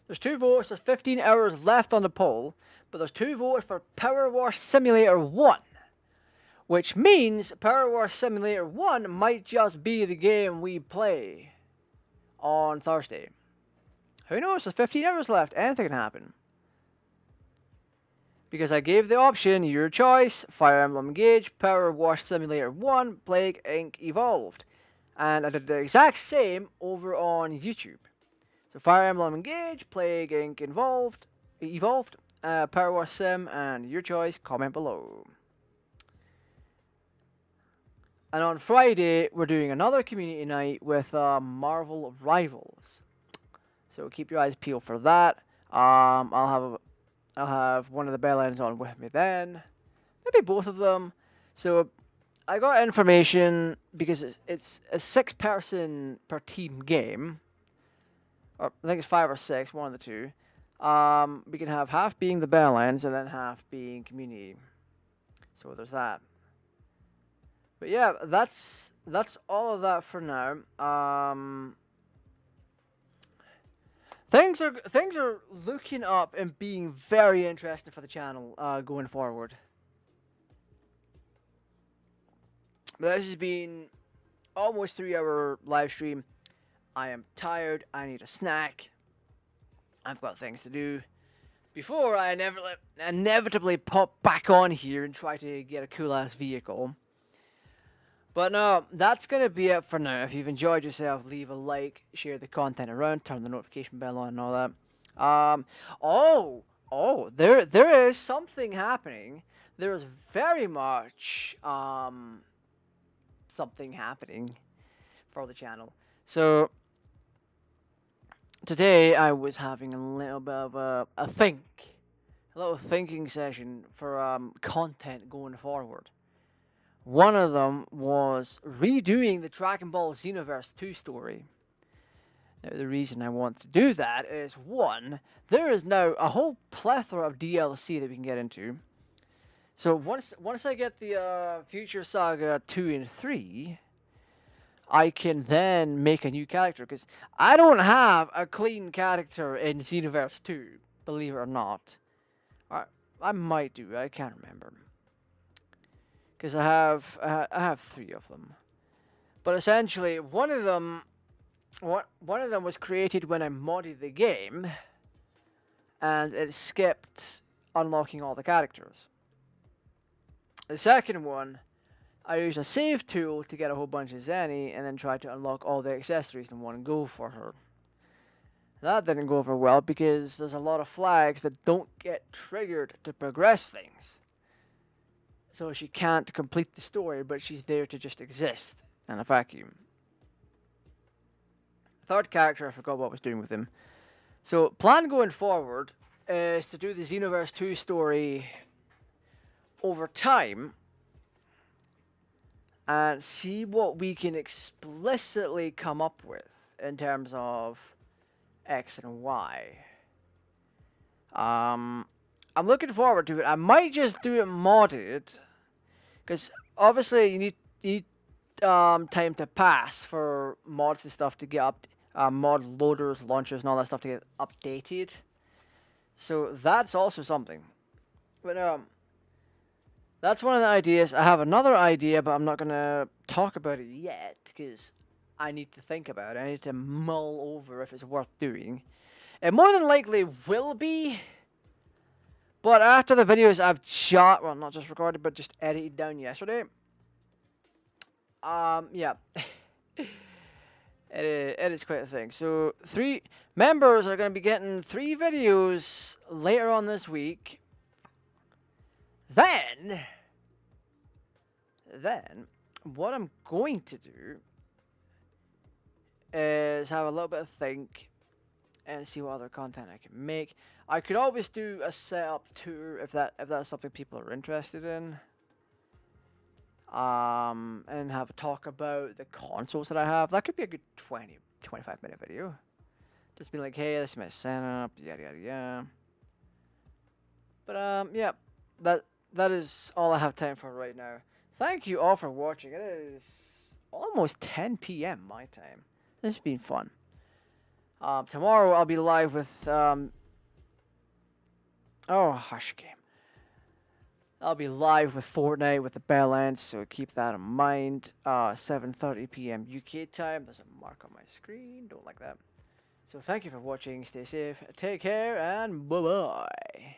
votes. There's 15 hours left on the poll, but there's 2 votes for Power Wash Simulator 1. Which means Power Wash Simulator 1 might just be the game we play on Thursday. Who knows? There's 15 hours left. Anything can happen. Because I gave the option, your choice, Fire Emblem Engage, Power Wash Simulator 1, Plague Inc. Evolved. And I did the exact same over on YouTube. So Fire Emblem Engage, Plague Inc. Evolved, Power Wash Sim, and your choice, comment below. And on Friday, we're doing another community night with Marvel Rivals. So keep your eyes peeled for that. I'll have one of the bell ends on with me then. Maybe both of them. So I got information because it's a 6-person per team game. Or I think it's 5 or 6, one of the two. We can have half being the bell ends and then half being community. So there's that. But yeah, that's all of that for now. Things are looking up and being very interesting for the channel going forward. This has been almost 3-hour live stream. I am tired. I need a snack. I've got things to do before I inevitably pop back on here and try to get a cool ass vehicle. But no, that's going to be it for now. If you've enjoyed yourself, leave a like, share the content around, turn the notification bell on and all that. There is something happening. There is very much something happening for the channel. So today I was having a little bit of a little thinking session for content going forward. One of them was redoing the Dragon Ball Xenoverse 2 story. Now, the reason I want to do that is, one, there is now a whole plethora of DLC that we can get into. So once I get the Future Saga 2 and 3, I can then make a new character, because I don't have a clean character in Xenoverse 2, believe it or not. I might do, I can't remember. Because I have 3 of them. But essentially, one of them was created when I modded the game, and it skipped unlocking all the characters. The second one, I used a save tool to get a whole bunch of Zenny, and then tried to unlock all the accessories in one go for her. That didn't go over well because there's a lot of flags that don't get triggered to progress things. So she can't complete the story, but she's there to just exist in a vacuum. Third character, I forgot what I was doing with him. So, plan going forward is to do the Xenoverse 2 story over time and see what we can explicitly come up with in terms of X and Y. I'm looking forward to it. I might just do it modded, because obviously you need time to pass for mods and stuff to get up, mod loaders, launchers, and all that stuff to get updated. So that's also something. But that's one of the ideas. I have another idea, but I'm not gonna talk about it yet because I need to think about it. I need to mull over if it's worth doing. It more than likely will be. But after the videos I've shot, well, not just recorded, but just edited down yesterday, yeah, it is quite a thing. So 3 members are going to be getting 3 videos later on this week. Then, what I'm going to do is have a little bit of think and see what other content I can make. I could always do a setup tour if that's something people are interested in. And have a talk about the consoles that I have. That could be a good 25 minute video. Just be like, hey, this is my setup, yada yada yada. But yeah, that is all I have time for right now. Thank you all for watching. It is almost 10 p.m. my time. This has been fun. Tomorrow I'll be live with Hush Game. I'll be live with Fortnite with the bell end, so keep that in mind. 7:30 p.m. UK time. There's a mark on my screen. Don't like that. So thank you for watching. Stay safe. Take care, and bye-bye.